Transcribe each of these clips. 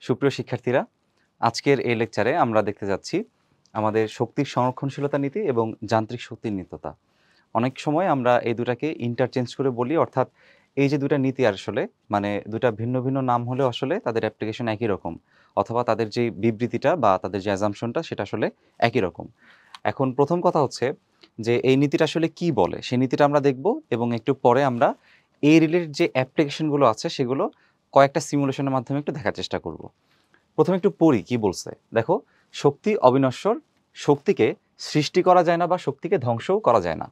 সুপ্রিয় শিক্ষার্থীরা, আজকের এই লেকচারে আমরা দেখতে যাচ্ছি আমাদের শক্তির সংরক্ষণশীলতা নীতি এবং যান্ত্রিক শক্তির নিত্যতা। অনেক সময় আমরা এই দুটাকে ইন্টারচেঞ্জ করে বলি, অর্থাৎ এই যে দুটা নীতি আসলে মানে দুটা ভিন্ন ভিন্ন নাম হলেও আসলে তাদের অ্যাপ্লিকেশন একই রকম, অথবা তাদের যে বিবৃতিটা বা তাদের যে অ্যাজাম্পশনটা সেটা আসলে একই রকম। এখন প্রথম কথা হচ্ছে যে এই নীতিটা আসলে কি বলে, সেই নীতিটা আমরা দেখব এবং একটু পরে আমরা এই রিলেটেড যে অ্যাপ্লিকেশনগুলো আছে সেগুলো কয়েকটা সিমুলেশনের মাধ্যমে একটু দেখার চেষ্টা করব। প্রথমে একটু পড়ি কি বলছে। দেখো, শক্তি অবিনশ্বর, শক্তিকে সৃষ্টি করা যায় না বা শক্তিকে ধ্বংসও করা যায় না।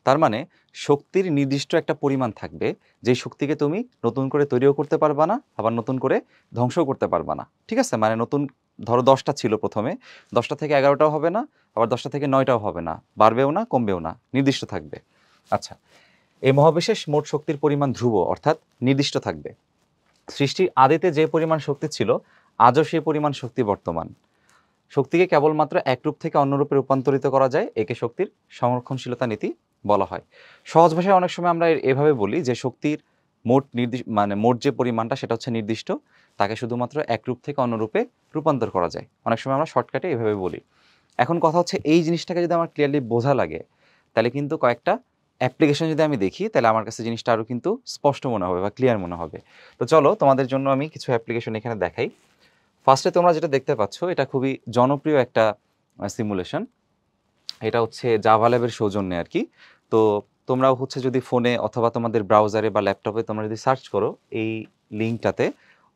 তার মানে শক্তির নির্দিষ্ট একটা পরিমাণ থাকবে, যেই শক্তিকে তুমি নতুন করে তৈরিও করতে পারবা না, আবার নতুন করে ধ্বংসও করতে পারবা না। ঠিক আছে, মানে নতুন ধরো 10টা ছিল প্রথমে, 10টা থেকে 11টাও হবে না, আবার 10টা থেকে 9টাও হবে না, বাড়বেও না কমবেও না, নির্দিষ্ট থাকবে। আচ্ছা, এই মহাবিশ্বের মোট শক্তির পরিমাণ ধ্রুব, অর্থাৎ নির্দিষ্ট থাকবে। সৃষ্টির আদিতে যে পরিমাণ শক্তি ছিল, আজও সেই পরিমাণ শক্তি বর্তমান। শক্তিকে কেবলমাত্র এক রূপ থেকে অন্য রূপে রূপান্তরিত করা যায়, একে শক্তির সংরক্ষণশীলতা নীতি বলা হয়। সহজ ভাষায় অনেক সময় আমরা এভাবে বলি যে শক্তির মোট যে পরিমাণটা সেটা হচ্ছে নির্দিষ্ট, তাকে শুধুমাত্র এক রূপ থেকে অন্য রূপে রূপান্তর করা যায়। অনেক সময় আমরা শর্টকাটে এভাবে বলি। এখন কথা হচ্ছে, এই জিনিসটাকে যদি আমার ক্লিয়ারলি বোঝা লাগে, তাহলে কিন্তু কয়েকটা অ্যাপ্লিকেশন যদি আমি দেখি, তাহলে আমার কাছে জিনিসটা আরও কিন্তু স্পষ্ট মনে হবে বা ক্লিয়ার মনে হবে। তো চলো তোমাদের জন্য আমি কিছু অ্যাপ্লিকেশন এখানে দেখাই। ফার্স্টে তোমরা যেটা দেখতে পাচ্ছ, এটা খুবই জনপ্রিয় একটা সিমুলেশন। এটা হচ্ছে জাভা ল্যাবের সৌজন্যে আর কি। তো তোমরাও হচ্ছে যদি ফোনে অথবা তোমাদের ব্রাউজারে বা ল্যাপটপে তোমরা যদি সার্চ করো এই লিঙ্কটাতে,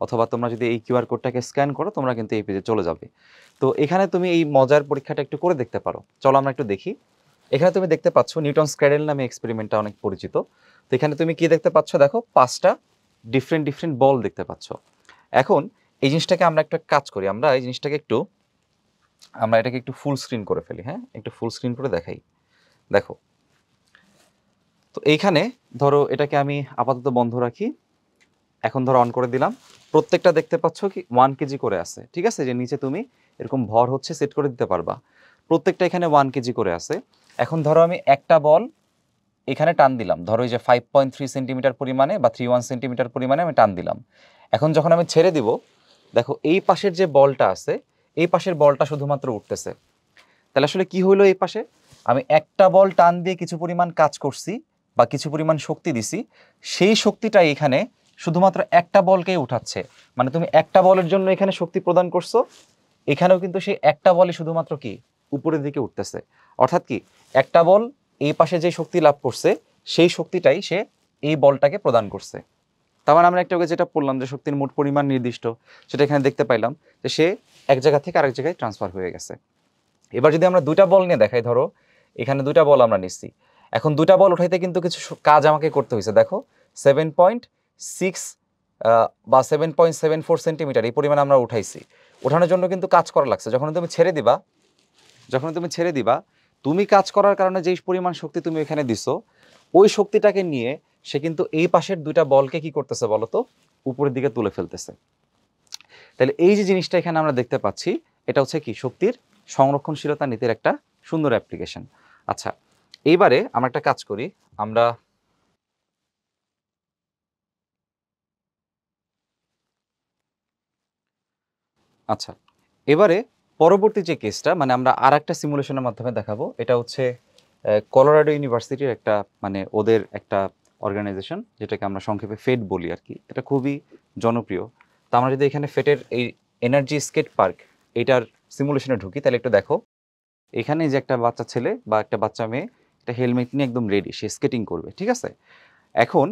অথবা তোমরা যদি এই কিউআর কোডটাকে স্ক্যান করো, তোমরা কিন্তু এই পেজে চলে যাবে। তো এখানে তুমি এই মজার পরীক্ষাটা একটু করে দেখতে পারো। চলো আমরা একটু দেখি। এখানে তুমি দেখতে পাচ্ছ নিউটনস ক্র্যাডেল নামে এক্সপেরিমেন্টটা অনেক পরিচিত। তো এখানে তুমি কি দেখতে পাচ্ছ, দেখো 5টা ডিফারেন্ট বল দেখতে পাচ্ছ। এখন এই জিনিসটাকে আমরা একটা কাজ করি, আমরা এই জিনিসটাকে আমরা এটাকে একটু ফুল স্ক্রিন করে ফেলি। হ্যাঁ, একটু ফুল স্ক্রিন করে দেখাই। দেখো, তো এইখানে ধরো এটাকে আমি আপাতত বন্ধ রাখি। এখন ধরো অন করে দিলাম। প্রত্যেকটা দেখতে পাচ্ছ কি 1 কেজি করে আছে। ঠিক আছে, যে নিচে তুমি এরকম ভর হচ্ছে সেট করে দিতে পারবা। প্রত্যেকটা এখানে 1 কেজি করে আছে। এখন ধরো আমি একটা বল এখানে টান দিলাম, ধরো এই যে 5.3 সেন্টিমিটার পরিমাণে বা 31 সেন্টিমিটার পরিমাণে আমি টান দিলাম। এখন যখন আমি ছেড়ে দিব, দেখো এই পাশের যে বলটা আছে, এই পাশের বলটা শুধুমাত্র উঠতেছে। তাহলে আসলে কি হইলো, এই পাশে আমি একটা বল টান দিয়ে কিছু পরিমাণ কাজ করছি বা কিছু পরিমাণ শক্তি দিছি, সেই শক্তিটা এখানে শুধুমাত্র একটা বলকেই উঠাচ্ছে। মানে তুমি একটা বলের জন্য এখানে শক্তি প্রদান করছো, এখানেও কিন্তু সেই একটা বলই শুধুমাত্র কি উপরের দিকে উঠতেছে। অর্থাৎ কি, একটা বল এই পাশে যে শক্তি লাভ করছে, সেই শক্তিটাই সে এই বলটাকে প্রদান করছে। তার মানে আমরা একটা যেটা বললাম যে শক্তির মোট পরিমাণ নির্দিষ্ট, সেটা এখানে দেখতে পাইলাম যে সে এক জায়গা থেকে আরেক জায়গায় ট্রান্সফার হয়ে গেছে। এবার যদি আমরা দুইটা বল নিয়ে দেখাই, ধরো এখানে দুইটা বল আমরা নিচ্ছি। এখন দুইটা বল উঠাইতে কিন্তু কিছু কাজ আমাকে করতে হয়েছে। দেখো 7.6 বা 7.74 সেন্টিমিটার এই পরিমাণ আমরা উঠাইছি। ওঠানোর জন্য কিন্তু কাজ করা লাগছে। যখন তুমি ছেড়ে দিবা, তুমি কাজ করার কারণে যেই পরিমাণ শক্তি তুমি এখানে দিছো, ওই শক্তিটাকে নিয়ে সে কিন্তু এই পাশের দুইটা বলকে কি করতেছে বলো তো, উপরের দিকে তুলে ফেলতেছে। তাহলে এই যে জিনিসটা এখানে আমরা দেখতে পাচ্ছি, এটা হচ্ছে কি শক্তির সংরক্ষণশীলতা নীতির একটা সুন্দর অ্যাপ্লিকেশন। আচ্ছা, এইবারে আমরা একটা কাজ করি। আমরা আচ্ছা, এবারে পরবর্তী যে কেসটা মানে আমরা আর একটা সিমুলেশনের মাধ্যমে দেখাবো। এটা হচ্ছে কলোরাডো ইউনিভার্সিটির একটা মানে ওদের একটা অর্গানাইজেশন, যেটাকে আমরা সংক্ষেপে ফেড বলি আর কি। এটা খুবই জনপ্রিয়। তো আমরা যদি এখানে ফেটের এই এনার্জি স্কেট পার্ক এটার সিমুলেশনে ঢুকি, তাহলে একটু দেখো এখানে যে একটা বাচ্চা ছেলে বা একটা বাচ্চা মেয়ে একটা হেলমেট নিয়ে একদম রেডি, সে স্কেটিং করবে। ঠিক আছে, এখন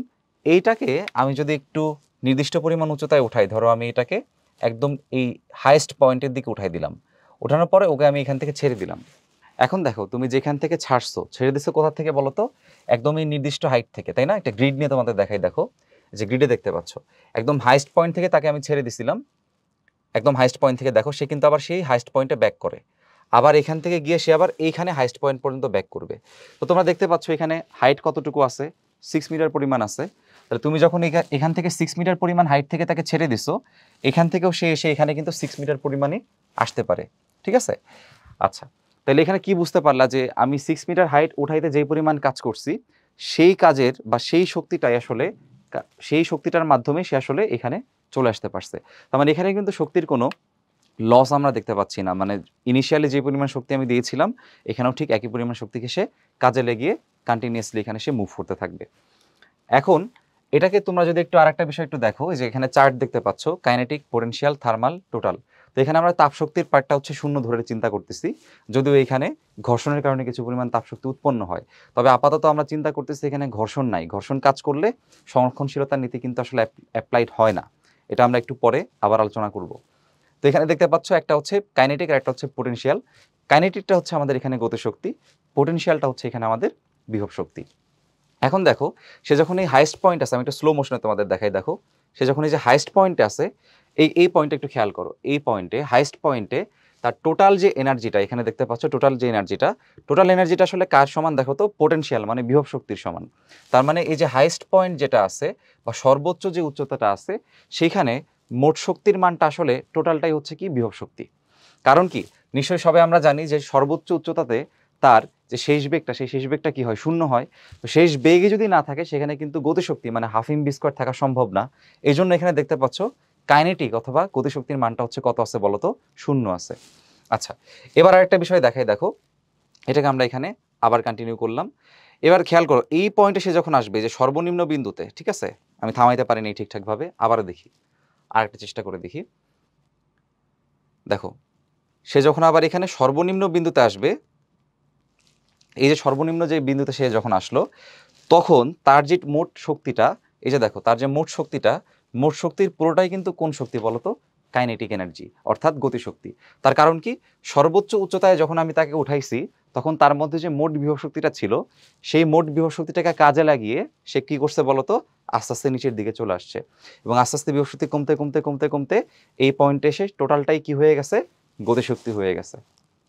এইটাকে আমি যদি একটু নির্দিষ্ট পরিমাণ উচ্চতায় উঠাই, ধরো আমি এটাকে একদম এই হাইয়েস্ট পয়েন্টের দিকে উঠাই দিলাম। ওঠানোর পরে ওকে আমি এখান থেকে ছেড়ে দিলাম। এখন দেখো, তুমি যেখান থেকে ছেড়ে দিছো কোথা থেকে বলো তো, একদম এই নির্দিষ্ট হাইট থেকে, তাই না? একটা গ্রিড নিয়ে তোমাদের দেখাই। দেখো যে গ্রিডে দেখতে পাচ্ছ একদম হাইয়েস্ট পয়েন্ট থেকে তাকে আমি ছেড়ে দিছিলাম। একদম হাইয়েস্ট পয়েন্ট থেকে দেখো সে কিন্তু আবার সেই হাইয়েস্ট পয়েন্টে ব্যাক করে, আবার এখান থেকে গিয়ে সে আবার এইখানে হাইয়েস্ট পয়েন্ট পর্যন্ত ব্যাক করবে। তো তোমরা দেখতে পাচ্ছ এখানে হাইট কতটুকু আছে, 6 মিটার পরিমাণ আছে। তাহলে তুমি যখন এখান থেকে 6 মিটার পরিমাণ হাইট থেকে তাকে ছেড়ে দিছো, এখান থেকেও সে এসে এখানে কিন্তু 6 মিটার পরিমাণই আসতে পারে। ঠিক আছে, আচ্ছা, তাহলে এখানে কি বুঝতে পারলা যে আমি 6 মিটার হাইট উঠাইতে যেই পরিমাণ কাজ করছি, সেই কাজের বা সেই শক্তিটাই আসলে সেই শক্তিটার মাধ্যমে সে আসলে এখানে চলে আসতে পারছে। তার মানে এখানে কিন্তু শক্তির কোনো লস আমরা দেখতে পাচ্ছি না, মানে ইনিশিয়ালি যে পরিমাণ শক্তি আমি দিয়েছিলাম এখানেও ঠিক একই পরিমাণ শক্তিকে সে কাজে লাগিয়ে কন্টিনিউয়াসলি এখানে সে মুভ করতে থাকবে। এখন এটাকে তোমরা যদি একটু আরেকটা বিষয় একটু দেখো, যে এখানে চার্ট দেখতে পাচ্ছ কাইনেটিক, পোটেনশিয়াল, থার্মাল, টোটাল। তো এখানে আমরা তাপশক্তির পার্টটা হচ্ছে শূন্য ধরে চিন্তা করতেছি, যদিও এখানে ঘর্ষণের কারণে কিছু পরিমাণ তাপশক্তি উৎপন্ন হয়। তবে আপাতত আমরা চিন্তা করতেছি এখানে ঘর্ষণ নাই, ঘর্ষণ কাজ করলে সংরক্ষণশীলতার নীতি কিন্তু আসলে অ্যাপ্লাইড হয় না। এটা আমরা একটু পরে আবার আলোচনা করব। তো এখানে দেখতে পাচ্ছ একটা হচ্ছে কাইনেটিক আর একটা হচ্ছে পোটেনশিয়াল। কাইনেটিকটা হচ্ছে আমাদের এখানে গতিশক্তি, পোটেনশিয়ালটা হচ্ছে এখানে আমাদের বিভব শক্তি। এখন দেখো সে যখন এই হাইস্ট পয়েন্ট আছে, আমি একটু স্লো মোশনে তোমাদের দেখাই, দেখো সে যখন এই যে হাইস্ট পয়েন্টে আছে, এই পয়েন্টে একটু খেয়াল করো, এই পয়েন্টে হাইস্ট পয়েন্টে তার টোটাল যে এনার্জিটা এখানে দেখতে পাচ্ছ, টোটাল এনার্জিটা আসলে কার সমান দেখো তো, পোটেনশিয়াল মানে বিভব শক্তির সমান। তার মানে এই যে হাইস্ট পয়েন্ট যেটা আছে বা সর্বোচ্চ যে উচ্চতাটা আছে সেইখানে মোট শক্তির মানটা আসলে টোটালটাই হচ্ছে কি বিভব শক্তি। কারণ কি, নিশ্চয়ই সবাই আমরা জানি যে সর্বোচ্চ উচ্চতাতে তার যে শেষ বেগটা, সেই শেষ বেগটা কি হয়, শূন্য হয়। তো শেষ বেগে যদি না থাকে সেখানে কিন্তু গতিশক্তি মানে হাফ এম ভি স্কয়ার থাকা সম্ভব না। এই জন্য এখানে দেখতে পাচ্ছ কাইনেটিক অথবা গতিশক্তির মানটা হচ্ছে কত আছে বলো তো, শূন্য আছে। আচ্ছা, এবার আরেকটা বিষয় দেখাই, দেখো এটাকে আমরা এখানে আবার কন্টিনিউ করলাম। এবার খেয়াল করো এই পয়েন্টে সে যখন আসবে যে সর্বনিম্ন বিন্দুতে, ঠিক আছে, আমি থামাইতে পারিনি ঠিকঠাকভাবে, আবার দেখি, আরেকটা চেষ্টা করে দেখি। দেখো সে যখন আবার এখানে সর্বনিম্ন বিন্দুতে আসবে, এই যে সর্বনিম্ন যে বিন্দুতে সে যখন আসলো, তখন তার যে মোট শক্তিটা, এই যে দেখো তার যে মোট শক্তির পুরোটাই কিন্তু কোন শক্তি বলতো, কাইনেটিক এনার্জি অর্থাৎ গতিশক্তি। তার কারণ কি, সর্বোচ্চ উচ্চতায় যখন আমি তাকে উঠাইছি তখন তার মধ্যে যে মোট বিভব শক্তিটা ছিল, সেই মোট বিভব শক্তিটাকে কাজে লাগিয়ে সে কি করছে বলতো, আস্তে আস্তে নিচের দিকে চলে আসছে, এবং আস্তে আস্তে বিভব শক্তি কমতে কমতে কমতে কমতে এই পয়েন্টে এসে টোটালটাই কি হয়ে গেছে, গতিশক্তি হয়ে গেছে।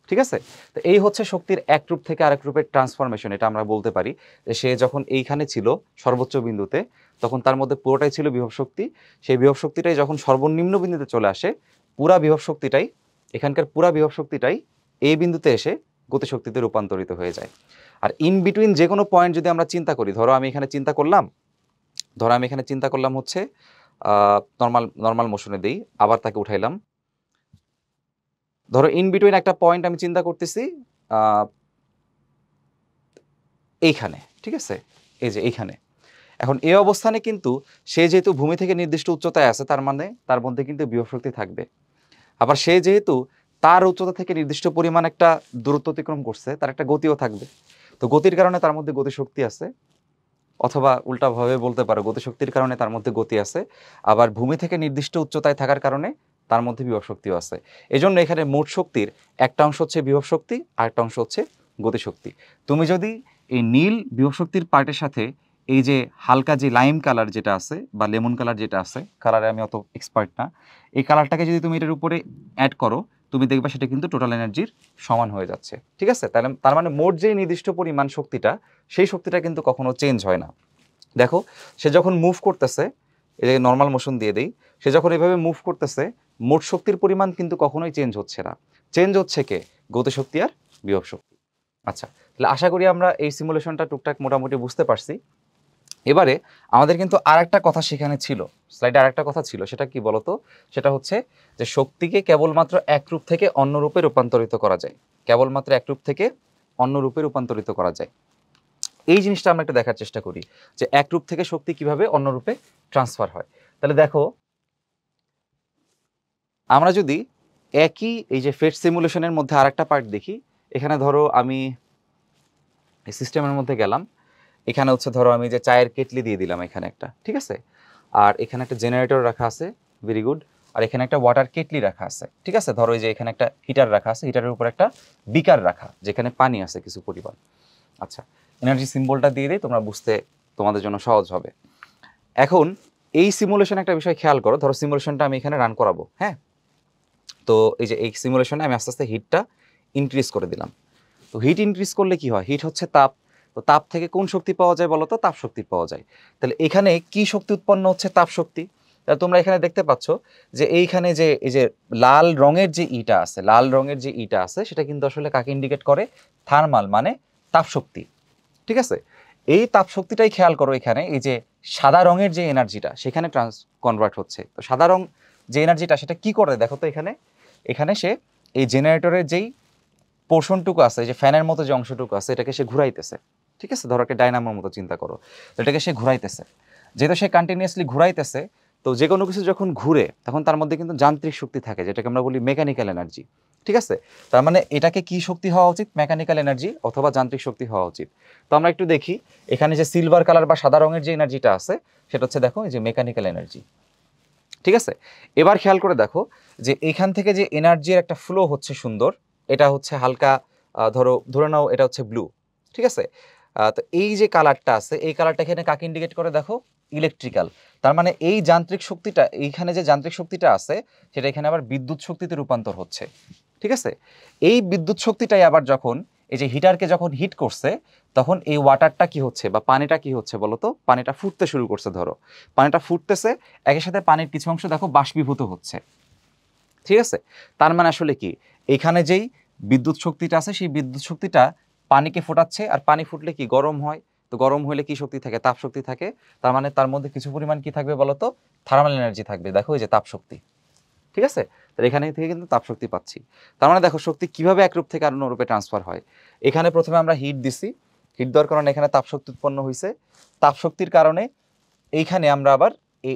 ঠিক আছে, তো এই হচ্ছে শক্তির এক রূপ থেকে আরেক রূপের ট্রান্সফরমেশন। এটা আমরা বলতে পারি যে সে যখন এইখানে ছিল সর্বোচ্চ বিন্দুতে, তখন তার মধ্যে পুরোটাই ছিল বিভব শক্তি। সেই বিভব শক্তিটাই যখন সর্বনিম্ন বিন্দুতে চলে আসে, পুরা বিভব শক্তিটাই, এখানকার পুরা বিভব শক্তিটাই এই বিন্দুতে এসে গতিশক্তিতে রূপান্তরিত হয়ে যায়। আর ইন বিটুইন যে কোনো পয়েন্ট যদি আমরা চিন্তা করি, ধরো আমি এখানে চিন্তা করলাম হচ্ছে নর্মাল মোশনে দেই, আবার তাকে উঠাইলাম। ধরো ইন বিটুইন একটা পয়েন্ট আমি চিন্তা করতেছি এইখানে, ঠিক আছে, এই যে এইখানে। এখন এই অবস্থানে কিন্তু সে যেহেতু ভূমি থেকে নির্দিষ্ট উচ্চতায় আছে, তার মানে তার মধ্যে কিন্তু বিভব শক্তি থাকবে। আবার সে যেহেতু তার উচ্চতা থেকে নির্দিষ্ট পরিমাণ একটা দূরত্ব অতিক্রম করছে, তার একটা গতিও থাকবে। তো গতির কারণে তার মধ্যে গতিশক্তি আছে, অথবা উল্টাভাবে বলতে পারো গতিশক্তির কারণে তার মধ্যে গতি আছে। আবার ভূমি থেকে নির্দিষ্ট উচ্চতায় থাকার কারণে তার মধ্যে বিভব শক্তিও আছে। এই জন্য এখানে মোট শক্তির একটা অংশ হচ্ছে বিভব শক্তি, আর একটা অংশ হচ্ছে গতিশক্তি। তুমি যদি এই নীল বিভব শক্তির পার্টের সাথে এই যে হালকা যে লাইম কালার যেটা আছে বা লেমন কালার যেটা আছে, কালারে আমি অত এক্সপার্ট না, এই কালারটাকে যদি তুমি এটার উপরে অ্যাড করো, তুমি দেখবে সেটা কিন্তু টোটাল এনার্জির সমান হয়ে যাচ্ছে। ঠিক আছে, তাহলে তার মানে মোট যে নির্দিষ্ট পরিমাণ শক্তিটা, সেই শক্তিটা কিন্তু কখনো চেঞ্জ হয় না। দেখো সে যখন মুভ করতেছে, এই যে নর্মাল মোশন দিয়ে দেই, সে যখন এভাবে মুভ করতেছে, মোট শক্তির পরিমাণ কিন্তু কখনোই চেঞ্জ হচ্ছে না। চেঞ্জ হচ্ছে কে, গতিশক্তি আর বিভব শক্তি। আচ্ছা, তাহলে আশা করি আমরা এই সিমুলেশনটা টুকটাক মোটামুটি বুঝতে পারছি। এবারে আমাদের কিন্তু আরেকটা কথা সেখানে ছিল, স্লাইডে আরেকটা কথা ছিল, সেটা কি বলতো, সেটা হচ্ছে যে শক্তিকে কেবলমাত্র এক রূপ থেকে অন্য রূপে রূপান্তরিত করা যায়, কেবলমাত্র এক রূপ থেকে অন্য রূপে রূপান্তরিত করা যায়। এই জিনিসটা আমরা একটু দেখার চেষ্টা করি যে এক রূপ থেকে শক্তি কিভাবে অন্য রূপে ট্রান্সফার হয়। তাহলে দেখো আমরা যদি একই এই যে ফেট সিমুলেশনের মধ্যে আরেকটা পার্ট দেখি, এখানে ধরো আমি এই সিস্টেমের মধ্যে গেলাম, এখানে হচ্ছে ধরো আমি যে চায়ের কেটলি দিয়ে দিলাম এখানে একটা, ঠিক আছে, আর এখানে একটা জেনারেটর রাখা আছে, ভেরি গুড, আর এখানে একটা ওয়াটার কেটলি রাখা আছে, ঠিক আছে, ধরো এই যে এখানে একটা হিটার রাখা আছে, হিটারের উপর একটা বিকার রাখা যেখানে পানি আছে কিছু পরিমাণ। আচ্ছা, এনার্জি সিম্বলটা দিয়ে দিই, তোমরা বুঝতে তোমাদের জন্য সহজ হবে। এখন এই সিমুলেশন একটা বিষয় খেয়াল করো, ধরো সিমুলেশনটা আমি এখানে রান করাবো, হ্যাঁ, তো এই যে এই সিমুলেশনে আমি আস্তে আস্তে হিটটা ইনক্রিজ করে দিলাম। তো হিট ইনক্রিজ করলে কি হয়, হিট হচ্ছে তাপ, তো তাপ থেকে কোন শক্তি পাওয়া যায় বলো তো, তাপ শক্তি পাওয়া যায়। তাহলে এখানে কি শক্তি উৎপন্ন হচ্ছে, তাপ শক্তি। তাহলে তোমরা এখানে দেখতে পাচ্ছ যে এইখানে যে এই যে লাল রঙের যে ইটা আছে সেটা কিন্তু আসলে কাকে ইন্ডিকেট করে, থার্মাল মানে তাপ শক্তি। ঠিক আছে, এই তাপ শক্তিটাই খেয়াল করো, এখানে এই যে সাদা রঙের যে এনার্জিটা সেখানে কনভার্ট হচ্ছে। তো সাদা রং যে এনার্জিটা সেটা কি করে দেখো তো, এখানে সে এই জেনারেটরের যেই পোর্শনটুকু আছে, যে ফ্যানের মতো যে অংশটুকু আছে, এটাকে সে ঘুরাইতেছে। ঠিক আছে, ধরো একটা ডাইনামোর মতো চিন্তা করো, এটাকে সে ঘুরাইতেছে। যেহেতু সে কন্টিনিউয়াসলি ঘুরাইতেছে, তো যে কোনো কিছু যখন ঘুরে তখন তার মধ্যে কিন্তু যান্ত্রিক শক্তি থাকে, যেটাকে আমরা বলি মেকানিক্যাল এনার্জি। ঠিক আছে, তার মানে এটাকে কি শক্তি হওয়া উচিত? মেকানিক্যাল এনার্জি অথবা যান্ত্রিক শক্তি হওয়া উচিত। তো আমরা একটু দেখি এখানে যে সিলভার কালার বা সাদা রঙের যে এনার্জিটা আছে সেটা হচ্ছে দেখো এই যে মেকানিক্যাল এনার্জি। ঠিক আছে, এবার খেয়াল করে দেখো যে এখান থেকে যে এনার্জির একটা ফ্লো হচ্ছে সুন্দর, এটা হচ্ছে হালকা ধরে নাও এটা হচ্ছে ব্লু। ঠিক আছে, তো এই যে কালারটা আছে এই কালারটা এখানে কাকে ইন্ডিকেট করে দেখো? ইলেকট্রিক্যাল। তার মানে এই যান্ত্রিক শক্তিটা, এইখানে যে যান্ত্রিক শক্তিটা আছে সেটা এখানে আবার বিদ্যুৎ শক্তিতে রূপান্তর হচ্ছে। ঠিক আছে, এই বিদ্যুৎ শক্তিটাই আবার যখন এই যে হিটারকে যখন হিট করছে তখন এই ওয়াটারটা কি হচ্ছে বা পানিটা কি হচ্ছে বলো তো? পানিটা ফুটতে শুরু করছে। ধরো পানিটা ফুটতেছে, একই সাথে পানির কিছু অংশ দেখো বাষ্পীভূত হচ্ছে। ঠিক আছে, তার মানে আসলে কি, এখানে যেই বিদ্যুৎ শক্তিটা আছে সেই বিদ্যুৎ শক্তিটা পানিকে ফোটাচ্ছে, আর পানি ফুটলে কি গরম হয়, তো গরম হলে কি শক্তি থাকে? তাপ শক্তি থাকে। তার মানে তার মধ্যে কিছু পরিমাণ কি থাকবে বলতো? থার্মাল এনার্জি থাকবে। দেখো এই যে তাপ শক্তি। ঠিক আছে, তাহলে এখানে থেকে কিন্তু তাপ শক্তি পাচ্ছি। তার মানে দেখো শক্তি কিভাবে এক রূপ থেকে অন্য রূপে ট্রান্সফার হয়। এখানে প্রথমে আমরা হিট দিছি, হিট দেওয়ার কারণে এখানে তাপ শক্তি উৎপন্ন হয়েছে। তাপ শক্তির কারণে এইখানে আমরা আবার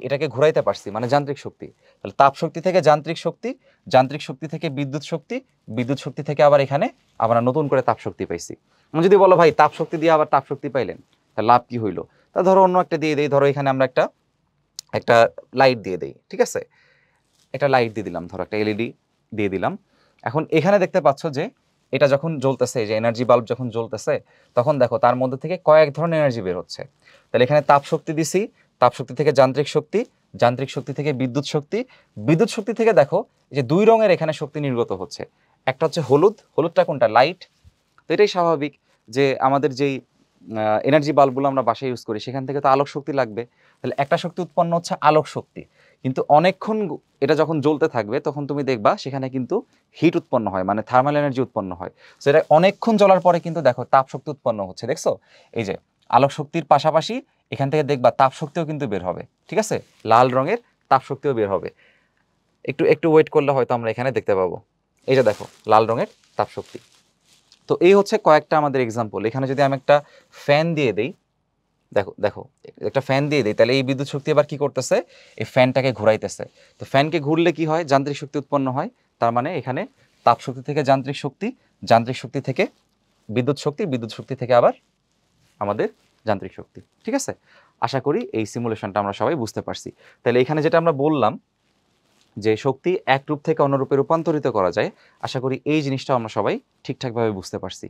এটাকে ঘুরাইতে পারছি, মানে যান্ত্রিক শক্তি। তাহলে তাপ শক্তি থেকে যান্ত্রিক শক্তি, যান্ত্রিক শক্তি থেকে বিদ্যুৎ শক্তি, বিদ্যুৎ শক্তি থেকে আবার এখানে আমরা নতুন করে তাপ শক্তি পাইছি। যদি বলো ভাই তাপ শক্তি দিয়ে আবার তাপ শক্তি পাইলেন, তাহলে লাভ কি হইলো? তা ধরো অন্য একটা দিয়ে দেই, ধরো এখানে আমরা একটা একটা লাইট দিয়ে দেই। ঠিক আছে, একটা লাইট দিয়ে দিলাম, ধরো একটা এলইডি দিয়ে দিলাম। এখন এখানে দেখতে পাচ্ছ যে এটা যখন জ্বলতেছে, যে এনার্জি বাল্ব যখন জ্বলতেছে, তখন দেখো তার মধ্যে থেকে কয়েক ধরনের এনার্জি বের হচ্ছে। তাহলে এখানে তাপ শক্তি দিছি, তাপ শক্তি থেকে যান্ত্রিক শক্তি, যান্ত্রিক শক্তি থেকে বিদ্যুৎ শক্তি, বিদ্যুৎ শক্তি থেকে দেখো যে দুই রঙের এখানে শক্তি নির্গত হচ্ছে। একটা হচ্ছে হলুদ, হলুদটা কোনটা? লাইট। তো এটাই স্বাভাবিক যে আমাদের যেই এনার্জি বাল্বগুলো আমরা বাসায় ইউজ করি সেখান থেকে তো আলোক শক্তি লাগবে। তাহলে একটা শক্তি উৎপন্ন হচ্ছে আলোক শক্তি, কিন্তু অনেকক্ষণ এটা যখন জ্বলতে থাকবে তখন তুমি দেখবা সেখানে কিন্তু হিট উৎপন্ন হয়, মানে থার্মাল এনার্জি উৎপন্ন হয়। সো এটা অনেকক্ষণ জ্বলার পরে কিন্তু দেখো তাপ শক্তি উৎপন্ন হচ্ছে। দেখছো এই যে আলোক শক্তির পাশাপাশি এখান থেকে দেখবা তাপ শক্তিও কিন্তু বের হবে। ঠিক আছে, লাল রঙের তাপ শক্তিও বের হবে। একটু একটু ওয়েট করলে হয়তো আমরা এখানে দেখতে পাবো। এই যে দেখো লাল রঙের তাপ শক্তি। তো এই হচ্ছে কয়েকটা আমাদের এক্সাম্পল। এখানে যদি আমি একটা ফ্যান দিয়ে দেই, দেখো দেখো একটা ফ্যান দিয়ে দিই, তাহলে এই বিদ্যুৎ শক্তি এবার কি করতেছে? এই ফ্যানটাকে ঘুরাইতেছে। তো ফ্যানকে ঘুরলে কি হয়? যান্ত্রিক শক্তি উৎপন্ন হয়। তার মানে এখানে তাপ শক্তি থেকে যান্ত্রিক শক্তি, যান্ত্রিক শক্তি থেকে বিদ্যুৎ শক্তি, বিদ্যুৎ শক্তি থেকে আবার আমাদের যান্ত্রিক শক্তি। ঠিক আছে, আশা করি এই সিমুলেশনটা আমরা সবাই বুঝতে পারছি। তাহলে এখানে যেটা আমরা বললাম যে শক্তি এক রূপ থেকে অন্য রূপে রূপান্তরিত করা যায়, আশা করি এই জিনিসটা আমরা সবাই ঠিকঠাকভাবে বুঝতে পারছি।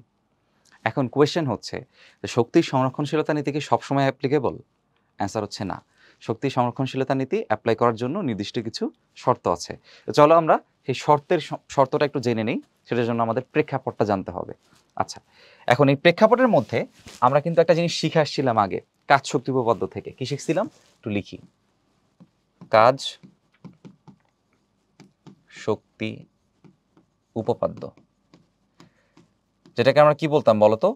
এখন কোয়েশ্চেন হচ্ছে যে শক্তির সংরক্ষণশীলতা নীতি কি সবসময় অ্যাপ্লিকেবল? অ্যান্সার হচ্ছে না। শক্তি সংরক্ষণশীলতা নীতি অ্যাপ্লাই করার জন্য নির্দিষ্ট কিছু শর্ত আছে। তো চলো আমরা সেই শর্তটা একটু জেনে নিই। সেটার জন্য আমাদের প্রেক্ষাপটটা জানতে হবে। আচ্ছা, এখন এই প্রেক্ষাপটের মধ্যে আমরা কিন্তু একটা জিনিস শিখে আসছিলাম আগে, কাজ শক্তি উপপাদ্য থেকে। কি শিখছিলাম? একটু লিখি। কাজ শক্তি উপপাদ্য, যেটাকে আমরা কি বলতাম বলতো?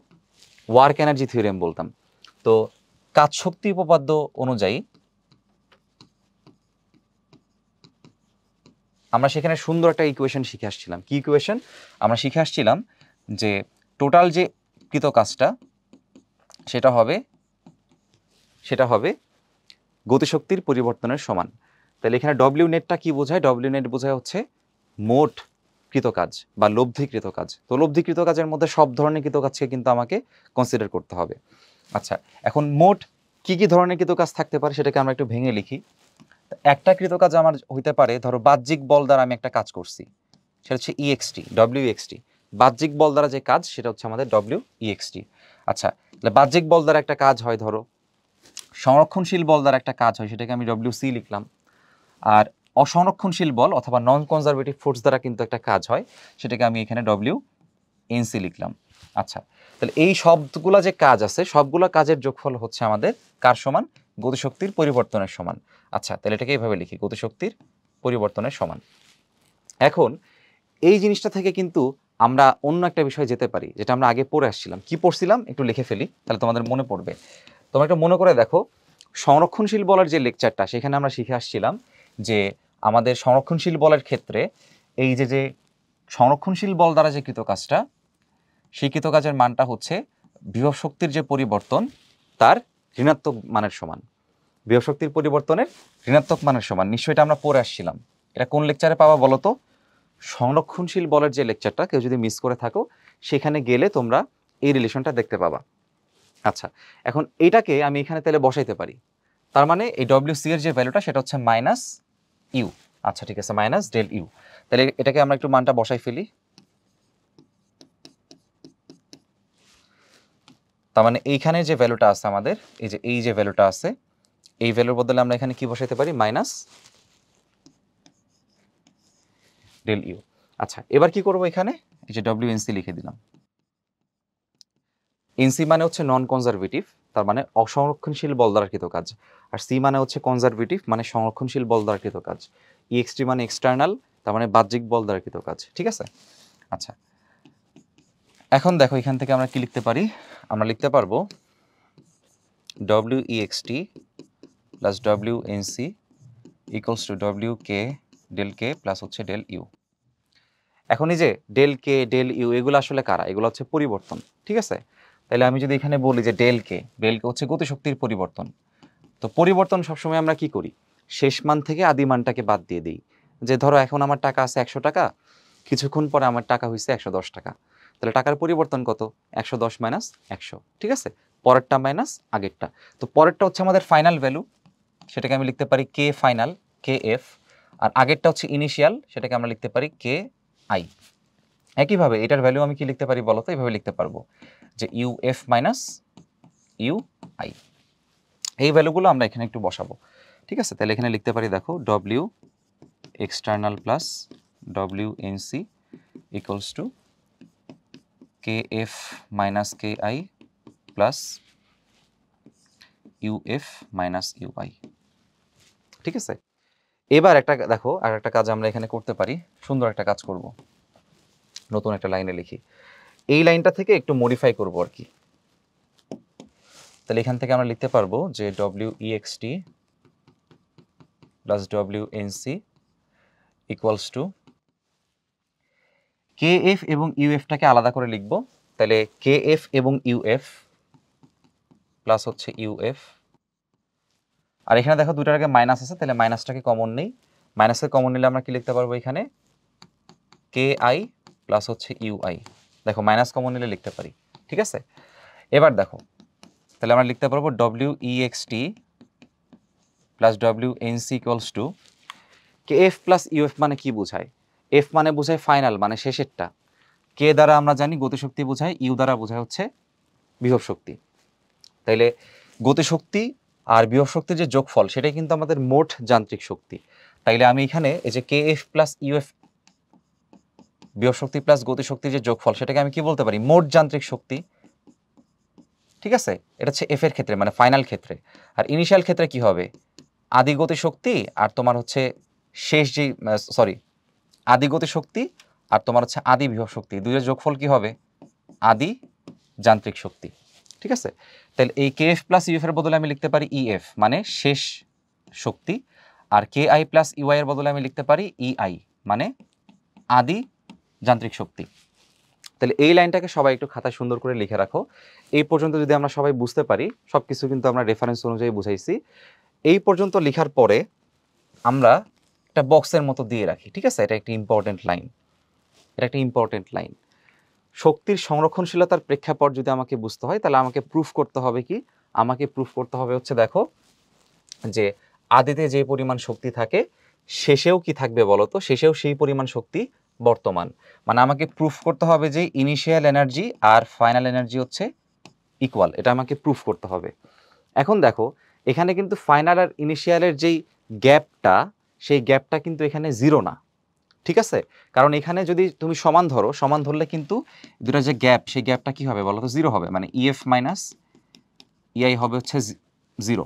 ওয়ার্ক এনার্জি থিওরেম বলতাম। তো কাজ শক্তি উপপাদ্য অনুযায়ী আমরা সেখানে সুন্দর একটা ইকুয়েশন শিখে আসছিলাম। কি ইকুয়েশন? আমরা শিখে আসছিলাম যে টোটাল যে কৃত কাজটা সেটা হবে গতিশক্তির পরিবর্তনের সমান। তাহলে এখানে ডব্লিউ নেটটা কি বোঝায়? ডব্লিউ নেট বোঝায় হচ্ছে মোট কৃত কাজ বা লব্ধিকৃত কাজ। তো লব্ধিকৃত কাজের মধ্যে সব ধরনের কৃত কাজকে কিন্তু আমাকে কনসিডার করতে হবে। আচ্ছা, এখন মোট কি কি ধরনের কৃত কাজ থাকতে পারে সেটাকে আমরা একটু ভেঙে লিখি। একটা কৃত কাজ আমার হইতে পারে, ধরো বাহ্যিক বল দ্বারা আমি একটা কাজ করছি, সেটা হচ্ছে ইএক্সটি, ডব্লিউ এক্সটি। বাহ্যিক বল দ্বারা যে কাজ সেটা হচ্ছে আমাদের ডব্লিউ ইএক্সটি। আচ্ছা, তাহলে বাহ্যিক বল দ্বারা একটা কাজ হয়, ধরো সংরক্ষণশীল বল দ্বারা একটা কাজ হয়, সেটাকে আমি ডব্লিউ সি লিখলাম। আর অসংরক্ষণশীল বল অথবা নন কনজারভেটিভ ফোর্স দ্বারা কিন্তু একটা কাজ হয়, সেটাকে আমি এখানে ডব্লিউ এনসি লিখলাম। আচ্ছা, তাহলে এই সবগুলা যে কাজ আছে সবগুলা কাজের যোগফল হচ্ছে আমাদের কার সমান? গতিশক্তির পরিবর্তনের সমান। আচ্ছা, তাহলে এটাকে এইভাবে লিখি, গতিশক্তির পরিবর্তনের সমান। এখন এই জিনিসটা থেকে কিন্তু আমরা অন্য একটা বিষয় যেতে পারি, যেটা আমরা আগে পড়ে আসছিলাম। কি পড়ছিলাম একটু লিখে ফেলি, তাহলে তোমাদের মনে পড়বে। তোমরা একটু মনে করে দেখো, সংরক্ষণশীল বলের যে লেকচারটা সেখানে আমরা শিখে আসছিলাম যে আমাদের সংরক্ষণশীল বলের ক্ষেত্রে এই যে সংরক্ষণশীল বল দ্বারা যে কৃত কাজটা, সেই কৃত কাজের মানটা হচ্ছে বিভব শক্তির যে পরিবর্তন তার ঋণাত্মক মানের সমান। বিভব শক্তির পরিবর্তনের ঋণাত্মক মানের সমান। নিশ্চয়ই এটা আমরা পড়ে আসছিলাম। এটা কোন লেকচারে পাওয়া বলো তো? সংরক্ষণশীল বলের যে লেকচারটা, কেউ যদি মিস করে থাকো সেখানে গেলে তোমরা এই রিলেশনটা দেখতে পাবা। আচ্ছা, এখন এটাকে আমি এখানে তাহলে বসাইতে পারি। তার মানে এই ডব্লিউসি এর যে ভ্যালুটা সেটা হচ্ছে মাইনাস ইউ। আচ্ছা ঠিক আছে, মাইনাস ডেল ইউ। তাহলে এটাকে আমরা একটু মানটা বসাই ফেলি। তার মানে এইখানে যে ভ্যালুটা আছে আমাদের, এই যে ভ্যালুটা আছে, এই ভ্যালুর বদলে আমরা এখানে কি বসাইতে পারি? Minus del U. আচ্ছা, এবার কি করবো? এখানে এই যে ডব্লিউ এনসি লিখে দিলাম। এনসি মানে হচ্ছে নন কনজারভেটিভ, তার মানে অসংরক্ষণশীল বল দ্বারা কৃত কাজ। আর সি মানে হচ্ছে কনজারভেটিভ, মানে সংরক্ষণশীল বল দ্বারা কৃত কাজ। ইএক্সটি মানে এক্সটার্নাল, তার মানে বাহ্যিক বল দ্বারা কৃত কাজ। ঠিক আছে? আচ্ছা, এখন দেখো এখান থেকে আমরা কি লিখতে পারি? আমরা লিখতে পারবো W E X T plus W N C equals to W K del K plus হচ্ছে ডেল ইউ। এখন এই যে ডেল কে ডেল ইউ এগুলো আসলে কারা? এগুলো হচ্ছে পরিবর্তন। ঠিক আছে? তাহলে আমি যদি এখানে বলি যে ডেল কে হচ্ছে গতিশক্তির পরিবর্তন, তো পরিবর্তন সবসময় আমরা কি করি? শেষ মান থেকে আদি মানটাকে বাদ দিয়ে দিই। যে ধরো এখন আমার টাকা আছে 100 টাকা, কিছুক্ষণ পরে আমার টাকা হয়েছে 110 টাকা, তাহলে টাকার পরিবর্তন কত? 110 মাইনাস 100। ঠিক আছে? পরেরটা মাইনাস আগেরটা। তো পরেরটা হচ্ছে আমাদের ফাইনাল ভ্যালু, সেটাকে আমি লিখতে পারি কে ফাইনাল, কে এফ। আর আগেরটা হচ্ছে ইনিশিয়াল, সেটাকে আমরা লিখতে পারি কে আই। একইভাবে এটার ভ্যালু আমি কি লিখতে পারি বলো তো? এইভাবে লিখতে পারবো যে U F minus U I. এই ভ্যালুগুলো আমরা এখানে একটু বসাবো। ঠিক আছে? তাহলে এখানে লিখতে পারি, দেখো W external plus W NC equals to K F minus K I plus U F minus U I. ঠিক আছে? এবার একটা দেখো, আর একটা কাজ আমরা এখানে করতে পারি। সুন্দর একটা কাজ করব, নতুন একটা লাইনে লিখি। এই লাইনটা থেকে একটু মডিফাই করব আর কি। তাহলে এখান থেকে আমরা লিখতে পারবো যে W E X T plus W N C equals to K F এবং ইউএফটাকে আলাদা করে লিখব। তাহলে কে এফ এবং ইউএফ প্লাস হচ্ছে ইউএফ। আর এখানে দেখো দুটার আগে মাইনাস আছে, তাহলে মাইনাসটাকে কমন নেই। মাইনাসের কমন নিলে আমরা কি লিখতে পারবো? এখানে কে আই প্লাস হচ্ছে ইউআই। দেখো মাইনাস কমন নিলে লিখতে পারি। ঠিক আছে? এবার দেখো, তাহলে আমরা লিখতে পারবো W E X T plus W N C equals to K F plus U F মানে কি বোঝায়? এফ মানে বোঝায় ফাইনাল, মানে শেষেরটা। কে দ্বারা আমরা জানি গতিশক্তি বোঝায়, ইউ দ্বারা বোঝায় হচ্ছে বিভব শক্তি। তাইলে গতিশক্তি আর বিভব শক্তির যে যোগফল সেটাই কিন্তু আমাদের মোট যান্ত্রিক শক্তি। তাইলে আমি এখানে এই যে কে এফ প্লাস ইউএফ বিভব শক্তি প্লাস গতিশক্তির যে যোগফল সেটাকে আমি কি বলতে পারি? মোট যান্ত্রিক শক্তি। ঠিক আছে? এটা হচ্ছে এফ এর ক্ষেত্রে, মানে ফাইনাল ক্ষেত্রে। আর ইনিশিয়াল ক্ষেত্রে কি হবে? আদি গতিশক্তি আর তোমার হচ্ছে শেষ যে আদি গতিশক্তি আর তোমার হচ্ছে আদি বিভব শক্তি, দুইয়ের যোগফল কি হবে? আদি যান্ত্রিক শক্তি। ঠিক আছে? তাহলে এই কে এফ প্লাস ইউএফ এর বদলে আমি লিখতে পারি ইএফ মানে শেষ শক্তি, আর কে আই প্লাস ইউআই এর বদলে আমি লিখতে পারি ইআই মানে আদি যান্ত্রিক শক্তি। তাহলে এই লাইনটাকে সবাই একটু খাতায় সুন্দর করে লিখে রাখো। এই পর্যন্ত যদি আমরা সবাই বুঝতে পারি, সব কিছু কিন্তু আমরা রেফারেন্স অনুযায়ী বুঝাইছি। এই পর্যন্ত লেখার পরে আমরা একটা বক্সের মতো দিয়ে রাখি। ঠিক আছে? এটা একটা ইম্পর্টেন্ট লাইন, এটা একটা ইম্পর্টেন্ট লাইন। শক্তির সংরক্ষণশীলতার প্রেক্ষাপট যদি আমাকে বুঝতে হয়, তাহলে আমাকে প্রুফ করতে হবে কি? আমাকে প্রুফ করতে হবে হচ্ছে, দেখো যে আদিতে যে পরিমাণ শক্তি থাকে শেষেও কি থাকবে বলো তো? শেষেও সেই পরিমাণ শক্তি বর্তমান। মানে আমাকে প্রুফ করতে হবে যে ইনিশিয়াল এনার্জি আর ফাইনাল এনার্জি হচ্ছে ইকুয়াল। এটা আমাকে প্রুফ করতে হবে। এখন দেখো, এখানে কিন্তু ফাইনাল আর ইনিশিয়ালের যেই গ্যাপটা, সেই গ্যাপটা কিন্তু এখানে জিরো না। ঠিক আছে? কারণ এখানে যদি তুমি সমান ধরো, সমান ধরলে কিন্তু দুটা যে গ্যাপ, সেই গ্যাপটা কি হবে বলো তো? জিরো হবে। মানে ইএফ মাইনাস ইআই হবে হচ্ছে জিরো।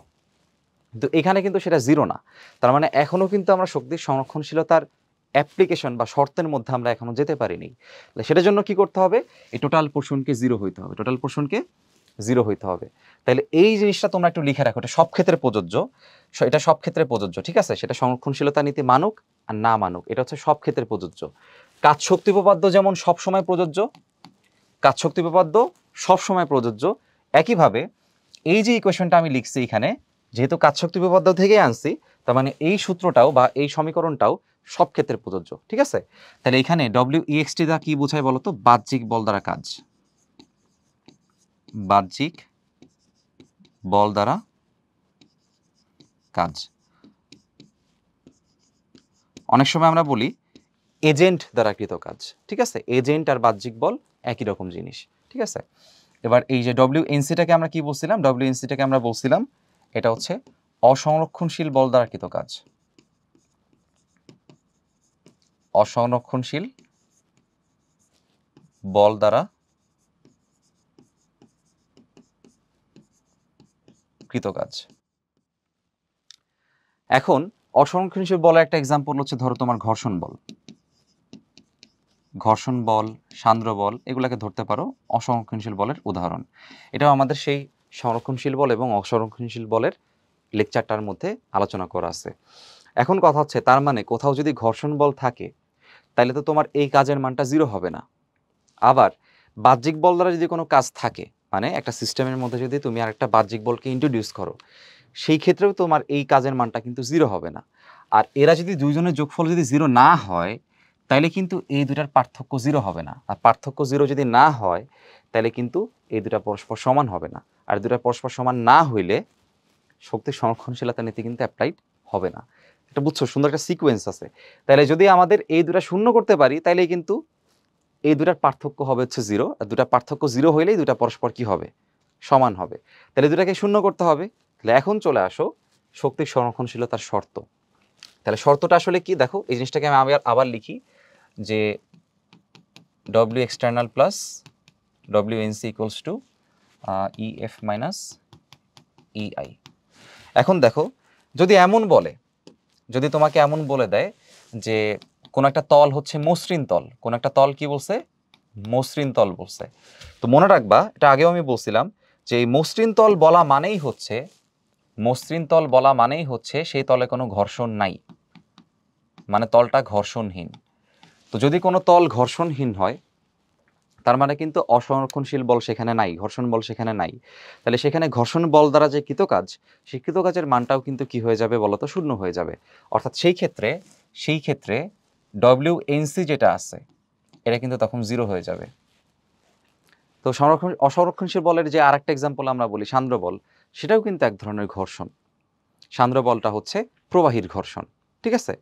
কিন্তু এখানে কিন্তু সেটা জিরো না। তার মানে এখনো কিন্তু আমরা শক্তির সংরক্ষণশীলতার অ্যাপ্লিকেশন বা শর্তের মধ্যে আমরা এখনো যেতে পারিনি। সেটার জন্য কি করতে হবে? এই টোটাল পোর্শনকে জিরো হইতে হবে, টোটাল পোর্শনকে জিরো হইতে হবে। তাহলে এই জিনিসটা তোমরা একটু লিখে রাখো, এটা সব ক্ষেত্রে প্রযোজ্য, এটা সব ক্ষেত্রে প্রযোজ্য, ঠিক আছে? সেটা সংরক্ষণশীলতা নীতি মানুক আর না মানুক, এটা হচ্ছে সব ক্ষেত্রে প্রযোজ্য। কাজ শক্তি উপপাদ্য যেমন সব সময় প্রযোজ্য, কাজ শক্তি উপপাদ্য সব সময় প্রযোজ্য, একইভাবে এই যে ইকুয়েশনটা আমি লিখছি এখানে, যেহেতু কাজ শক্তি উপপাদ্য থেকেই আনছি, তার মানে এই সূত্রটাও বা এই সমীকরণটাও সব ক্ষেত্রে প্রযোজ্য, ঠিক আছে? তাহলে এখানে WEXT দা কি বোঝায় বলতো? বাহ্যিক বল দ্বারা কাজ, বাহ্যিক বল দ্বারা কাজ। অনেক সময় আমরা বলি এজেন্ট দ্বারা কৃত কাজ, ঠিক আছে? এজেন্ট আর বাহ্যিক বল একই রকম জিনিস, ঠিক আছে? এবার এই যে WNCটাকে আমরা কি বলছিলাম? WNCটাকে আমরা বলছিলাম এটা হচ্ছে অসংরক্ষণশীল বল দ্বারা কৃত কাজ, অসংরক্ষণশীল বল দ্বারা কৃত কাজ। এখন অসংরক্ষণশীল বলের একটা এক্সাম্পল হচ্ছে ধরো তোমার ঘর্ষণ বল, ঘর্ষণ বল, সান্দ্র বল, এগুলাকে ধরতে পারো অসংরক্ষণশীল বলের উদাহরণ। এটাও আমাদের সেই সংরক্ষণশীল বল এবং অসংরক্ষণশীল বলের লেকচারটার মধ্যে আলোচনা করা আছে। এখন কথা হচ্ছে, তার মানে কোথাও যদি ঘর্ষণ বল থাকে তাহলে তো তোমার এই কাজের মানটা জিরো হবে না। আবার বাহ্যিক বল দ্বারা যদি কোনো কাজ থাকে, মানে একটা সিস্টেমের মধ্যে যদি তুমি আরেকটা বাহ্যিক বলকে ইন্ট্রোডিউস করো, সেই ক্ষেত্রেও তোমার এই কাজের মানটা কিন্তু জিরো হবে না। আর এরা যদি দুইজনের যোগফল যদি জিরো না হয় তাহলে কিন্তু এই দুটার পার্থক্য জিরো হবে না। আর পার্থক্য জিরো যদি না হয় তাহলে কিন্তু এই দুটা পরস্পর সমান হবে না। আর দুটা পরস্পর সমান না হইলে শক্তির সংরক্ষণশীলতা নীতি কিন্তু অ্যাপ্লাইড হবে না। এটা বুঝছো? সুন্দর একটা সিকোয়েন্স আছে। তাহলে যদি আমাদের এই দুটা শূন্য করতে পারি তাহলে কিন্তু এই দুটার পার্থক্য হবে হচ্ছে জিরো। আর দুটা পার্থক্য জিরো হইলেই দুটা পরস্পর কি হবে? সমান হবে। তাহলে দুটাকে শূন্য করতে হবে। তাহলে এখন চলে আসো শক্তির সংরক্ষণশীলতার শর্ত। তাহলে শর্তটা আসলে কি দেখো, এই জিনিসটাকে আমি আবার লিখি যে W external plus WNC equals to EF minus EI। এখন দেখো, যদি এমন বলে, যদি তোমাকে এমন বলে দেয় যে কোন একটা তল হচ্ছে মসৃণ তল, কোন একটা তল কি বলছে? মসৃণ তল বলছে। তো মনে রাখবা, এটা আগেও আমি বলছিলাম যে এই মসৃণ তল বলা মানেই হচ্ছে, মসৃণ তল বলা মানেই হচ্ছে সেই তলে কোনো ঘর্ষণ নাই, মানে তলটা ঘর্ষণহীন। তো যদি কোনো তল ঘর্ষণহীন হয় তার মানে কিন্তু অসংরক্ষণশীল বল সেখানে নাই, ঘর্ষণ বল সেখানে নাই। তাহলে সেখানে ঘর্ষণ বল দ্বারা যে কৃতকাজ, সেই কৃতকাজের মানটাও কিন্তু কি হয়ে যাবে বলতো? শূন্য হয়ে যাবে। অর্থাৎ সেই ক্ষেত্রে WNC যেটা আছে এটা কিন্তু তখন জিরো হয়ে যাবে। তো অসংরক্ষণশীল বলের যে আরেকটা এক্সাম্পল আমরা বলি সান্দ্র বল, সেটাও কিন্তু এক ধরনের ঘর্ষণ। সান্দ্র বলটা হচ্ছে প্রবাহীর ঘর্ষণ, ঠিক আছে?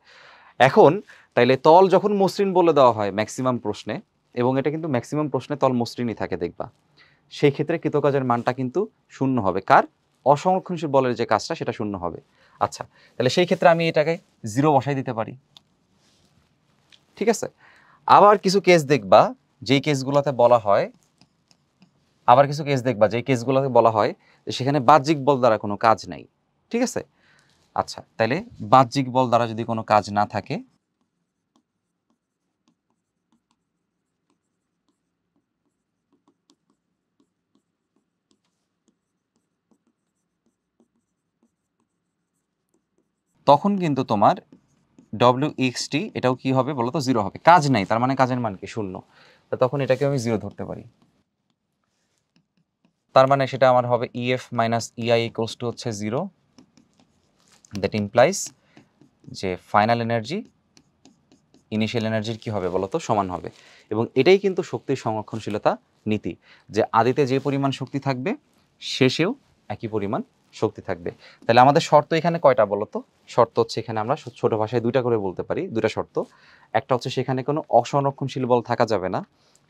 এখন তাইলে তল যখন মসৃণ বলে দেওয়া হয় ম্যাক্সিমাম প্রশ্নে, এবং এটা কিন্তু ম্যাক্সিমাম প্রশ্নে তল মসৃণই থাকে দেখবা, সেই ক্ষেত্রে কৃতকাজের মানটা কিন্তু শূন্য হবে। কার? অসংরক্ষণশীল বলের যে কাজটা সেটা শূন্য হবে। আচ্ছা, তাহলে সেই ক্ষেত্রে আমি এটাকে জিরো বসাই দিতে পারি, ঠিক আছে? আবার কিছু কেস দেখবা যেই কেসগুলোতে বলা হয়, যে সেখানে বাহ্যিক বল দ্বারা কোনো কাজ নাই, ঠিক আছে? আচ্ছা, তাহলে বাহ্যিক বল দ্বারা যদি কোনো কাজ না থাকে, তখন কিন্তু তোমার WXT এটাও কি হবে বলো তো? জিরো হবে। কাজ নাই, তার মানে কাজের মান কি? শূন্য। তো তখন এটাকে আমি জিরো ধরতে পারি। তার মানে সেটা আমার হবে EF minus EI equals to হচ্ছে জিরো। দ্যাট ইমপ্লাইজ যে ফাইনাল এনার্জি ইনিশিয়াল এনার্জির কি হবে বলো তো? সমান হবে। এবং এটাই কিন্তু শক্তির সংরক্ষণশীলতা নীতি, যে আদিতে যে পরিমাণ শক্তি থাকবে শেষেও একই পরিমাণ শক্তি থাকবে। তাহলে আমাদের শর্ত এখানে কয়টা বলো তো? শর্ত হচ্ছে, এখানে আমরা ছোট ভাষায় দুইটা করে বলতে পারি, দুইটা শর্ত। একটা হচ্ছে সেখানে কোনো অসংরক্ষণশীল বল থাকা যাবে না,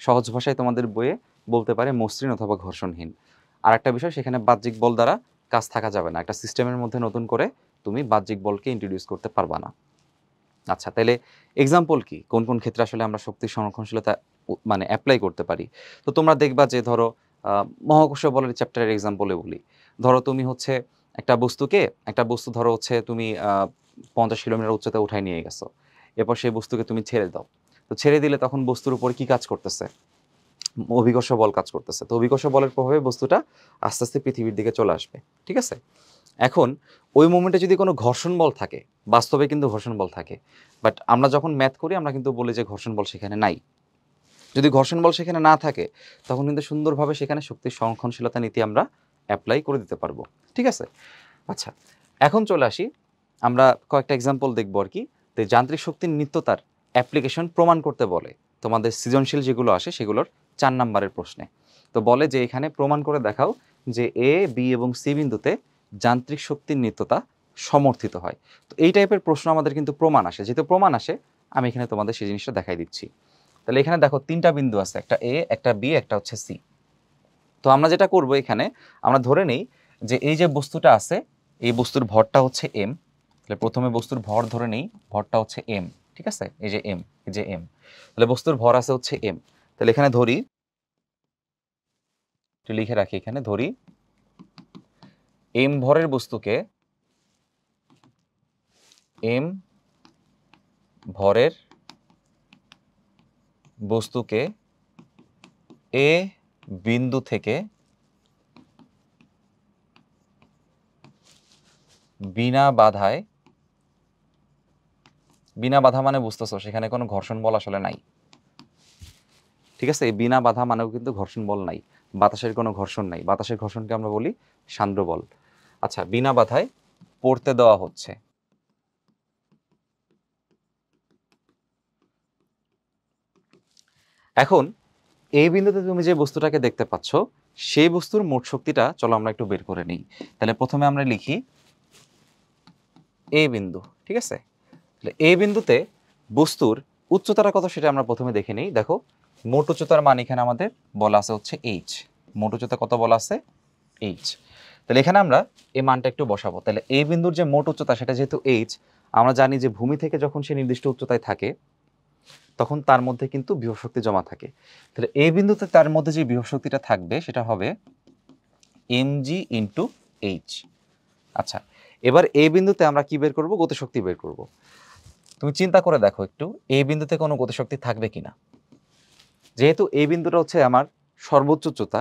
সহজ ভাষায় তোমাদের বইয়ে বলতে পারে মসৃণ অথবা ঘর্ষণহীন। আর একটা বিষয়, সেখানে বাহ্যিক বল দ্বারা কাজ থাকা যাবে না। একটা সিস্টেমের মধ্যে নতুন করে তুমি বাহ্যিক বলকে ইন্ট্রোডিউস করতে পারবা না। আচ্ছা, তাহলে এক্সাম্পল কি, কোন কোন ক্ষেত্রে আসলে আমরা শক্তির সংরক্ষণশীলতা মানে অ্যাপ্লাই করতে পারি? তো তোমরা দেখবা যে ধরো মহাকর্ষ বলের চ্যাপ্টারের এক্সাম্পলে বলি, ধরো তুমি হচ্ছে একটা বস্তু ধরো হচ্ছে তুমি 50 কিলোমিটার উচ্চতায় উঠায় নিয়ে গেছো, এরপর সেই বস্তুকে তুমি ছেড়ে দাও। তো ছেড়ে দিলে তখন বস্তুর উপর কি কাজ করতেছে? অভিকর্ষ বল কাজ করতেছে, তো অভিকর্ষ বলের প্রভাবে বস্তুটা আস্তে আস্তে পৃথিবীর দিকে চলে আসবে, ঠিক আছে। এখন ওই মোমেন্টে যদি কোনো ঘর্ষণ বল থাকে, বাস্তবে কিন্তু ঘর্ষণ বল থাকে, বাট আমরা যখন ম্যাথ করি আমরা কিন্তু বলি যে ঘর্ষণ বল সেখানে নাই। যদি ঘর্ষণ বল সেখানে না থাকে তখন কিন্তু সুন্দরভাবে সেখানে শক্তির সংরক্ষণশীলতা নীতি আমরা অ্যাপ্লাই করে দিতে পারবো, ঠিক আছে। আচ্ছা, এখন চলে আসি, আমরা কয়েকটা এক্সাম্পল দেখবো আর কি। তো যান্ত্রিক শক্তির নিত্যতার অ্যাপ্লিকেশন প্রমাণ করতে বলে তোমাদের সৃজনশীল যেগুলো আসে সেগুলোর 4 নাম্বারের প্রশ্নে। তো বলে যে এখানে প্রমাণ করে দেখাও যে এ, বি এবং সি বিন্দুতে যান্ত্রিক শক্তির নিত্যতা সমর্থিত হয়। তো এই টাইপের প্রশ্ন আমাদের কিন্তু প্রমাণ আসে, যেহেতু প্রমাণ আসে আমি এখানে তোমাদের সেই জিনিসটা দেখাই দিচ্ছি। তাহলে এখানে দেখো 3টা বিন্দু আছে, একটা এ, একটা বি, একটা হচ্ছে সি। তো আমরা যেটা করব এখানে, আমরা ধরে নেই যে এই যে বস্তুটা আছে এই বস্তুর ভরটা হচ্ছে এম। তাহলে প্রথমে বস্তুর ভর ধরে নেই, ভরটা হচ্ছে এম, ঠিক আছে, এই যে এম, এই যে এম। তাহলে বস্তুর ভর আছে হচ্ছে এম। তাহলে এখানে ধরি, একটু লিখে রাখি, এখানে ধরি এম ভরের বস্তুকে, এম ভরের বস্তুকে এ বিন্দু থেকে বিনা বাধায়, বিনা বাধা মানে বুঝতেছো সেখানে কোনো ঘর্ষণ বল আসলে নাই, ঠিক আছে। এই বিনা বাধা মানেও কিন্তু ঘর্ষণ বল নাই, বাতাসের কোনো ঘর্ষণ নাই, বাতাসের ঘর্ষণকে আমরা বলি সান্দ্র বল। আচ্ছা, বিনা বাধায় পড়তে দেওয়া হচ্ছে। এখন এই বিন্দুতে তুমি যে বস্তুটাকে দেখতে পাচ্ছ সেই বস্তুর মোট শক্তিটা চলো আমরা একটু বের করে নিই। তাহলে প্রথমে আমরা লিখি এ বিন্দু, ঠিক আছে। তাহলে এই বিন্দুতে বস্তুর উচ্চতাটা কত সেটা আমরা প্রথমে দেখে নিই। দেখো মোট উচ্চতার মান এখানে আমাদের বলা আছে হচ্ছে এইচ। মোট উচ্চতা কত বলা আছে? এইচ। তাহলে এখানে আমরা এই মানটা একটু বসাবো। তাহলে এই বিন্দুর যে মোট উচ্চতা সেটা যেহেতু এইচ, আমরা জানি যে ভূমি থেকে যখন সে নির্দিষ্ট উচ্চতায় থাকে তখন তার মধ্যে কিন্তু বিভব শক্তি জমা থাকে। তাহলে এই বিন্দুতে তার মধ্যে যে বিভব শক্তিটা থাকবে সেটা হবে mg ইন্টু এইচ। আচ্ছা, এবার এই বিন্দুতে আমরা কি বের করব? গতিশক্তি বের করব। তুমি চিন্তা করে দেখো একটু, এই বিন্দুতে কোনো গতিশক্তি থাকবে কিনা। যেহেতু এই বিন্দুটা হচ্ছে আমার সর্বোচ্চ উচ্চতা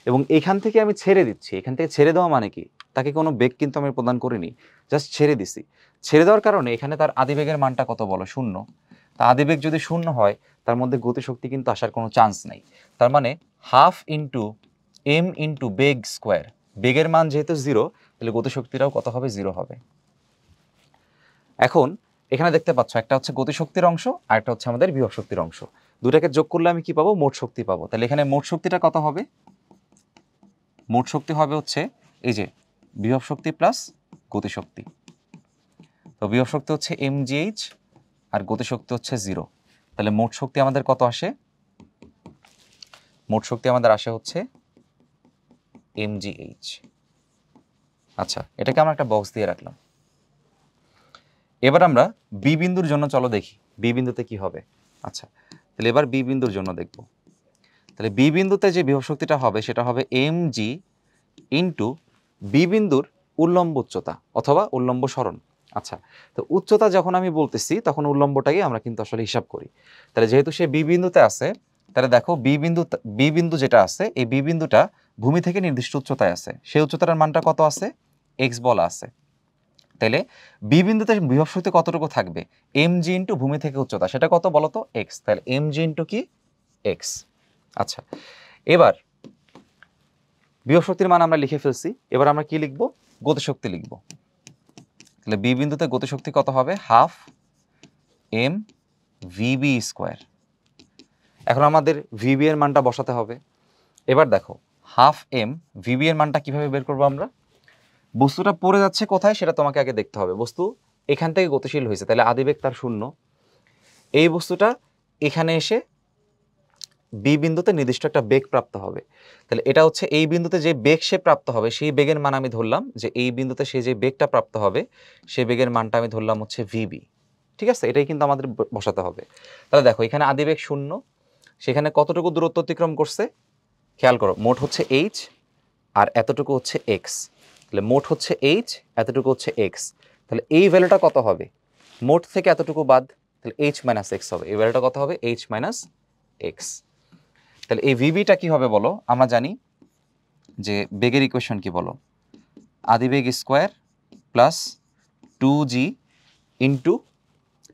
এবং এখান থেকে আমি ছেড়ে দিচ্ছি, এখান থেকে ছেড়ে দেওয়া মানে কি, তাকে কোনো বেগ কিন্তু আমি প্রদান করিনি, জাস্ট ছেড়ে দিছি। ছেড়ে দেওয়ার কারণে এখানে তার আদিবেগের মানটা কত বলো? 0। তা আদিবেগ যদি 0 হয় তার মধ্যে গতিশক্তি কিন্তু আসার কোনো চান্স নাই। তার মানে হাফ ইন্টু এম ইন্টু বেগ স্কোয়ার। বেগের মান যেহেতু 0 তাহলে গতিশক্তিটাও কত হবে? 0 হবে। এখন এখানে দেখতে পাচ্ছ একটা হচ্ছে গতিশক্তির অংশ আর একটা হচ্ছে আমাদের বিভব শক্তির অংশ। দুটাকে যোগ করলে আমি কি পাবো? মোট শক্তি পাবো। তাহলে এখানে মোট শক্তিটা কত হবে? মোট শক্তি হবে হচ্ছে এই যে বিভব শক্তি প্লাস গতিশক্তি। তো বিভব শক্তি হচ্ছে mgh আর গতিশক্তি হচ্ছে 0। তাহলে মোট শক্তি আমাদের কত আসে? মোট শক্তি আমাদের আসে হচ্ছে mgh। আচ্ছা, এটাকে আমরা একটা বক্স দিয়ে রাখলাম। এবার আমরা বি বিন্দুর জন্য চলো দেখি বি বিন্দুতে কি হবে। আচ্ছা, তাহলে এবার বি বিন্দুর জন্য দেখব। তাহলে বি বিন্দুতে যে বিভব শক্তিটা হবে সেটা হবে mg ইন্টু বি বিন্দুর উল্লম্ব উচ্চতা অথবা উল্লম্ব সরণ। আচ্ছা, তো উচ্চতা যখন আমি বলতেছি তখন উল্লম্বটাকে আমরা কিন্তু আসলে হিসাব করি। তাহলে যেহেতু সে বি বিন্দুতে আছে, তাহলে দেখো বি বিন্দু যেটা আছে এই বি বিন্দুটা ভূমি থেকে নির্দিষ্ট উচ্চতায় আছে, সেই উচ্চতার মানটা কত আছে? এক্স বলা আছে। তাহলে বি বিন্দুতে বিভব শক্তি কতটুকু থাকবে? mg ইন্টু ভূমি থেকে উচ্চতা, সেটা কত বলো তো? এক্স। তাহলে mg ইন্টু কি? এক্স। আচ্ছা, এবার বিভব শক্তির মান আমরা লিখে ফেলছি, এবার আমরা কি লিখব? গতিশক্তি লিখব। তাহলে বি বিন্দুতে গতিশক্তি কত হবে? Half M V B square. এখন আমাদের ভিবি এর মানটা বসাতে হবে। এবার দেখো হাফ এম ভিবি এর মানটা কিভাবে বের করবো আমরা? বস্তুটা পড়ে যাচ্ছে কোথায় সেটা তোমাকে আগে দেখতে হবে। বস্তু এখান থেকে গতিশীল হয়েছে, তাহলে আদিবেগ তার 0। এই বস্তুটা এখানে এসে বি বিন্দুতে নির্দিষ্ট একটা বেগ প্রাপ্ত হবে। তাহলে এটা হচ্ছে এই বিন্দুতে যে বেগ সে প্রাপ্ত হবে সেই বেগের মান আমি ধরলাম যে এই বিন্দুতে সে যে বেগটা প্রাপ্ত হবে সেই বেগের মানটা আমি ধরলাম হচ্ছে ভিবি। ঠিক আছে, এটাই কিন্তু আমাদের বসাতে হবে। তাহলে দেখো এখানে আদিবেগ 0, সেখানে কতটুকু দূরত্ব অতিক্রম করছে খেয়াল করো, মোট হচ্ছে এইচ আর এতটুকু হচ্ছে এক্স। তাহলে মোট হচ্ছে এইচ, এতটুকু হচ্ছে এক্স। তাহলে এই ভ্যালুটা কত হবে? মোট থেকে এতটুকু বাদ, তাহলে এইচ মাইনাস এক্স হবে। এই ভ্যালুটা কত হবে? H minus x. তাহলে এই ভিবিটা কি হবে বলো, আমরা জানি যে বেগের ইকুয়েশন কি বলো, আদিবেগ square plus 2g into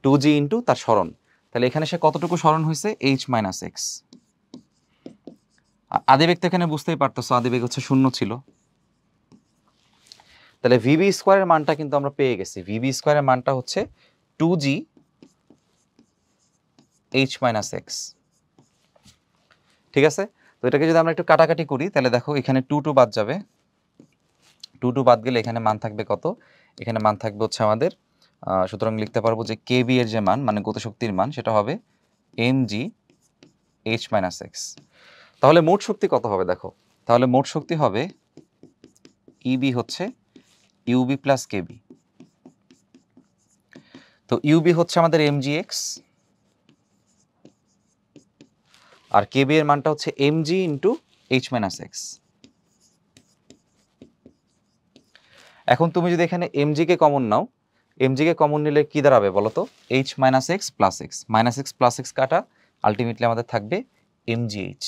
2g into তার সরণ। তাহলে এখানে সে কতটুকু সরণ হয়েছে, h মাইনাস এক্স। আদিবেগ তো এখানে বুঝতেই পারতেছো, আদিবেগ হচ্ছে 0 ছিল। তাহলে ভিবি স্কোয়ারের মানটা কিন্তু আমরা পেয়ে গেছি, ভিবি স্কোয়ারের মানটা হচ্ছে 2g h মাইনাস এক্স। ঠিক আছে, তো এটাকে যদি আমরা একটু কাটাকাটি করি তাহলে দেখো এখানে 2 বাদ যাবে, 2 বাদ গেলে এখানে মান থাকবে কত, এখানে মান থাকবে হচ্ছে আমাদের, সুতরাং লিখতে পারবো যে কেবি এর যে মান মানে গতিশক্তির মান সেটা হবে mg h মাইনাস এক্স। তাহলে মোট শক্তি কত হবে দেখো, তাহলে মোট শক্তি হবে ইবি হচ্ছে ইউবি প্লাস কেবি। তো ইউবি হচ্ছে আমাদের mg x আর কেবি এর মানটা হচ্ছে mg into h minus x. এখন তুমি যদি এখানে mg কে কমন নাও, mg কে কমন নিলে কি দাঁড়াবে বলো তো, h minus x plus x, minus x plus x কাটা, আলটিমেটলি আমাদের থাকবে mgh,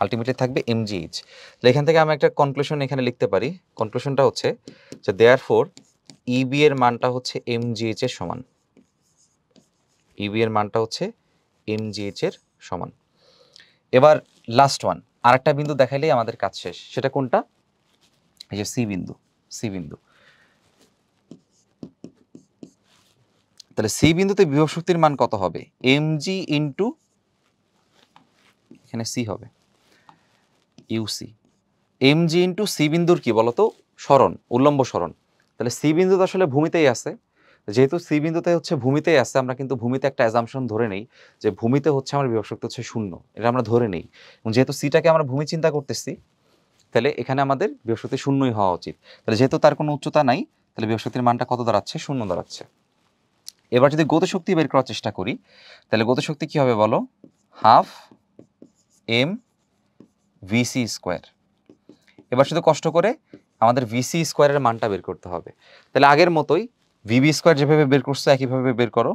আলটিমেটলি থাকবে mgh। তাহলে এখান থেকে আমরা একটা কনক্লুশন এখানে লিখতে পারি, কনক্লুশনটা হচ্ছে যে দেয়ারফর ইবি এর মানটা হচ্ছে mgh এর সমান, ইবি এর মানটা হচ্ছে mgh এর সমান। এবার লাস্ট ওয়ান, আরেকটা বিন্দু দেখাইলেই আমাদের কাজ শেষ, সেটা কোনটা, এই যে সি বিন্দু, সি বিন্দু। তাহলে সি বিন্দুতে বিভব শক্তির মান কত হবে, mg ইন্টু এখানে সি হবে ইউসি, mg ইন্টু সি বিন্দুর কি বলতো, সরণ, উল্লম্ব সরণ। তাহলে সি বিন্দু তো আসলে ভূমিতেই আছে, যেহেতু সি বিন্দুতে হচ্ছে ভূমিতেই আছে, আমরা কিন্তু ভূমিতে একটা অ্যাজাম্পশন ধরে নেই যে ভূমিতে হচ্ছে আমার বিভব শক্তি হচ্ছে 0, এটা আমরা ধরে নেই। এবং যেহেতু সিটাকে আমরা ভূমি চিন্তা করতেছি, তাহলে এখানে আমাদের বিভব শক্তি 0ই হওয়া উচিত। তাহলে যেহেতু তার কোনো উচ্চতা নাই, তাহলে বিভব শক্তির মানটা কত দাঁড়াচ্ছে, 0 দাঁড়াচ্ছে। এবার যদি গতিশক্তি বের করার চেষ্টা করি, তাহলে গতিশক্তি কি হবে বলো, হাফ এম ভিসি স্কোয়ার। এবার শুধু কষ্ট করে আমাদের ভিসি স্কোয়ারের মানটা বের করতে হবে। তাহলে আগের মতোই ভিবি স্কোয়ার যেভাবে বের করছো একইভাবে বের করো,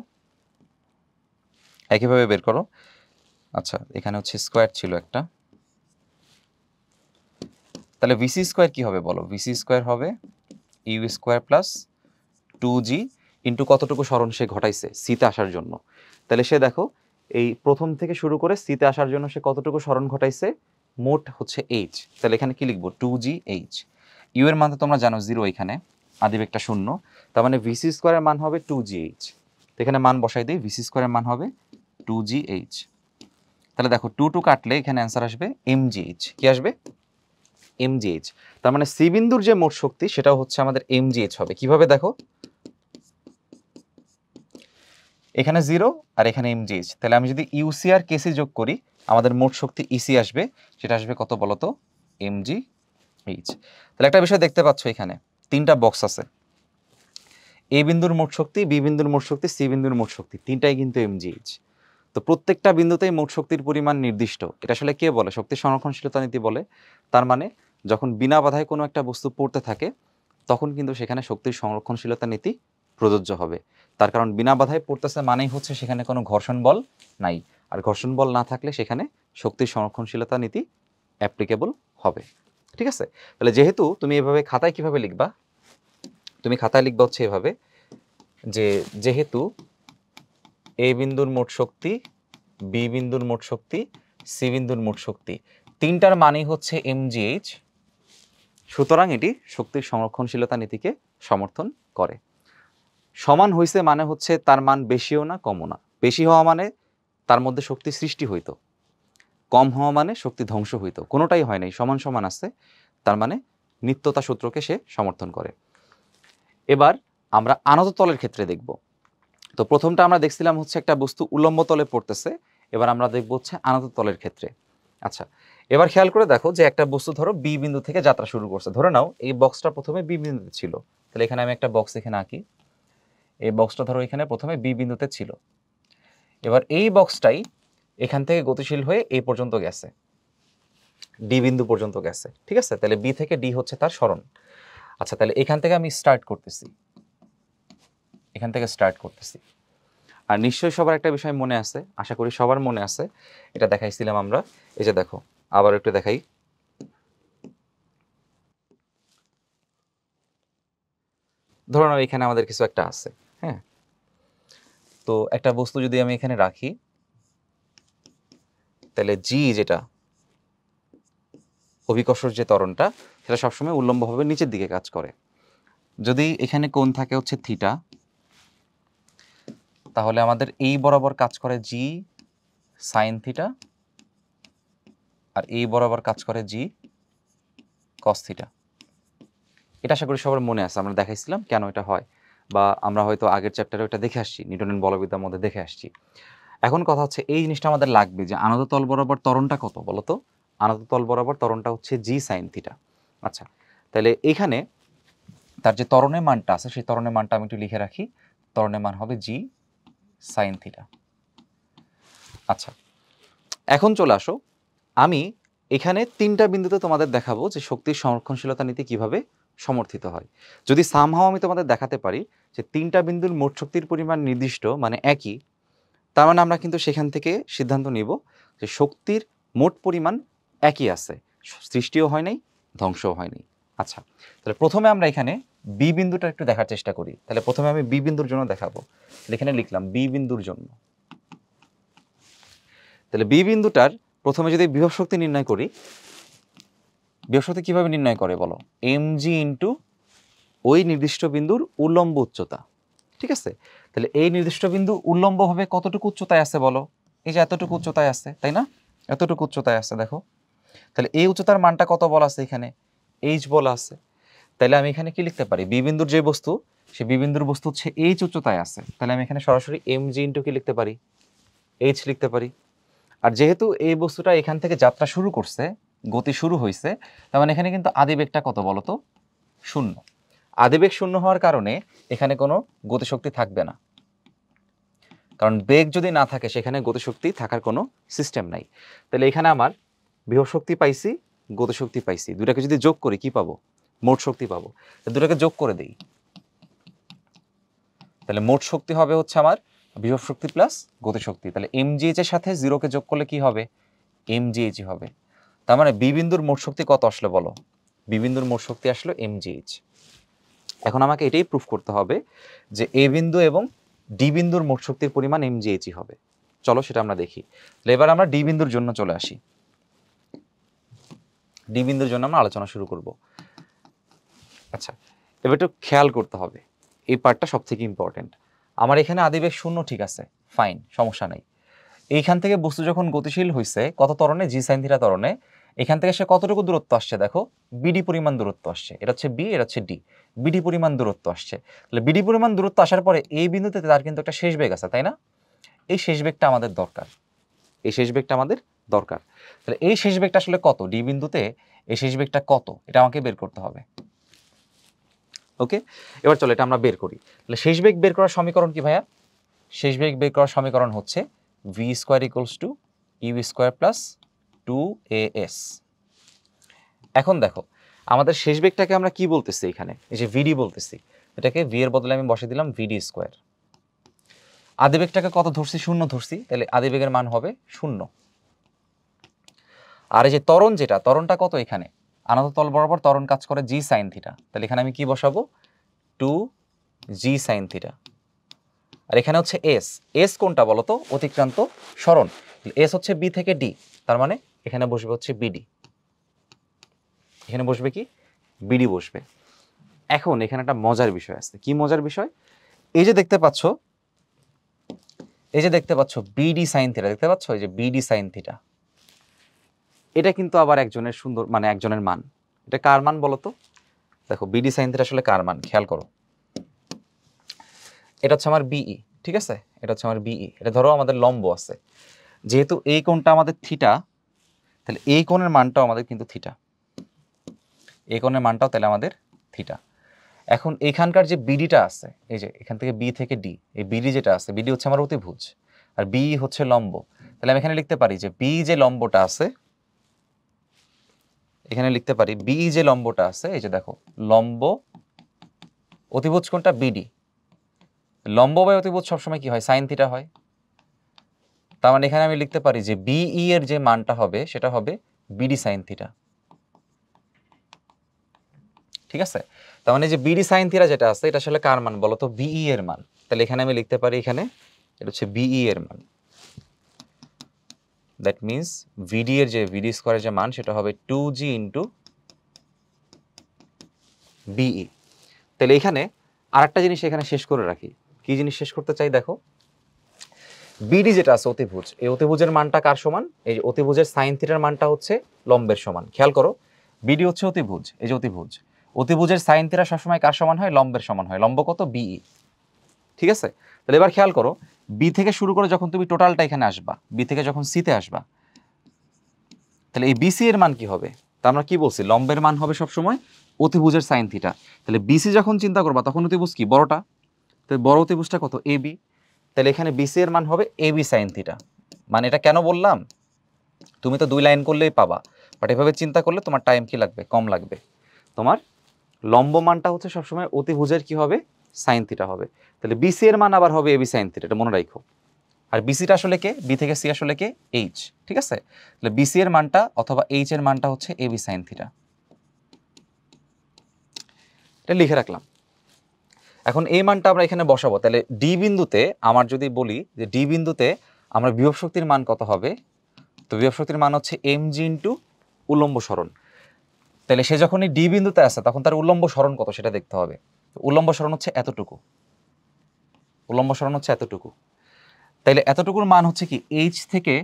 একইভাবে বের করো। আচ্ছা এখানে হচ্ছে স্কোয়ার ছিল একটা, তাহলে ভিসি স্কোয়ার কি হবে বলো, ভিসি স্কোয়ার হবে U square plus 2g into কতটুকু সরণ সে ঘটাইছে সিতে আসার জন্য। তাহলে সে দেখো এই প্রথম থেকে শুরু করে সিতে আসার জন্য সে কতটুকু সরণ ঘটাইছে, মোট হচ্ছে h। তাহলে এখানে কি লিখবো, 2gh। ইউ এর মান তো তোমরা জানো 0, এখানে আদিবেগটা 0, তার মানে ভিসি স্কোয়ারের মান হবে 2gh। তো এখানে মান বসাই দিই, ভিসি স্কোয়ারের মান হবে 2gh। তাহলে দেখো 2 কাটলে এখানে অ্যান্সার আসবে mgh, কি আসবে, mgh। তার মানে সি বিন্দুর যে মোট শক্তি সেটাও হচ্ছে আমাদের mgh হবে। কিভাবে দেখো, এখানে 0 আর এখানে mgh, তাহলে আমি যদি ইউসি আর কেসি যোগ করি আমাদের মোট শক্তি ইসি আসবে, সেটা আসবে কত বলতো, mgh। তাহলে একটা বিষয় দেখতে পাচ্ছ, এখানে 3টা বক্স আছে, এ বিন্দুর মোট শক্তি, বি বিন্দুর মোট শক্তি, সি বিন্দুর মোট শক্তি, তিনটাই কিন্তু mgh। তো প্রত্যেকটা বিন্দুতেই মোট শক্তির পরিমাণ নির্দিষ্ট, এটা আসলে কে বলে, শক্তি সংরক্ষণশীলতা নীতি বলে। তার মানে যখন বিনা বাধায় কোনো একটা বস্তু পড়তে থাকে তখন কিন্তু সেখানে শক্তির সংরক্ষণশীলতা নীতি প্রযোজ্য হবে। তার কারণ বিনা বাধায় পড়তেছে মানেই হচ্ছে সেখানে কোনো ঘর্ষণ বল নাই, আর ঘর্ষণ বল না থাকলে সেখানে শক্তির সংরক্ষণশীলতা নীতি অ্যাপ্লিকেবল হবে। ঠিক আছে, তাহলে যেহেতু তুমি এভাবে খাতায় কিভাবে লিখবা, তুমি খাতায় লিখবা হচ্ছে এভাবে যে যেহেতু এ বিন্দুর মোট শক্তি, বি বিন্দুর মোট শক্তি, সি বিন্দুর মোট শক্তি তিনটার মানই হচ্ছে mgh, সুতরাং এটি শক্তির সংরক্ষণশীলতা নীতিকে সমর্থন করে। সমান হইছে মানে হচ্ছে তার মান বেশিও না কমও না, বেশি হওয়া মানে তার মধ্যে শক্তি সৃষ্টি হইতো, কম হওয়া মানে শক্তি ধ্বংস হইতো, কোনোটাই হয় নাই, সমান সমান আছে, তার মানে নিত্যতা সূত্রকে সে সমর্থন করে। এবার আমরা আনত তলের ক্ষেত্রে দেখব। তো প্রথমটা আমরা দেখছিলাম হচ্ছে একটা বস্তু উল্লম্ব তলে পড়তেছে, এবার আমরা দেখব হচ্ছে আনত তলের ক্ষেত্রে। আচ্ছা এবার খেয়াল করে দেখো যে একটা বস্তু ধরো বি বিন্দু থেকে যাত্রা শুরু করছে, ধরে নাও এই বক্সটা প্রথমে বি বিন্দুতে ছিল, তাহলে এখানে আমি একটা বক্স এখানে আঁকি, এই বক্সটা ধরো এখানে প্রথমে বি বিন্দুতে ছিল, এবার এই বক্সটাই এখান থেকে গতিশীল হয়ে এই পর্যন্ত গেছে, ডি বিন্দু পর্যন্ত গেছে। ঠিক আছে, তাহলে বি থেকে ডি হচ্ছে তার সরণ। আচ্ছা তাহলে এখান থেকে আমি স্টার্ট করতেছি, এখান থেকে স্টার্ট করতেছি, আর নিশ্চয়ই সবার একটা বিষয় মনে আছে, আশা করি সবার মনে আছে, এটা দেখাইছিলাম আমরা। এই যে দেখো, আবার একটু দেখাই। ধরো না এখানে আমাদের কিছু একটা আছে, হ্যাঁ, তো একটা বস্তু যদি আমি এখানে রাখি, তাহলে জি যেটা অভিকর্ষর যে ত্বরণটা, সেটা সবসময় উল্লম্বভাবে নিচের দিকে কাজ করে। যদি এখানে কোণ থাকে হচ্ছে থিটা, তাহলে আমাদের এই বরাবর কাজ করে জি সাইন থিটা, আর এই বরাবর কাজ করে জি কস থিটা। এটা আশা করি সবার মনে আছে, আমরা দেখাইছিলাম কেন এটা হয়, বা আমরা হয়তো আগের চ্যাপ্টারে ওটা দেখে আসছি, নিউটনের বলবিদ্যার মধ্যে দেখে আসছি। এখন কথা হচ্ছে এই জিনিসটা আমাদের লাগবে যে আনত তল বরাবর ত্বরণটা কত বলো তো? আনত তল বরাবর ত্বরণটা হচ্ছে জি সাইন থিটা। আচ্ছা, তাহলে এখানে তার যে ত্বরণের মানটা আছে, সেই ত্বরণের মানটা আমি একটু লিখে রাখি। ত্বরণের মান হবে জি সাইন থিটা। আচ্ছা, এখন চলে আসো, আমি এখানে 3টা বিন্দুতে তোমাদের দেখাবো যে শক্তির সংরক্ষণশীলতা নীতি কিভাবে সমর্থিত হয়। যদি সামহাও আমি তোমাদের দেখাতে পারি যে 3টা বিন্দুর মোট শক্তির পরিমাণ নির্দিষ্ট, মানে একই, তার মানে আমরা কিন্তু সেখান থেকে সিদ্ধান্ত নিব যে শক্তির মোট পরিমাণ একই আছে, সৃষ্টিও হয় নাই, ধ্বংসও হয় নাই। আচ্ছা, তাহলে প্রথমে আমরা এখানে বি বিন্দুটা একটু দেখার চেষ্টা করি। তাহলে প্রথমে আমি বি বিন্দুর জন্য দেখাবো, এখানে লিখলাম বি বিন্দুর জন্য। তাহলে বি বিন্দুটার প্রথমে যদি বিভব শক্তি নির্ণয় করি, বিভব শক্তি কিভাবে নির্ণয় করে বলো? এমজি ইন্টু ওই নির্দিষ্ট বিন্দুর উল্লম্ব উচ্চতা, ঠিক আছে? তাহলে এই নির্দিষ্ট বিন্দু উল্লম্বভাবে কতটুকু উচ্চতায় আছে বলো? এই যে এতটুকু উচ্চতায় আছে, তাই না? এতটুকু উচ্চতায় আছে, দেখো। তাহলে এই উচ্চতার মানটা কত বলা আছে এখানে? এইচ বলা আছে। তাহলে আমি এখানে কি লিখতে পারি? বি বিন্দুর যে বস্তু, সে বি বিন্দুর বস্তু হচ্ছে এইচ উচ্চতায় আছে, তাহলে আমি এখানে সরাসরি এমজি ইন্টু কি লিখতে পারি? এইচ লিখতে পারি। আর যেহেতু এই বস্তুটা এখান থেকে যাত্রা শুরু করছে, গতি শুরু হয়েছে, তার মানে এখানে কিন্তু আদিবেগটা কত বলো তো? 0। আদিবেগ 0 হওয়ার কারণে এখানে কোনো গতিশক্তি থাকবে না, কারণ বেগ যদি না থাকে সেখানে গতিশক্তি থাকার কোনো সিস্টেম নাই। তাহলে এখানে আমার বিভব শক্তি পাইছি, গতিশক্তি পাইছি, দুটাকে যদি যোগ করি কি পাবো? মোট শক্তি পাবো। দুটাকে যোগ করে দিই, তাহলে মোট শক্তি হবে হচ্ছে আমার বিভব শক্তি প্লাস গতিশক্তি। তাহলে এমজিএইচ এর সাথে 0কে যোগ করলে কি হবে? এমজিএইচ হবে। তার মানে বি বিন্দুর মোট শক্তি কত আসলে বলো? বি বিন্দুর মোট শক্তি আসলো এমজিএইচ। এখন আমাকে এটাই প্রুফ করতে হবে যে এ বিন্দু এবং ডি বিন্দুর মোট শক্তির পরিমাণ এমজিএইচই হবে। চলো সেটা আমরা দেখি। এবার আমরা ডি বিন্দুর জন্য চলে আসি। ডি বিন্দুর জন্য আমরা আলোচনা শুরু করব। আচ্ছা, এবার একটু খেয়াল করতে হবে, এই পার্টটা সব থেকে ইম্পর্টেন্ট। আমার এখানে আদিবেগ 0, ঠিক আছে, ফাইন, সমস্যা নাই। এইখান থেকে বস্তু যখন গতিশীল হয়েছে কত ত্বরণে? জি সাইন থিটা ত্বরণে। এখান থেকে সে কতটুকু দূরত্ব আসছে দেখো? বিডি পরিমাণ দূরত্ব আসছে। এটা হচ্ছে বি, এটা হচ্ছে ডি। বিডি পরিমাণ দূরত্ব আসছে। তাহলে বিডি পরিমাণ দূরত্ব আসার পরে এই বিন্দুতে তার কিন্তু একটা শেষ বেগ আছে, তাই না? এই শেষ বেগটা আমাদের দরকার, এই শেষ বেগটা আমাদের দরকার। তাহলে এই শেষ বেগটা আসলে কত ডি বিন্দুতে? এই শেষ বেগটা কত এটা আমাকে বের করতে হবে। ওকে, এবার চলো এটা আমরা বের করি। তাহলে শেষ বেগ বের করার সমীকরণ কি ভাইয়া? শেষ বেগ বের করার সমীকরণ হচ্ছে v square equals to u square plus 2as। এখন দেখো আমাদের শেষ বেগটাকে আমরা কি বলতেছি এখানে? এই যে ভিডি বলতেছি, এটাকে ভি এর বদলে আমি বসে দিলাম ভিডি স্কোয়ার। আদিবেগটাকে কত ধরছি? 0 ধরছি, তাহলে আদিবেগের মান হবে 0। আর এই যে ত্বরণ, যেটা ত্বরণটা কত এখানে? আনত তল বরাবর ত্বরণ কাজ করে জি সাইন থিটা, তাহলে এখানে আমি কি বসাবো? 2g sine theta. আর এখানে হচ্ছে এস, এস কোনটা বলো তো? অতিক্রান্ত সরণ। এস হচ্ছে বি থেকে ডি, তার মানে এখানে বসবে হচ্ছে বিডি। এখানে বসবে কি? বিডি বসবে। এখন এখানে একটা মজার বিষয় আছে। কি মজার বিষয়? এই যে দেখতে পাচ্ছ, এই যে দেখতে পাচ্ছ বিডি সাইন থিটা, দেখতে পাচ্ছ এই যে বিডি সাইন থিটা, এটা কিন্তু আবার একজনের সুন্দর, মানে একজনের মান। এটা কার মান বলো তো? দেখো বিডি সাইন থিটা আসলে কার মান খেয়াল করো। এটা হচ্ছে আমার বিই, ঠিক আছে, এটা হচ্ছে আমার বিই। এটা ধরো আমাদের লম্ব আছে, যেহেতু এই কোণটা আমাদের থিটা, তাহলে এই কোণের মানটাও আমাদের কিন্তু থিটা, এই কোণের মানটাও তাহলে আমাদের থিটা। এখন এখানকার যে বিডিটা আছে, এই যে এখান থেকে বি থেকে ডি, এই বিডি যেটা আছে, বিডি হচ্ছে আমার অতিভুজ আর বি হচ্ছে লম্ব। তাহলে আমি এখানে লিখতে পারি যে বি যে লম্বটা আছে, এখানে লিখতে পারি বি যে লম্বটা আছে, এই যে দেখো লম্ব অতিভুজ কোণটা বিডি, লম্ব বাই অতিভুজ সবসময় কি হয়, সাইন থিটা হয়। তার মানে এখানে আমি লিখতে পারি যে বিই এর যে মানটা হবে সেটা হবে বিডি সাইন থিটা। ঠিক আছে, তার মানে যে বিডি সাইন থিটা যেটা আছে এটা আসলে কার মান বলতো, বিই এর মান। তাহলে এখানে আমি লিখতে পারি এখানে এটা হচ্ছে বিই এর মান। দ্যাট মিনস ভিডি এর যে ভিডি স্কোয়ারের যে মান সেটা হবে 2g ইন্টু বিই। তাহলে এখানে আরেকটা জিনিস এখানে শেষ করে রাখি। কি জিনিস শেষ করতে চাই দেখো, বিডি যেটা আছে অতিভুজ, এই অতিভুজের মানটা কার সমান, এই যে অতিভুজের সাইন থিটার মানটা হচ্ছে লম্বের সমান। খেয়াল করো, বিডি হচ্ছে অতিভুজ, এই যে অতিভুজ, অতিভুজের সাইন থিটা সবসময় কার সমান হয়, লম্বের সমান হয়। লম্ব কত, বিই। ঠিক আছে, তাহলে এবার খেয়াল করো, বি থেকে শুরু করে যখন তুমি টোটালটা এখানে আসবা, বি থেকে যখন সিতে আসবা, তাহলে এই বিসি এর মান কি হবে, তা আমরা কি বলছি, লম্বের মান হবে সবসময় অতিভুজের সাইন থিটা। তাহলে বিসি যখন চিন্তা করবা তখন অতিভুজ কি, বড়টা, তাহলে বড় অতিভুজটা কত, এ বি। তাহলে এখানে বিসি এর মান হবে এ বি সাইন থিটা। মানে এটা কেন বললাম, তুমি তো 2 লাইন করলেই পাবা, বাট এভাবে চিন্তা করলে তোমার টাইম কি লাগবে, কম লাগবে। তোমার লম্ব মানটা হচ্ছে সবসময় অতিভুজের কি হবে, সাইন থিটা হবে। তাহলে বিসি এর মান আবার হবে এবি সাইন থিটা, এটা মনে রাখো। আর বিসিটা আসলে কে, বি থেকে সি আসলে কে, এইচ। ঠিক আছে, তাহলে বিসি এর মানটা অথবা এইচ এর মানটা হচ্ছে এবি সাইন থিটা। এটা লিখে রাখলাম। এখন এই মানটা আমরা এখানে বসাবো। তাহলে ডি বিন্দুতে আমার যদি বলি যে ডি বিন্দুতে আমরা বিভব শক্তির মান কত হবে, তো বিভব শক্তির মান হচ্ছে mg ইন্টু উলম্ব সরণ। তাহলে সে যখন এই ডি বিন্দুতে আসে তখন তার উলম্ব সরণ কত সেটা দেখতে হবে। উলম্ব সরণ হচ্ছে এতটুকু, উলম্ব সরণ হচ্ছে এতটুকু। তাইলে এতটুকুর মান হচ্ছে কি, এইচ থেকে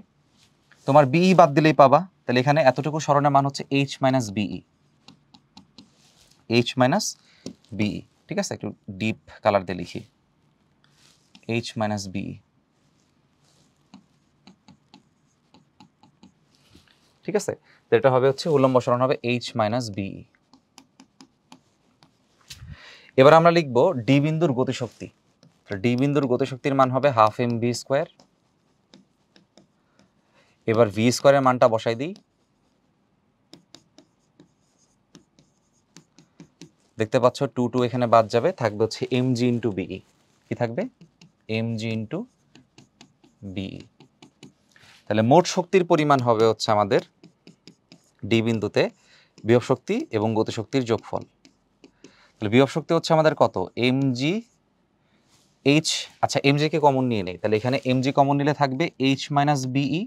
তোমার বিই বাদ দিলেই পাবা। তাহলে এখানে এতটুকু সরণের মান হচ্ছে h minus b, h minus b. ঠিক আছে, একটু ডিপ কালার দিয়ে লিখি, এইচ মাইনাস বিই। ঠিক আছে, তো এটা হবে হচ্ছে উলম্ব সরণ হবে এইচ মাইনাস বিই। এবার আমরা লিখবো ডি বিন্দুর গতিশক্তি। ডি বিন্দুর গতিশক্তির মান হবে হাফ এম ভি স্কোয়ার। এবার ভি স্কোয়ারের মানটা বসাই দিই, দেখতে পাচ্ছ 2 এখানে বাদ যাবে, থাকবে হচ্ছে mg ইন্টু বিই। কি থাকবে, mg ইন্টু বিই। তাহলে মোট শক্তির পরিমাণ হবে হচ্ছে আমাদের ডি বিন্দুতে বিভব শক্তি এবং গতিশক্তির যোগফল। তাহলে বিভব শক্তি হচ্ছে আমাদের কত, mg h, আচ্ছা mg কে কমন নিয়ে নেই, তাহলে এখানে mg কমন নিলে থাকবে h মাইনাস বিই,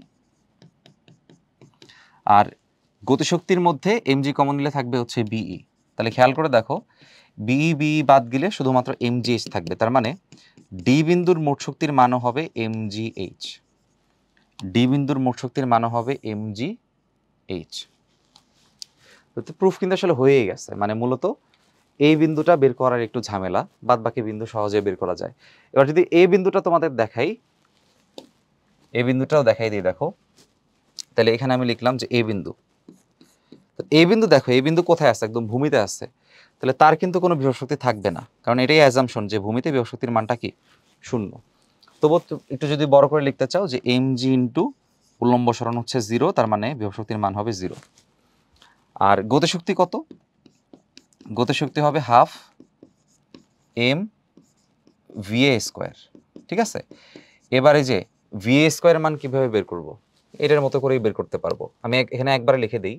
আর গতিশক্তির মধ্যে mg কমন নিলে থাকবে হচ্ছে বিই। তাহলে খেয়াল করে দেখো, বিই বাদ গেলে শুধুমাত্র mgh থাকবে। তার মানে ডি বিন্দুর মোট শক্তির মানও হবে mgh, ডি বিন্দুর মোট শক্তির মানও হবে mgh। তো প্রুফ কিন্তু আসলে হয়েই গেছে। মানে মূলত এই বিন্দুটা বের করার একটু ঝামেলা, বাদ বাকি বিন্দু সহজে বের করা যায়। এবার যদি এই বিন্দুটা তোমাদের দেখাই, এই বিন্দুটাও দেখাই দিই, দেখো। তাহলে এখানে আমি লিখলাম যে এই বিন্দু, এই বিন্দু দেখো, এই বিন্দু কোথায় আছে, একদম ভূমিতে আছে। তাহলে তার কিন্তু কোনো বিভব শক্তি থাকবে না, কারণ এটাই অ্যাজাম্পশন যে ভূমিতে বিভব শক্তির মানটা কি, শূন্য। তবু একটু যদি বড় করে লিখতে চাও যে mg ইন্টু উলম্ব সরণ হচ্ছে 0, তার মানে বিভব শক্তির মান হবে 0। আর গতিশক্তি কত, গতিশক্তি হবে হাফ এম ভিএ স্কোয়ার। ঠিক আছে, এবারে যে ভিএ স্কোয়ার মান কিভাবে বের করব, এটার মতো করেই বের করতে পারবো। আমি এখানে একবারে লিখে দিই,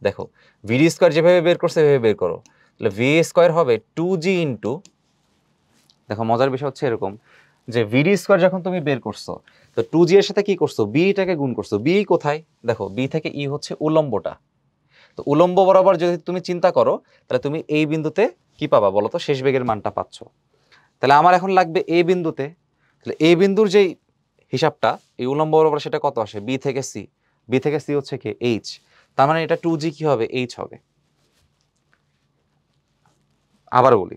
দেখো ভিডি স্কোয়ার যেভাবে বের করছে সেভাবে বের করো। তাহলে ভিএ স্কোয়ার হবে 2g ইন্টু, দেখো মজার বিষয় হচ্ছে এরকম যে ভিডি স্কোয়ার যখন তুমি বের করছো, তো 2g এর সাথে কি করছো, বিটাকে গুণ করছো। বি কোথায়, দেখো বি থেকে ই হচ্ছে উলম্বটা। তো উলম্ব বরাবর যদি তুমি চিন্তা করো, তাহলে তুমি এই বিন্দুতে কি পাবা বলো তো, শেষ বেগের মানটা পাচ্ছ। তাহলে আমার এখন লাগবে এই বিন্দুতে, তাহলে এই বিন্দুর যেই হিসাবটা এই উলম্ব বরাবর সেটা কত আসে, বি থেকে সি, বি থেকে সি হচ্ছে কি এইচ। তার মানে এটা 2g কি হবে, এইচ হবে। আবার বলি,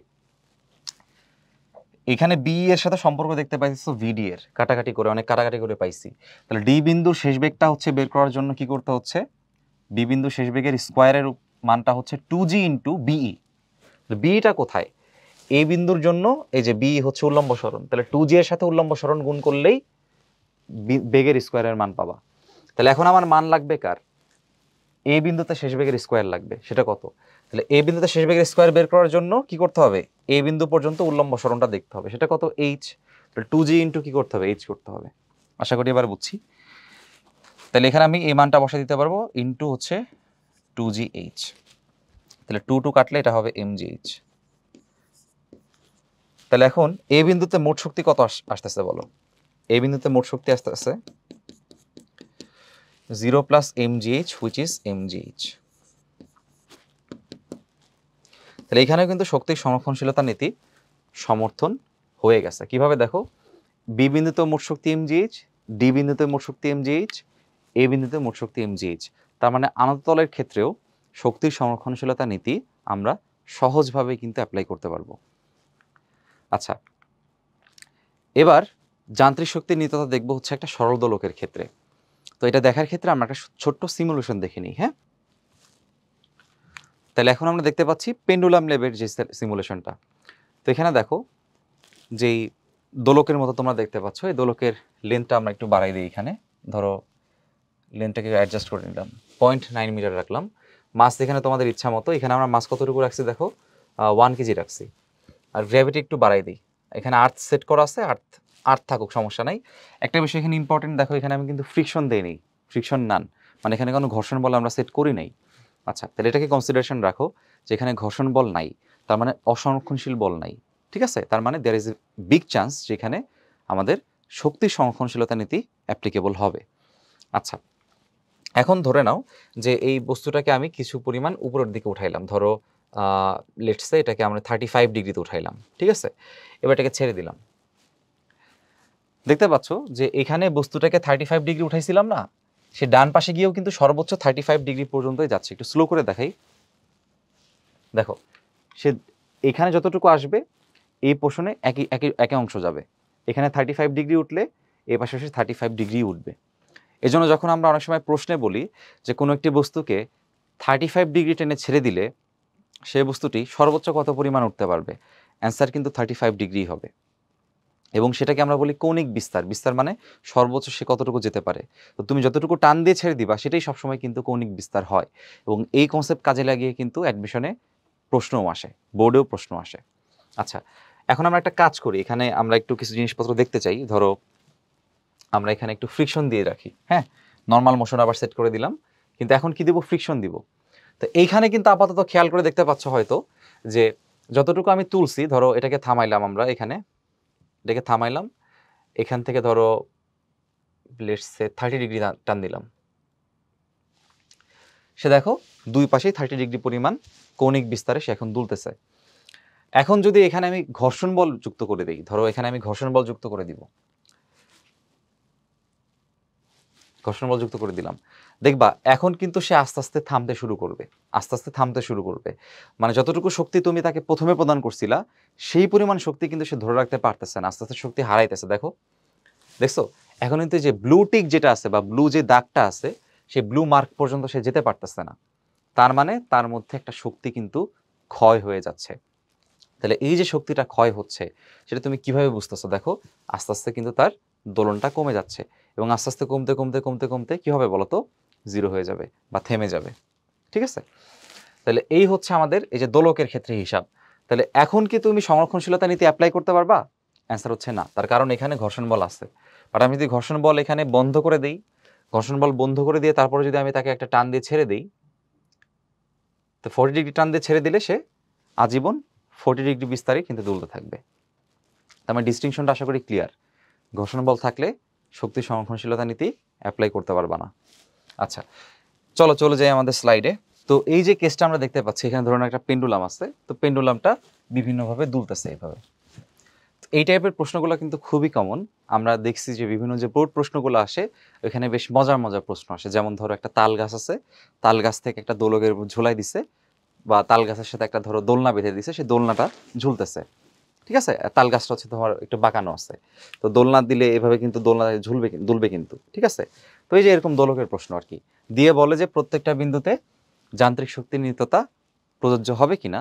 এখানে বি এর সাথে সম্পর্ক দেখতে পাইছো ভিডি এর, কাটাকাটি করে অনেক কাটাকাটি করে পাইছি। তাহলে ডি বিন্দুর শেষ বেগটা হচ্ছে বের করার জন্য কি করতে হচ্ছে, বি বিন্দু শেষ বেগের স্কোয়ারের মানটা হচ্ছে 2g ইন্টু বিই। বিটা কোথায়, এই বিন্দুর জন্য এই যে বি হচ্ছে উল্লম্ব সরণ, তাহলে 2g এর সাথে উল্লম্ব সরণ গুণ করলেই বেগের স্কোয়ারের মান পাবা। তাহলে এখন আমার মান লাগবে কার, এই বিন্দুতে শেষ বেগের স্কোয়ার লাগবে, সেটা কত। তাহলে এই বিন্দুতে শেষ বেগের স্কোয়ার বের করার জন্য কি করতে হবে, এ বিন্দু পর্যন্ত উল্লম্ব সরণটা দেখতে হবে, সেটা কত এইচ, 2g ইন্টু কি করতে হবে এইচ করতে হবে। আশা করি এবার বুঝছি। তাহলে এখানে আমি এই মানটা বসে দিতে পারবো, ইন্টু হচ্ছে 2gh, তাহলে 2 কাটলে এটা হবে mgh। তাহলে এখন এ বিন্দুতে মোট শক্তি কত আসতেছে বলো? এই বিন্দুতে মোট শক্তি আসতেছে 0 plus mgh which is mgh। তাহলে এখানে কিন্তু শক্তির সংরক্ষণশীলতা নীতি সমর্থন হয়ে গেছে। কিভাবে দেখো, বি বিন্দুতে মোট শক্তি mgh, ডি বিন্দুতে মোট শক্তি mgh, এ বিন্দুতে মোট শক্তি mgh। তার মানে আনত তলের ক্ষেত্রেও শক্তির সংরক্ষণশীলতা নীতি আমরা সহজভাবে কিন্তু অ্যাপ্লাই করতে পারবো। আচ্ছা, এবার যান্ত্রিক শক্তির নিত্যতা দেখবো হচ্ছে একটা সরল দোলকের ক্ষেত্রে। তো এটা দেখার ক্ষেত্রে আমরা একটা ছোট্ট সিমুলেশন দেখে নিই। হ্যাঁ, তাহলে এখন আমরা দেখতে পাচ্ছি পেন্ডুলাম লেভের যে সিমুলেশনটা। তো এখানে দেখো, যেই দোলকের মতো তোমরা দেখতে পাচ্ছ, এই দোলকের লেন্থটা আমরা একটু বাড়াই দিই। এখানে ধরো লেন্থটাকে অ্যাডজাস্ট করে নিলাম, 0.9 মিটার রাখলাম। মাস এখানে তোমাদের ইচ্ছা মতো, এখানে আমরা মাস কতটুকু রাখছি দেখো, 1 কেজি রাখছি। আর গ্র্যাভিটি একটু বাড়াই দিই, এখানে আর্থ সেট করা আছে, আর্থ থাকুক, সমস্যা নাই। একটা বিষয় এখানে ইম্পর্টেন্ট দেখো, এখানে আমি কিন্তু ফ্রিকশন দেইনি, ফ্রিকশন নান, মানে এখানে কোনো ঘর্ষণ বল আমরা সেট করি নাই। আচ্ছা, তাহলে এটাকে কনসিডারেশন রাখো যে এখানে ঘর্ষণ বল নাই, তার মানে অসংরক্ষণশীল বল নাই। ঠিক আছে, তার মানে there is a big chance যেখানে আমাদের শক্তি সংরক্ষণশীলতা নীতি অ্যাপ্লিকেবল হবে। আচ্ছা, এখন ধরে নাও যে এই বস্তুটাকে আমি কিছু পরিমাণ উপরের দিকে উঠাইলাম, ধরো লেটস সে এটাকে আমরা 35 ডিগ্রিতে উঠাইলাম। ঠিক আছে, এবার এটাকে ছেড়ে দিলাম। দেখতে পাচ্ছ যে এখানে বস্তুটাকে 35 ডিগ্রি উঠাইছিলাম না, সে ডান পাশে গিয়েও কিন্তু সর্বোচ্চ 35 ডিগ্রি পর্যন্তই যাচ্ছে। একটু স্লো করে দেখাই, দেখো সে এখানে যতটুকু আসবে এই পোর্শনে একই অংশ যাবে। এখানে 35 ডিগ্রি উঠলে এই পাশে সে 35 ডিগ্রি উঠবে। এজন্য যখন আমরা অনেক সময় প্রশ্নে বলি যে কোনো একটি বস্তুকে 35 ডিগ্রি টেনে ছেড়ে দিলে সেই বস্তুটি সর্বোচ্চ কত পরিমাণ উঠতে পারবে, অ্যান্সার কিন্তু 35 ডিগ্রি হবে। এবং সেটাকে আমরা বলি কৌণিক বিস্তার। বিস্তার মানে সর্বোচ্চ সে কতটুকু যেতে পারে। তো তুমি যতটুকু টান দিয়ে ছেড়ে দিবা সেটাই সবসময় কিন্তু কৌণিক বিস্তার হয়। এবং এই কনসেপ্ট কাজে লাগিয়ে কিন্তু অ্যাডমিশনে প্রশ্নও আসে, বোর্ডেও প্রশ্ন আসে। আচ্ছা, এখন আমরা একটা কাজ করি, এখানে আমরা একটু কিছু জিনিসপত্র দেখতে চাই। ধরো আমরা এখানে একটু ফ্রিকশন দিয়ে রাখি। হ্যাঁ, নর্মাল মোশন আবার সেট করে দিলাম, কিন্তু এখন কি দিব, ফ্রিকশন দিব। তো এইখানে কিন্তু আপাতত খেয়াল করে দেখতে পাচ্ছ হয়তো যে যতটুকু আমি তুলছি, ধরো এটাকে থামাইলাম, আমরা এখানে এটাকে থামাইলাম, এখান থেকে ধরো লেটস সে 30 ডিগ্রি টান দিলাম, সে দেখো দুই পাশেই 30 ডিগ্রি পরিমাণ কৌণিক বিস্তারে সে এখন দুলতেছে। এখন যদি এখানে আমি ঘর্ষণ বল যুক্ত করে দিই, ধরো এখানে আমি ঘর্ষণ বল যুক্ত করে দিব, ঘর্ষণ বল যুক্ত করে দিলাম, দেখবা এখন কিন্তু সে আস্তে আস্তে থামতে শুরু করবে, আস্তে আস্তে থামতে শুরু করবে। মানে যতটুকু শক্তি তুমি তাকে প্রথমে প্রদান করছিলা সেই পরিমাণ শক্তি কিন্তু সে ধরে রাখতে পারতেছে না, আস্তে আস্তে শক্তি হারাইতেছে। দেখো, দেখছো এখন কিন্তু যে ব্লু টিক যেটা আছে বা ব্লু যে দাগটা আছে, সেই ব্লু মার্ক পর্যন্ত সে যেতে পারতেছে না। তার মানে তার মধ্যে একটা শক্তি কিন্তু ক্ষয় হয়ে যাচ্ছে। তাহলে এই যে শক্তিটা ক্ষয় হচ্ছে সেটা তুমি কিভাবে বুঝতেছো? দেখো, আস্তে আস্তে কিন্তু তার দোলনটা কমে যাচ্ছে এবং আস্তে আস্তে কমতে কমতে কমতে কমতে কি হবে বলতো, জিরো হয়ে যাবে বা থেমে যাবে। ঠিক আছে, তাহলে এই হচ্ছে আমাদের এই যে দোলকের ক্ষেত্রে হিসাব। তাহলে এখন কি তুমি সংরক্ষণশীলতা নীতি অ্যাপ্লাই করতে পারবা? অ্যান্সার হচ্ছে না, তার কারণ এখানে ঘর্ষণ বল আছে। বাট আমি যদি ঘর্ষণ বল এখানে বন্ধ করে দিই, ঘর্ষণ বল বন্ধ করে দিয়ে তারপরে যদি আমি তাকে একটা টান দিয়ে ছেড়ে দিই, তো 40 ডিগ্রি টান দিয়ে ছেড়ে দিলে সে আজীবন 40 ডিগ্রি বিস্তারে কিন্তু দুলতে থাকবে। তার মানে ডিস্টিংশনটা আশা করি ক্লিয়ার। ঘর্ষণ বল থাকলে শক্তি সংরক্ষণশীলতা নীতি অ্যাপ্লাই করতে পারবা না। আচ্ছা, চলো চলে যাই আমাদের স্লাইডে। তো এই যে কেসটা আমরা দেখতে পাচ্ছি, এখানে ধরুন একটা পেন্ডুলাম আছে, তো পেন্ডুলামটা বিভিন্নভাবে দুলতেছে এইভাবে। এই টাইপের প্রশ্নগুলো কিন্তু খুবই কমন। আমরা দেখছি যে বিভিন্ন যে বোর্ড প্রশ্নগুলো আসে ওইখানে বেশ মজার মজার প্রশ্ন আসে। যেমন ধরো একটা তাল গাছ আছে, তাল গাছ থেকে একটা দোলকের উপর ঝুলাই দিছে, বা তাল গাছের সাথে একটা ধরো দোলনা বেঁধে দিছে, সেই দোলনাটা ঝুলতেছে। ঠিক আছে, তাল গাছটা হচ্ছে তোমার একটু বাঁকানো আছে, তো দোলনা দিলে এভাবে কিন্তু দোলনা দুলবে কিন্তু। ঠিক আছে, তো এই যে এরকম দোলকের প্রশ্ন আর কি দিয়ে বলে যে প্রত্যেকটা বিন্দুতে যান্ত্রিক শক্তির নিত্যতা প্রযোজ্য হবে কিনা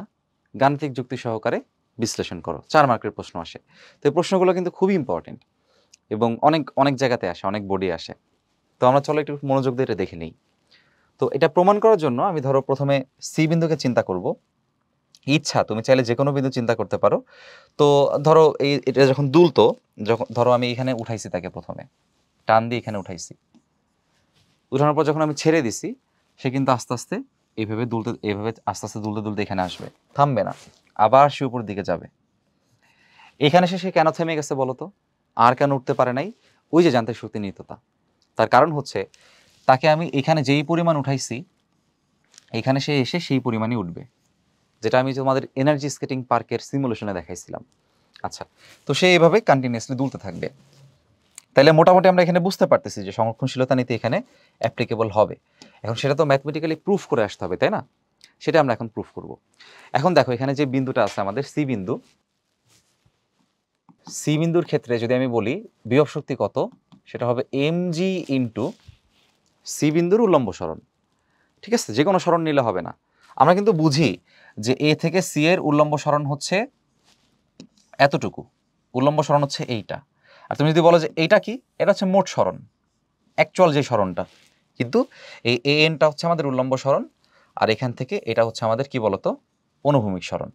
গাণিতিক যুক্তি সহকারে বিশ্লেষণ করো। 4 মার্কের প্রশ্ন আসে। তো এই প্রশ্নগুলো কিন্তু খুবই ইম্পর্টেন্ট এবং অনেক অনেক জায়গাতে আসে, অনেক বোর্ডে আসে। তো আমরা চলো একটু মনোযোগ দিয়ে এটা দেখে নিই। তো এটা প্রমাণ করার জন্য আমি ধরো প্রথমে সি বিন্দুকে চিন্তা করব। ইচ্ছা তুমি চাইলে যে কোনো বিন্দু চিন্তা করতে পারো। তো ধরো এটা যখন দুলতো, যখন ধরো আমি এখানে উঠাইছি তাকে, প্রথমে টান দিয়ে এখানে উঠাইছি, উঠানোর পর যখন আমি ছেড়ে দিছি, সে কিন্তু আস্তে আস্তে এইভাবে আস্তে আস্তে দুলতে দুলতে এখানে আসবে, থামবে না, আবার সে উপর দিকে যাবে। এখানে সে কেন থেমে গেছে বলো তো? আর কেন উঠতে পারে নাই? ওই যে যান্ত্রিক শক্তি নিত্যতা। তার কারণ হচ্ছে তাকে আমি এখানে যেই পরিমাণ উঠাইছি, এখানে সে এসে সেই পরিমাণই উঠবে, যেটা আমি তোমাদের এনার্জি স্কেটিং পার্কের সিমুলেশনে দেখাইছিলাম। আচ্ছা, তো সে এইভাবে কন্টিনিউয়াসলি দুলতে থাকবে। তাইলে মোটামুটি আমরা এখানে বুঝতে পারতেছি যে সংরক্ষণশীলতা নীতি এখানে অ্যাপ্লিকেবল হবে। এখন সেটা তো ম্যাথমেটিক্যালি প্রুফ করে আসতে হবে, তাই না? সেটা আমরা এখন প্রুফ করব। এখন দেখো এখানে যে বিন্দুটা আছে আমাদের সি বিন্দু, সি বিন্দুর ক্ষেত্রে যদি আমি বলি বিভব শক্তি কত, সেটা হবে mg ইন্টু সি বিন্দুর উল্লম্ব সরণ। ঠিক আছে, যে কোনো সরণ নিলে হবে না। আমরা কিন্তু বুঝি যে এ থেকে সি এর উল্লম্ব সরণ হচ্ছে এতটুকু, উল্লম্ব সরণ হচ্ছে এইটা। আর তুমি যদি বলো যে এইটা কি, এটা হচ্ছে মোট সরণ, অ্যাকচুয়াল যে সরণটা, কিন্তু এই এ এনটা হচ্ছে আমাদের উল্লম্ব সরণ, আর এখান থেকে এটা হচ্ছে আমাদের কি বলতো, অনুভূমিক সরণ।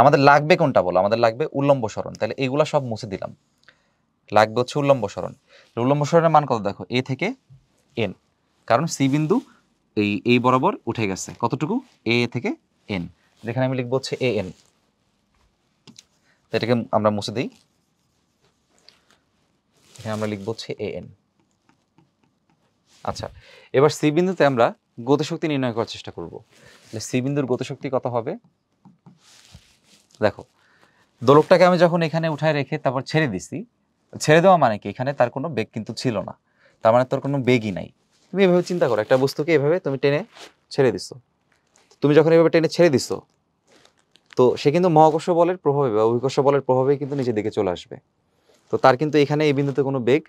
আমাদের লাগবে কোনটা বলো? আমাদের লাগবে উল্লম্ব সরণ। তাহলে এগুলা সব মুছে দিলাম, লাগবে হচ্ছে উল্লম্ব সরণ। উল্লম্ব সরণের মান কত দেখো, এ থেকে এন, কারণ সি বিন্দু এই বরাবর উঠে গেছে কতটুকু, এ থেকে এন, যেখানে আমি লিখবো হচ্ছে এ এন। এটাকে আমরা মুছে দিই, এখানে আমরা লিখবো হচ্ছে এ এন। আচ্ছা, এবার সি বিন্দুতে আমরা গতিশক্তি নির্ণয় করার চেষ্টা করব। তাহলে সি বিন্দুর গতিশক্তি কত হবে? দেখো, দোলকটাকে আমি যখন এখানে উঠায় রেখে তারপর ছেড়ে দিছি, ছেড়ে দেওয়া মানে কি, এখানে তার কোনো বেগ কিন্তু ছিল না, তার মানে তোর কোনো বেগই নাই। তুমি এভাবে চিন্তা করো, একটা বস্তুকে এভাবে তুমি টেনে ছেড়ে দিছো, তুমি যখন এভাবে টেনে ছেড়ে দিছো, তো সে কিন্তু মহাকর্ষ বলের প্রভাবে বা অভিকর্ষ বলের প্রভাবে কিন্তু নিচের দিকে চলে আসবে। তো তার কিন্তু এখানে এই বিন্দুতে কোনো বেগ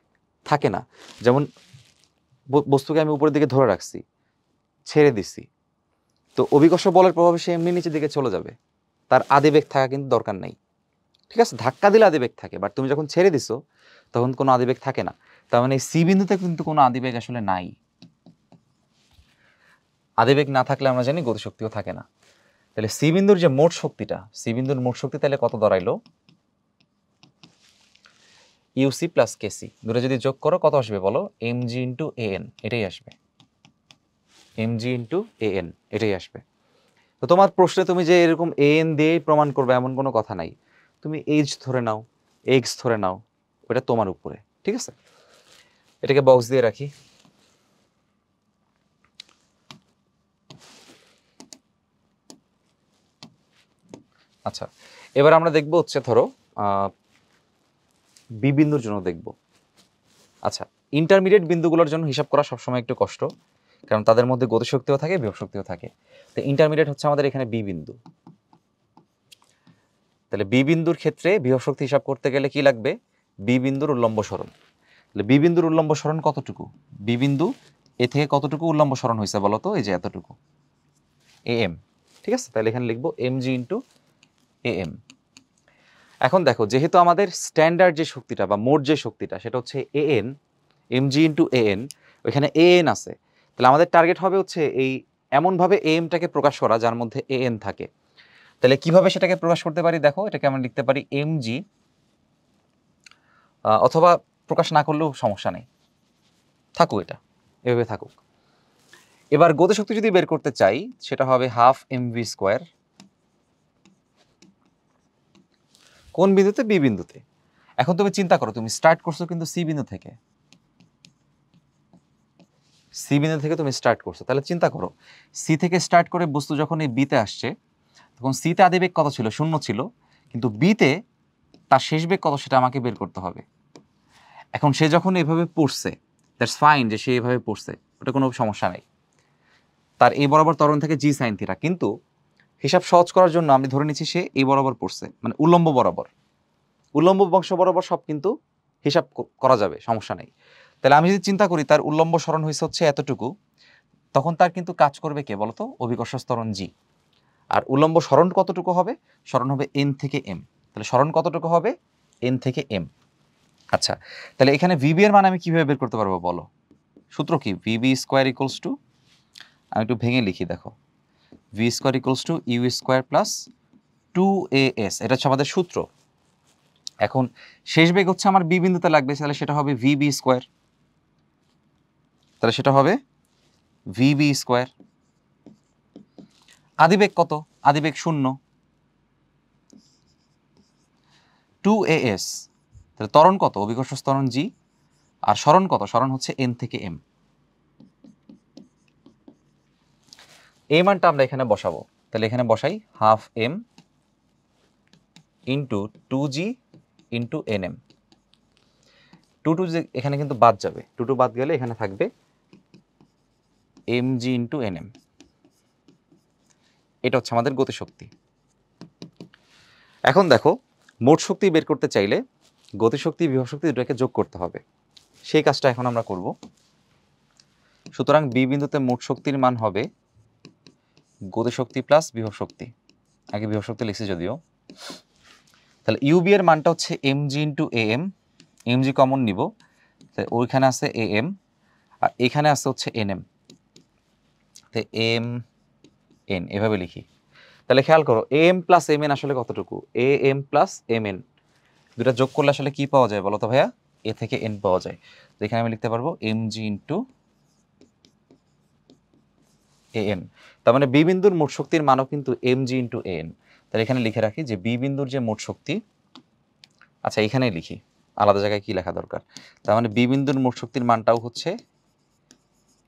থাকে না। যেমন বস্তুকে আমি উপরের দিকে ধরে রাখছি, ছেড়ে দিছি, তো অভিকর্ষ বলের প্রভাবে সে এমনি নিচের দিকে চলে যাবে, তার আদিবেগ থাকা কিন্তু দরকার নেই। ঠিক আছে, ধাক্কা দিলে আদিবেগ থাকে, বাট তুমি যখন ছেড়ে দিছো তখন কোনো আদিবেগ থাকে না। তার মানে সি বিন্দুতে কিন্তু কোনো আদিবেগ আসলে নাই। আদিবেগ না থাকলে আমরা জানি গতিশক্তিও থাকে না। তাহলে সি বিন্দুর যে মোট শক্তিটা, সি বিন্দুর মোট শক্তি তাহলে কত দাঁড়াইলো, ইউসি প্লাস কেসি, দুটো যদি যোগ করো কত আসবে বলো, এমজি ইন্টু এ এন, এটাই আসবে, এমজি ইন্টু এ এন, এটাই আসবে। তো তোমার প্রশ্নে তুমি যে এরকম এ এন দিয়েই প্রমাণ করবে এমন কোনো কথা নাই, তুমি এইচ ধরে নাও, এক্স ধরে নাও, ওটা তোমার উপরে। ঠিক আছে, এটাকে বক্স দিয়ে রাখি। আচ্ছা, এবার আমরা দেখবো হচ্ছে ধরো বি বিন্দুর জন্য দেখব। আচ্ছা, ইন্টারমিডিয়েট বিন্দুগুলোর জন্য হিসাব করা সবসময় একটু কষ্ট, কারণ তাদের মধ্যে গতিশক্তিও থাকে, বিভব শক্তিও থাকে। তো ইন্টারমিডিয়েট হচ্ছে আমাদের এখানে বি বিন্দু। তাহলে বি বিন্দুর ক্ষেত্রে বিভব শক্তি হিসাব করতে গেলে কি লাগবে, বি বিন্দুর উল্লম্ব সরণ। তাহলে বি বিন্দুর উল্লম্ব সরণ কতটুকু, বি বিন্দু এ থেকে কতটুকু উল্লম্ব সরণ হয়েছে বলো তো, এই যে এতটুকু, এ এম। ঠিক আছে, তাহলে এখানে লিখবো m G into a m. এখন দেখো, যেহেতু আমাদের স্ট্যান্ডার্ড যে শক্তিটা বা মোট যে শক্তিটা সেটা হচ্ছে a n, m G into a n, ওইখানে এ এন আছে। তাহলে আমাদের টার্গেট হবে হচ্ছে এই এমনভাবে এ এমটাকে প্রকাশ করা যার মধ্যে এ এন থাকে। তাহলে কিভাবে সেটাকে প্রকাশ করতে পারি দেখো, এটাকে আমরা লিখতে পারি এম জি, অথবা প্রকাশ না করলেও সমস্যা নেই, থাকুক, এটা এভাবে থাকুক। এবার গতিশক্তি যদি বের করতে চাই সেটা হবে হাফ এম ভি স্কোয়ার, কোন বিন্দুতে, বি বিন্দুতে। এখন তুমি চিন্তা করো, তুমি স্টার্ট করছো কিন্তু সি বিন্দু থেকে, সি বিন্দু থেকে তুমি স্টার্ট করছো, তাহলে চিন্তা করো সি থেকে স্টার্ট করে বস্তু যখন এই বিতে আসছে, তখন সিতে আদিবেগ কত ছিল, 0 ছিল, কিন্তু বিতে তার শেষ বেগ কত সেটা আমাকে বের করতে হবে। এখন সে যখন এভাবে পড়ছে, দ্যাটস ফাইন যে সে এভাবে পড়ছে, ওটা কোনো সমস্যা নেই, তার এই বরাবর ত্বরণ থেকে জি সাইন থিটা, কিন্তু হিসাব সহজ করার জন্য আমি ধরে নিচ্ছি সে এই বরাবর পড়ছে, মানে উল্লম্ব বরাবর, উল্লম্ব বংশ বরাবর সব কিন্তু হিসাব করা যাবে, সমস্যা নেই। তাহলে আমি যদি চিন্তা করি তার উল্লম্ব সরণ হয়েছে হচ্ছে এতটুকু, তখন তার কিন্তু কাজ করবে কে বলতো, অভিকর্ষ ত্বরণ জি। আর উল্লম্ব সরণ কতটুকু হবে, সরণ হবে এন থেকে এম। তাহলে সরণ কতটুকু হবে, এন থেকে এম। আচ্ছা, তাহলে এখানে ভিবি এর মান আমি কিভাবে বের করতে পারবো বলো, সূত্র কি, ভিবি স্কোয়ার ইকুয়ালস টু, আমি একটু ভেঙে লিখি দেখো, v square equals to u square plus 2as, এটা হচ্ছে আমাদের সূত্র। এখন শেষ বেগ হচ্ছে আমার বি বিন্দুতে লাগবে, তাহলে সেটা হবে ভিবি স্কোয়ার, তাহলে সেটা হবে ভিবি স্কোয়ার। আদিবেগ কত? আদিবেগ 0, 2as, তাহলে ত্বরণ কত? অভিকর্ষ ত্বরণ জি, আর সরণ কত? সরণ হচ্ছে এন থেকে এম। এই মানটা আমরা এখানে বসাবো, তাহলে এখানে বসাই half m into 2g into n m. 2 যে এখানে কিন্তু বাদ যাবে, 2 বাদ গেলে এখানে থাকবে mg ইন্টু এন এম। এটা হচ্ছে আমাদের গতিশক্তি। এখন দেখো, মোট শক্তি বের করতে চাইলে গতিশক্তি বিভব শক্তি দুটোকে যোগ করতে হবে, সেই কাজটা এখন আমরা করব। সুতরাং বি বিন্দুতে মোট শক্তির মান হবে গতিশক্তি প্লাস বিভব শক্তি। আগে বিভব শক্তি লিখছি যদিও। তাহলে ইউবি এর মানটা হচ্ছে mg into m, mg common নিব, ওইখানে আছে এম আর এখানে আছে হচ্ছে এনএম, তো এম এন এভাবে লিখি। তাহলে খেয়াল করো এম প্লাস এম এন আসলে কতটুকু? A m plus m n, দুটা যোগ করলে আসলে কি পাওয়া যায় বলো তো ভাইয়া? এ থেকে এন পাওয়া যায়। তো এখানে আমি লিখতে পারবো mg ইন্টু এন। তার মানে বি বিন্দুর মোট শক্তির মানও কিন্তু mg ইন্টু এন। তাহলে এখানে লিখে রাখি যে বি বিন্দুর যে মোট শক্তি, আচ্ছা এখানেই লিখি, আলাদা জায়গায় কি লেখা দরকার। তার মানে বি বিন্দুর মোট শক্তির মানটাও হচ্ছে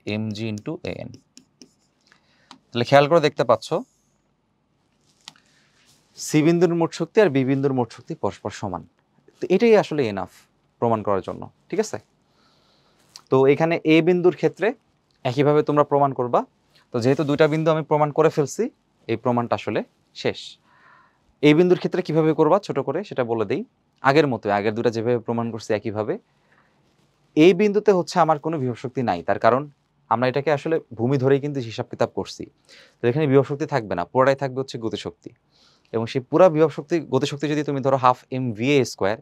mg ইন্টু এন। তাহলে খেয়াল করে দেখতে পাচ্ছ সি বিন্দুর মোট শক্তি আর বি বিন্দুর মোট শক্তি পরস্পর সমান। তো এটাই আসলে এনাফ প্রমাণ করার জন্য, ঠিক আছে? তো এখানে এ বিন্দুর ক্ষেত্রে একইভাবে তোমরা প্রমাণ করবা। তো যেহেতু দুইটা বিন্দু আমি প্রমাণ করে ফেলছি, এই প্রমাণটা আসলে শেষ। এই বিন্দুর ক্ষেত্রে কিভাবে করবা ছোট করে সেটা বলে দেই। আগের মতো, আগের দুটা যেভাবে প্রমাণ করছি একইভাবে। এই বিন্দুতে হচ্ছে আমার কোনো বিভব শক্তি নাই, তার কারণ আমরা এটাকে আসলে ভূমি ধরেই কিন্তু হিসাব কিতাব করছি। তো এখানে বিভব শক্তি থাকবে না, পুরোটাই থাকবে হচ্ছে গতিশক্তি। এবং সেই পুরা বিভব শক্তি গতিশক্তি যদি তুমি ধরো হাফ এম ভিএ স্কোয়ার,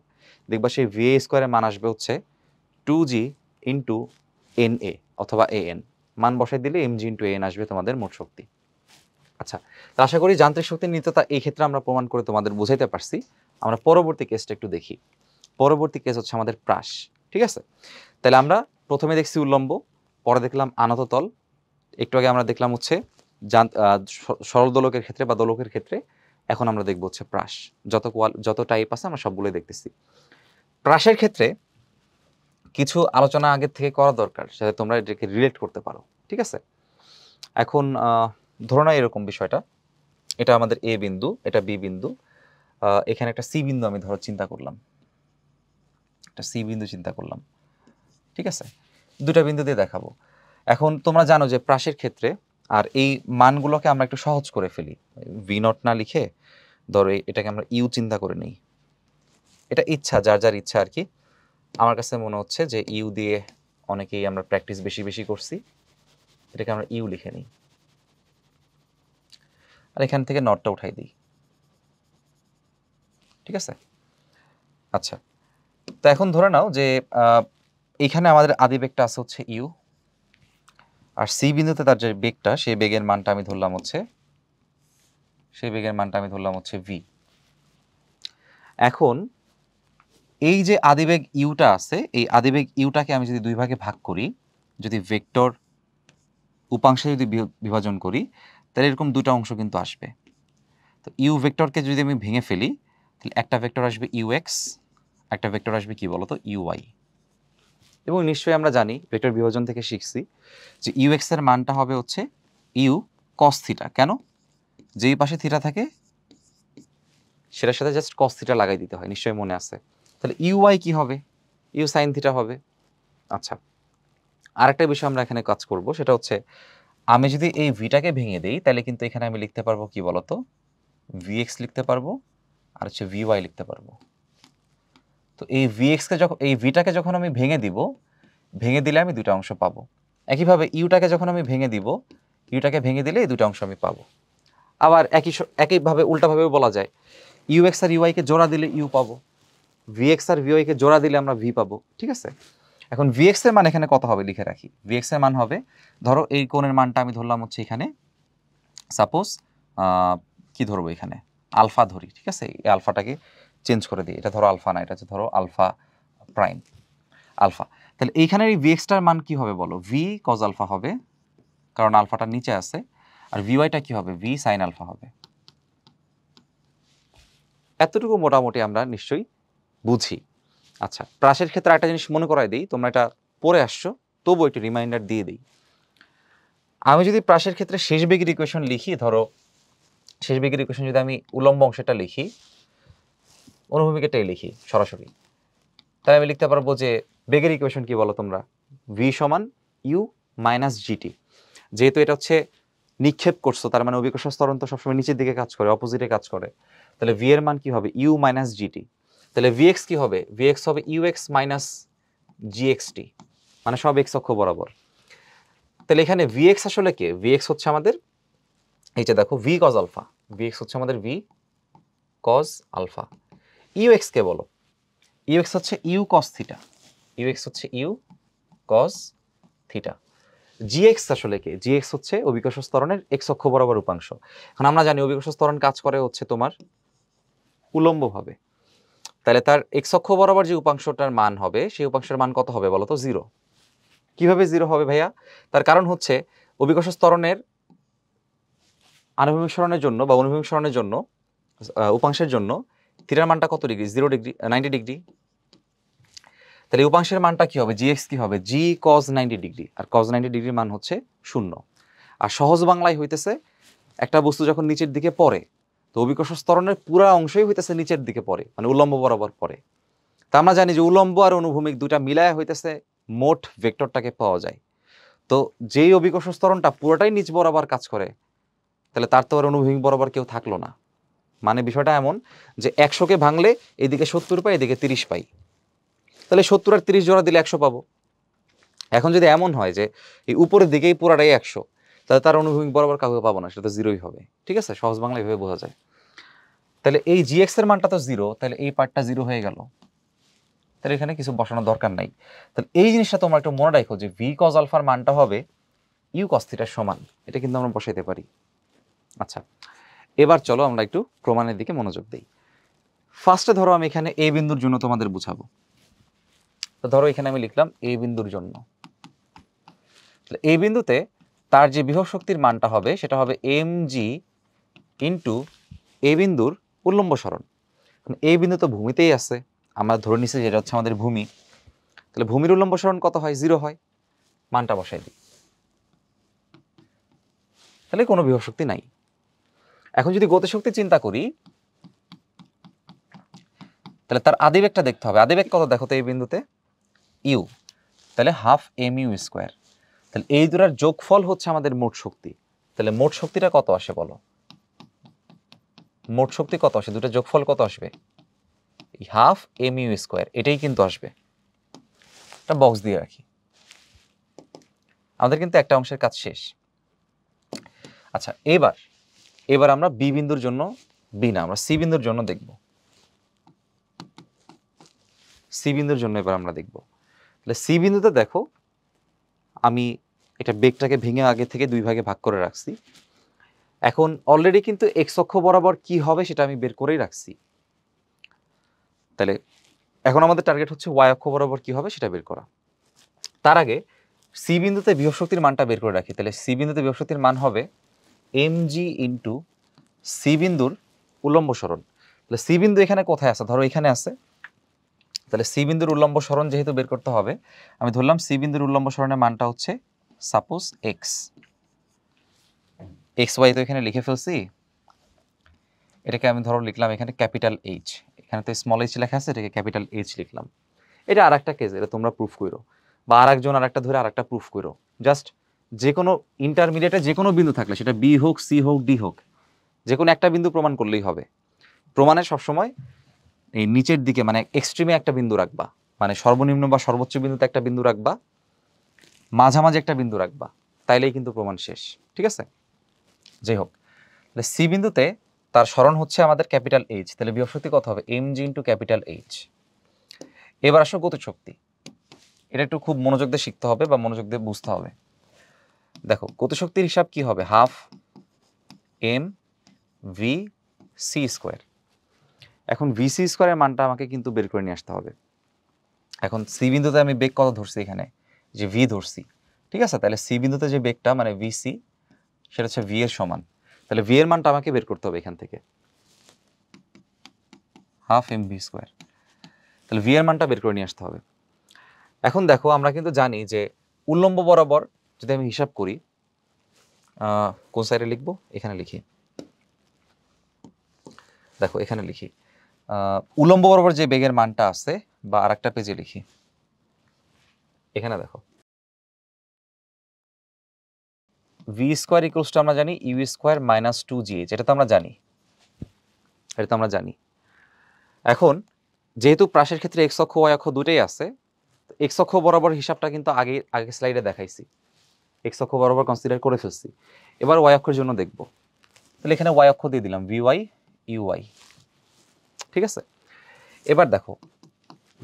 দেখবা সেই ভিএ স্কোয়ারের মান আসবে হচ্ছে 2g ইন্টু এন এ অথবা এ এন। মান বসাই দিলে mg ইন্টু এন আসবে তোমাদের মোট শক্তি। আচ্ছা, তো আশা করি যান্ত্রিক শক্তির নিত্যতা এই ক্ষেত্রে আমরা প্রমাণ করে তোমাদের বুঝাইতে পারছি। আমরা পরবর্তী কেসটা একটু দেখি। পরবর্তী কেস হচ্ছে আমাদের প্রাস, ঠিক আছে? তাহলে আমরা প্রথমে দেখছি উল্লম্ব, পরে দেখলাম আনত তল, একটু আগে আমরা দেখলাম হচ্ছে সরল দোলকের ক্ষেত্রে বা দোলকের ক্ষেত্রে। এখন আমরা দেখব হচ্ছে প্রাস। যত টাইপ আছে আমরা সবগুলোই দেখতেছি। প্রাসের ক্ষেত্রে কিছু আলোচনা আগের থেকে করা দরকার, যাতে তোমরা এটাকে রিলেট করতে পারো, ঠিক আছে? এখন ধরো না এরকম বিষয়টা, এটা আমাদের এ বিন্দু, এটা বি বিন্দু, এখানে একটা সি বিন্দু আমি ধরো চিন্তা করলাম, একটা সি বিন্দু চিন্তা করলাম, ঠিক আছে? দুটা বিন্দু দিয়ে দেখাবো। এখন তোমরা জানো যে প্রাসের ক্ষেত্রে, আর এই মানগুলোকে আমরা একটু সহজ করে ফেলি, ভি নট না লিখে ধরো এটাকে আমরা ইউ চিন্তা করে নিই। এটা ইচ্ছা, যার যার ইচ্ছা আর কি। আমার কাছে মনে হচ্ছে যে ইউ দিয়ে অনেকেই আমরা প্র্যাকটিস বেশি বেশি করছি, এটাকে আমরা ইউ লিখে নিই, আর এখান থেকে নটটা উঠাই দিই, ঠিক আছে? আচ্ছা, তো এখন ধরে নাও যে এখানে আমাদের আদি বেগটা আছে হচ্ছে ইউ, আর সি বিন্দুতে তার যে বেগটা, সেই বেগের মানটা আমি ধরলাম হচ্ছে ভি। এখন এই যে আদিবেগ ইউটা আছে, এই আদিবেগ ইউটাকে আমি যদি দুই ভাগে ভাগ করি, যদি ভেক্টর উপাংশে যদি বিভাজন করি, তাহলে এরকম দুটো অংশ কিন্তু আসবে। তো ইউ ভেক্টরকে যদি আমি ভেঙে ফেলি, তাহলে একটা ভেক্টর আসবে ইউ এক্স, একটা ভেক্টর আসবে কি বলতো, ইউ ওয়াই। এবং নিশ্চয়ই আমরা জানি, ভেক্টর বিভাজন থেকে শিখছি যে ইউ এক্স এর মানটা হবে হচ্ছে ইউ কস থিটা। কেন? যেই পাশে থিটা থাকে সেটার সাথে জাস্ট কস থিটা লাগাই দিতে হয়, নিশ্চয়ই মনে আছে। তাহলে ইউ ওয়াই কি হবে? ইউ সাইন থিটা হবে। আচ্ছা, আরেকটা বিষয় আমরা এখানে কাজ করব, সেটা হচ্ছে আমি যদি এই ভিটাকে ভেঙে দিই, তাহলে কিন্তু এখানে আমি লিখতে পারবো কি বলতো, ভিএক্স লিখতে পারবো, আর হচ্ছে ভিওয়াই লিখতে পারবো। তো এই ভিএক্সকে যখন, এই ভিটাকে যখন আমি ভেঙে দিব, ভেঙে দিলে আমি দুটো অংশ পাবো। একইভাবে ইউটাকে যখন আমি ভেঙে দিব, ইউটাকে ভেঙে দিলে এই দুটো অংশ আমি পাবো। আবার একইভাবে উল্টাভাবেও বলা যায়, ইউএক্স আর ইউআইকে জোড়া দিলে ইউ পাবো, ভিএক্স আর ভিওয়াইকে জোড়া দিলে আমরা ভি পাবো, ঠিক আছে? এখন ভিএক্স এর মান এখানে কত হবে লিখে রাখি। ভিএক্স এর মান হবে, ধরো এই কোণের মানটা আমি ধরলাম হচ্ছে এখানে, সাপোজ কি ধরবো এখানে, আলফা ধরি, ঠিক আছে, এই আলফাটাকে চেঞ্জ করে দিই, এটা ধরো আলফা না, এটা হচ্ছে ধরো আলফা প্রাইম, আলফা। তাহলে এইখানের এই ভিএক্সটার মান কি হবে বলো? ভি কজ আলফা হবে, কারণ আলফাটা নিচে আছে, আর ভিওয়াইটা কি হবে? ভি সাইন আলফা হবে। এতটুকু মোটামুটি আমরা নিশ্চয়ই বুঝি। আচ্ছা, প্রাসের ক্ষেত্রে একটা জিনিস মনে করাই দিই, তোমরা এটা পড়ে আসছো, তবুও একটু রিমাইন্ডার দিয়ে দিই। আমি যদি প্রাসের ক্ষেত্রে শেষ বেগের ইকুয়েশন লিখি, ধরো শেষ বেগের ইকুয়েশন যদি আমি উলম্ব অংশটা লিখি, অনুভূমিকটাই লিখি সরাসরি, তাহলে আমি লিখতে পারবো যে বেগের ইকুয়েশন কি বলো তোমরা? ভি সমান ইউ মাইনাস জিটি। যেহেতু এটা হচ্ছে নিক্ষেপ করছো, তার মানে অভিকর্ষ ত্বরণ তো সবসময় নিচের দিকে কাজ করে, অপোজিটে কাজ করে, তাহলে ভি এর মান কি হবে? U minus gt. তাহলে ভিএক্স কি হবে? ভিএক্স হবে ইউএক্স মাইনাস জিএক্সটি, মানে সব এক্স অক্ষ বরাবর। তাহলে এখানে ভিএক্স আসলে কে? ভিএক্স হচ্ছে আমাদের, এই যে দেখো, ভি কজ আলফা, ভিএক্স হচ্ছে আমাদের ভি কজ আলফা। ইউএক্স কে বলো? ইউএক্স হচ্ছে ইউ কজ থিটা, ইউএক্স হচ্ছে ইউ কজ থিটা। জিএক্স আসলে কে? জিএক্স হচ্ছে অভিকর্ষ ত্বরণের এক্স অক্ষ বরাবর উপাংশ। এখন আমরা জানি অভিকর্ষ ত্বরণ কাজ করে হচ্ছে তোমার উলম্বভাবে, তাহলে তার এক্স অক্ষ বরাবর যে উপাংশটার মান হবে, সেই উপাংশের মান কত হবে বলো তো? 0। কিভাবে 0 হবে ভাইয়া? তার কারণ হচ্ছে অভিকর্ষ ত্বরণের আনুভূমিক সরণের জন্য বা অনুভূমিক সরণের জন্য উপাংশের জন্য থিটার মানটা কত ডিগ্রি? 0 degree, 90 degree. তাহলে উপাংশের মানটা কি হবে? জিএক্স কি হবে? জি কজ 90 ডিগ্রি, আর কজ 90 ডিগ্রির মান হচ্ছে 0। আর সহজ বাংলায় হইতেছে একটা বস্তু যখন নিচের দিকে পড়ে, তো অভিকর্ষ ত্বরণের পুরো অংশই হইতেছে নিচের দিকে পড়ে, মানে উলম্ব বরাবর পড়ে। তা আমরা জানি যে উলম্ব আর অনুভূমিক দুইটা মিলায় হইতেছে মোট ভেক্টরটাকে পাওয়া যায়। তো যেই অভিকর্ষ ত্বরণটা পুরোটাই নিচ বরাবর কাজ করে, তাহলে তার তো আর অনুভূমিক বরাবর কেউ থাকলো না। মানে বিষয়টা এমন যে 100কে ভাঙলে এদিকে 70 পাই, এদিকে 30 পাই, তাহলে 70 আর 30 জোড়া দিলে 100 পাবো। এখন যদি এমন হয় যে এই উপরের দিকেই পুরাটাই 100, তাহলে তার অনুভূমিক বরাবর কাউকে পাবো না, সেটা তো 0ই হবে। ঠিক আছে, সহজ বাংলা এভাবে বোঝা যায়। তাহলে এই জিএক্স এর মানটা তো 0, তাহলে এই পার্টটা 0 হয়ে গেল, তাহলে এখানে কিছু বসানোর দরকার নাই। তাহলে এই জিনিসটা তোমরা একটু মনে রাখো যে ভি কজ আলফার মানটা হবে ইউ কস থিটার সমান, এটা কিন্তু আমরা বসাইতে পারি। আচ্ছা, এবার চলো আমরা একটু প্রমাণের দিকে মনোযোগ দিই। ফার্স্টে ধরো আমি এখানে এ বিন্দুর জন্য তোমাদের বুঝাবো, তো ধরো এখানে আমি লিখলাম এ বিন্দুর জন্য। এই বিন্দুতে তার যে বিভব শক্তির মানটা হবে সেটা হবে এম জি ইন্টু এ বিন্দুর উল্লম্ব সরণ। এই বিন্দু তো ভূমিতেই আছে, আমরা ধরে নিচ্ছি যেটা হচ্ছে আমাদের ভূমি, তাহলে ভূমির উল্লম্ব সরণ কত হয়? 0 হয়। মানটা বসাই দিই, তাহলে কোনো বিভব শক্তি নাই। এখন যদি গতিশক্তি চিন্তা করি, তাহলে তার আদিবেগটা দেখতে হবে। আদিবেগ কত দেখো তো এই বিন্দুতে? ইউ, তাহলে হাফ এম ইউ স্কোয়ার। তাহলে এই দুটার যোগফল হচ্ছে আমাদের মোট শক্তি। তাহলে মোট শক্তিটা কত আসে বলো? মোট শক্তি কত আসে? দুটো যোগফল কত আসবে? হাফ এম ইউ স্কোয়ার, এটাই কিন্তু আসবে। একটা বক্স দিয়ে রাখি, আমাদের কিন্তু একটা অংশের কাজ শেষ। আচ্ছা, এবার আমরা বি বিন্দুর জন্য, বি না, আমরা সি বিন্দুর জন্য দেখব। সি বিন্দুর জন্য এবার আমরা দেখব। তাহলে সি বিন্দুতে দেখো, আমি এটা বেগটাকে ভেঙে আগে থেকে 2 ভাগে ভাগ করে রাখছি। এখন অলরেডি কিন্তু এক্স অক্ষ বরাবর কি হবে সেটা আমি বের করেই রাখছি। তাহলে এখন আমাদের টার্গেট হচ্ছে ওয়াই অক্ষ বরাবর কি হবে সেটা বের করা। তার আগে সি বিন্দুতে বিভব শক্তির মানটা বের করে রাখি। তাহলে সি বিন্দুতে বিভব শক্তির মান হবে এম জি ইন্টু সি বিন্দুর উল্লম্ব সরণ। তাহলে সি বিন্দু এখানে কোথায় আছে? ধরো এখানে আছে। তাহলে সি বিন্দুর উল্লম্ব সরণ যেহেতু বের করতে হবে, আমি ধরলাম সি বিন্দুর উল্লম্ব সরণের মানটা হচ্ছে সাপোজ এক্স। এক্স ওয়াই তো এখানে লিখে ফেলছি, এটাকে আমি ধরো লিখলাম এখানে ক্যাপিটাল এইচ। এখানে তো স্মল এইচ লেখা আছে, এটাকে ক্যাপিটাল এইচ লিখলাম। এটা আর একটা কেস, এটা তোমরা প্রুফ করো, বা আর একজন আর একটা ধরে আর একটা প্রুফ করো। জাস্ট যে কোনো ইন্টারমিডিয়েটে যে কোনো বিন্দু থাকলে, সেটা বি হোক, সি হোক, ডি হোক, যে কোনো একটা বিন্দু প্রমাণ করলেই হবে। প্রমাণে সবসময় এই নিচের দিকে মানে এক্সট্রিমে একটা বিন্দু রাখবা, মানে সর্বনিম্ন বা সর্বোচ্চ বিন্দুতে একটা বিন্দু রাখবা, মাঝামাঝি একটা বিন্দু রাখবা, তাইলেই কিন্তু প্রমাণ শেষ। ঠিক আছে, যাই হোক, তাহলে সি বিন্দুতে তার সরণ হচ্ছে আমাদের ক্যাপিটাল এইচ। তাহলে বিভব শক্তি কত হবে? এম জি ইন্টু ক্যাপিটাল এইচ। এবার আসো গতিশক্তি, এটা একটু খুব মনোযোগ দিয়ে শিখতে হবে বা মনোযোগ দিয়ে বুঝতে হবে। দেখো গতিশক্তির হিসাব কি হবে? Half M v c square. এখন ভিসি স্কোয়ারের মানটা আমাকে কিন্তু বের করে নিয়ে আসতে হবে। এখন সি বিন্দুতে আমি বেগ কত ধরছি, এখানে যে ভি ধরছি, ঠিক আছে? তাহলে সি বিন্দুতে যে বেগটা মানে ভিসি, সেটা হচ্ছে ভি এর সমান। তাহলে ভি এর মানটা আমাকে বের করতে হবে এখান থেকে, হাফ এম ভি স্কোয়ার। তাহলে ভি এর মানটা বের করে নিয়ে আসতে হবে। এখন দেখো আমরা কিন্তু জানি যে উল্লম্ব বরাবর যদি আমি হিসাব করি, কোন সাইডে লিখবো, এখানে লিখি, দেখো এখানে লিখি, উল্লম্ব বরাবর যে বেগের মানটা আছে, বা আরেকটা পেজে লিখি, এখানে দেখো ভি স্কোয়ার ইকুয়ালস টু আমরা জানি ইউ স্কোয়ার মাইনাস 2gh, এটা তো আমরা জানি, এটা তো আমরা জানি। এখন যেহেতু প্রাসের ক্ষেত্রে এক্স অক্ষ ওয়াই অক্ষ দুটোই আছে, এক্স অক্ষ বরাবর হিসাবটা কিন্তু আগে স্লাইডে দেখাইছি, এক্স অক্ষ বরাবর কনসিডার করে ফেলছি। এবার ওয়াই অক্ষের জন্য দেখব, তাহলে এখানে ওয়াই অক্ষ দিয়ে দিলাম, ভি ওয়াই ইউ ওয়াই, ঠিক আছে? এবার দেখো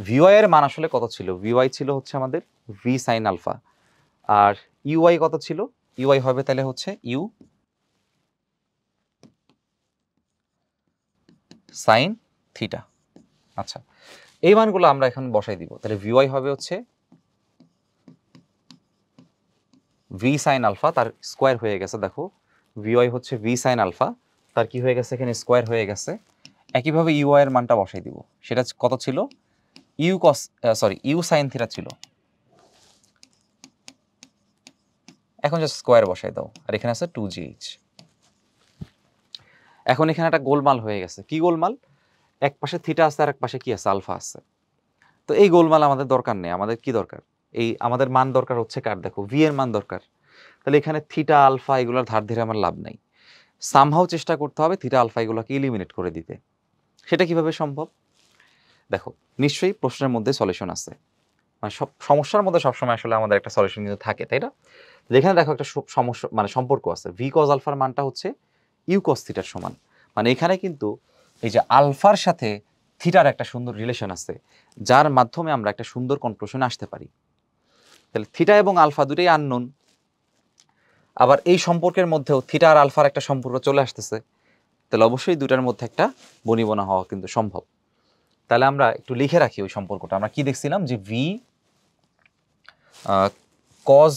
ভিওয়াই এর মান আসলে কত ছিল, ভিওয়াই ছিল হচ্ছে আমাদের ভি সাইন আলফা, আর ইউআই কত ছিল, ইউআই হবে তাহলে হচ্ছে ইউ সাইন থিটা। আচ্ছা, এই মানগুলো আমরা এখন বসাই দিব, তাহলে ভিওয়াই হবে হচ্ছে ভি সাইন আলফা, তার স্কোয়ার হয়ে গেছে, দেখো ভিওয়াই হচ্ছে ভি সাইন আলফা, তার কি হয়ে গেছে এখানে স্কোয়ার হয়ে গেছে। একইভাবে ইউআই এর মানটা বসাই দিব, সেটা কত ছিল, u cos u sine theta ছিল, এখন জাস্ট স্কোয়ার বসাই দাও, আর এখানে আছে 2gh। এখন এখানে একটা গোলমাল হয়ে গেছে, কি গোলমাল, এক পাশে থিটা আছে আর এক পাশে কি আছে, আলফা আছে। তো এই গোলমাল আমাদের দরকার নেই, আমাদের কি দরকার, এই আমাদের মান দরকার হচ্ছে কার, দেখো ভি এর মান দরকার। তাহলে এখানে থিটা আলফা এগুলোর ধার ধরে আমার লাভ নাই, সামহাও চেষ্টা করতে হবে থিটা আলফা এগুলোকে ইলিমিনেট করে দিতে। সেটা কিভাবে সম্ভব, দেখো নিশ্চয়ই প্রশ্নের মধ্যে সলিউশন আছে, মানে সব সমস্যার মধ্যে সবসময় আসলে আমাদের একটা সলিউশন কিন্তু থাকে, তাই না? যেখানে দেখো একটা সমস্যা মানে সম্পর্ক আছে, ভি কজ আলফার মানটা হচ্ছে ইউ কস থিটার সমান, মানে এখানে কিন্তু এই যে আলফার সাথে থিটার একটা সুন্দর রিলেশন আছে, যার মাধ্যমে আমরা একটা সুন্দর কনক্লুশনে আসতে পারি। তাহলে থিটা এবং আলফা দুটোই আননোন, আবার এই সম্পর্কের মধ্যেও থিটা আর আলফার একটা সম্পর্ক চলে আসতেছে, তাহলে অবশ্যই দুটার মধ্যে একটা বনিবনা হওয়া কিন্তু সম্ভব। তাহলে আমরা একটু লিখে রাখি ওই সম্পর্কটা, আমরা কি দেখছিলাম যে ভি কজ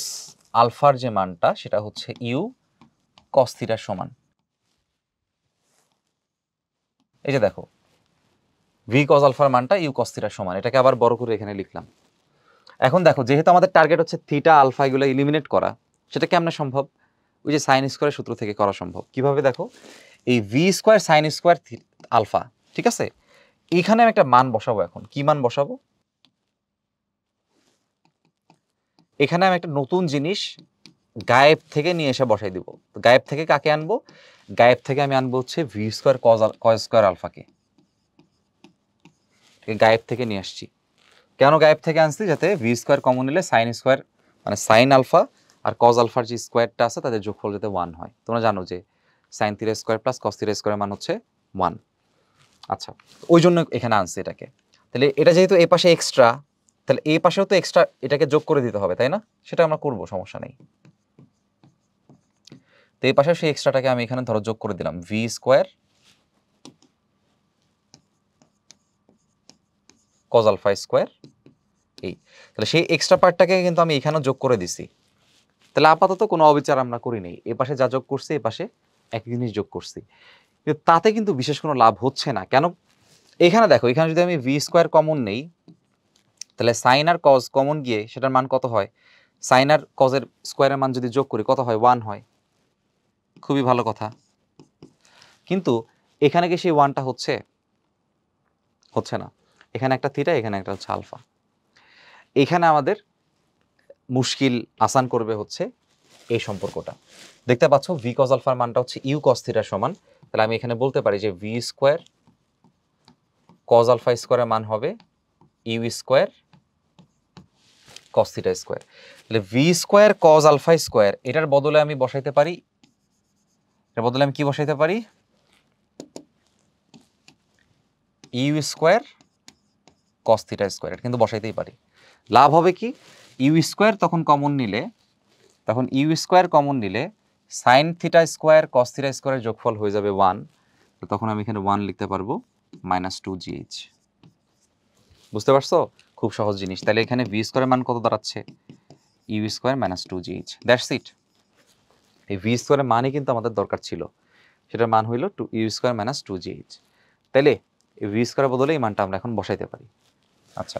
আলফার যে মানটা সেটা হচ্ছে ইউ কস থিটার সমান। এই যে দেখো ভি কজ আলফার মানটা ইউ কস থিটার সমান, এটাকে আবার বড় করে এখানে লিখলাম। এখন দেখো যেহেতু আমাদের টার্গেট হচ্ছে থিটা আলফা এগুলো ইলিমিনেট করা, সেটা কেমনে সম্ভব, ওই যে সাইন স্কোয়ারের সূত্র থেকে করা সম্ভব। কিভাবে, দেখো এই v square sine square alpha, ঠিক আছে, এইখানে আমি একটা মান বসাবো। এখন কি মান বসাবো, এখানে আমি একটা নতুন জিনিস গায়েব থেকে নিয়ে এসে বসাই দিব। তো গায়েব থেকে কাকে আনবো, গায়েব থেকে আমি আনবো হচ্ছে ভি স্কোয়ার কজ স্কোয়ার আলফাকে, গায়েব থেকে নিয়ে আসছি। কেন গায়েব থেকে আনছি, যাতে ভি স্কোয়ার কমন নিলে সাইন স্কোয়ার মানে সাইন আলফা আর কজ আলফার যে স্কোয়ারটা আছে তাদের যোগফল যাতে 1 হয়। তোমরা জানো যে sign theta square plus cos theta স্কোয়ারের মান হচ্ছে 1। আচ্ছা, ওই জন্য এখানে আনছি এটাকে। তাহলে এটা যেহেতু এই পাশে এক্সট্রা, তাহলে এই পাশেও তো এক্সট্রা এটাকে যোগ করে দিতে হবে, তাই না? সেটা আমরা করবো, সমস্যা নেই। তো এই পাশে সেই এক্সট্রাটাকে আমি এখানে ধরো যোগ করে দিলাম, v square cos alpha square, এই তাহলে সেই এক্সট্রা পার্টটাকে কিন্তু আমি এখানেও যোগ করে দিছি। তাহলে আপাতত কোনো অবিচার আমরা করি নেই, এ পাশে যা যোগ করছি এ পাশে এক জিনিস যোগ করছি, কিন্তু তাতে কিন্তু বিশেষ কোনো লাভ হচ্ছে না। কেন, এখানে দেখো এখানে যদি আমি ভি স্কোয়ার কমন নেই, তাহলে সাইন আর কজ কমন গিয়ে সেটার মান কত হয়, সাইন আর কজের স্কোয়ারের মান যদি যোগ করি কত হয়, 1 হয়। খুবই ভালো কথা, কিন্তু এখানে কি সেই 1টা হচ্ছে না, এখানে একটা থিটা এখানে একটা হচ্ছে আলফা। এখানে আমাদের মুশকিল আসান করবে হচ্ছে এই সম্পর্কটা। দেখতে পাচ্ছ ভি কজ আলফার মানটা হচ্ছে ইউ কস থিটার সমান, তাহলে আমি এখানে বলতে পারি যে ভি স্কোয়ার কজ আলফা স্কোয়ারের মান হবে U square cos theta square. তাহলে V square cos alpha square এটার বদলে আমি বসাইতে পারি, এর বদলে আমি কি বসাইতে পারি, u square cos theta square, এটা কিন্তু বসাইতেই পারি। লাভ হবে কি, ইউ স্কোয়ার তখন কমন নিলে, sine theta square cos theta স্কোয়ারের যোগফল হয়ে যাবে 1, তো তখন আমি এখানে 1 লিখতে পারবো -2gh। বুঝতে পারছো? খুব সহজ জিনিস। তাহলে এখানে ভি স্কোয়ারের মান কত দাঁড়াচ্ছে? U square -2gh। That's it. এই ভি স্কোয়ারের মানই কিন্তু আমাদের দরকার ছিল, সেটার মান হইল ইউ স্কোয়ার -2gh। তাইলে এই ভি স্কোয়ারের বদলে এই মানটা আমরা এখন বসাইতে পারি। আচ্ছা,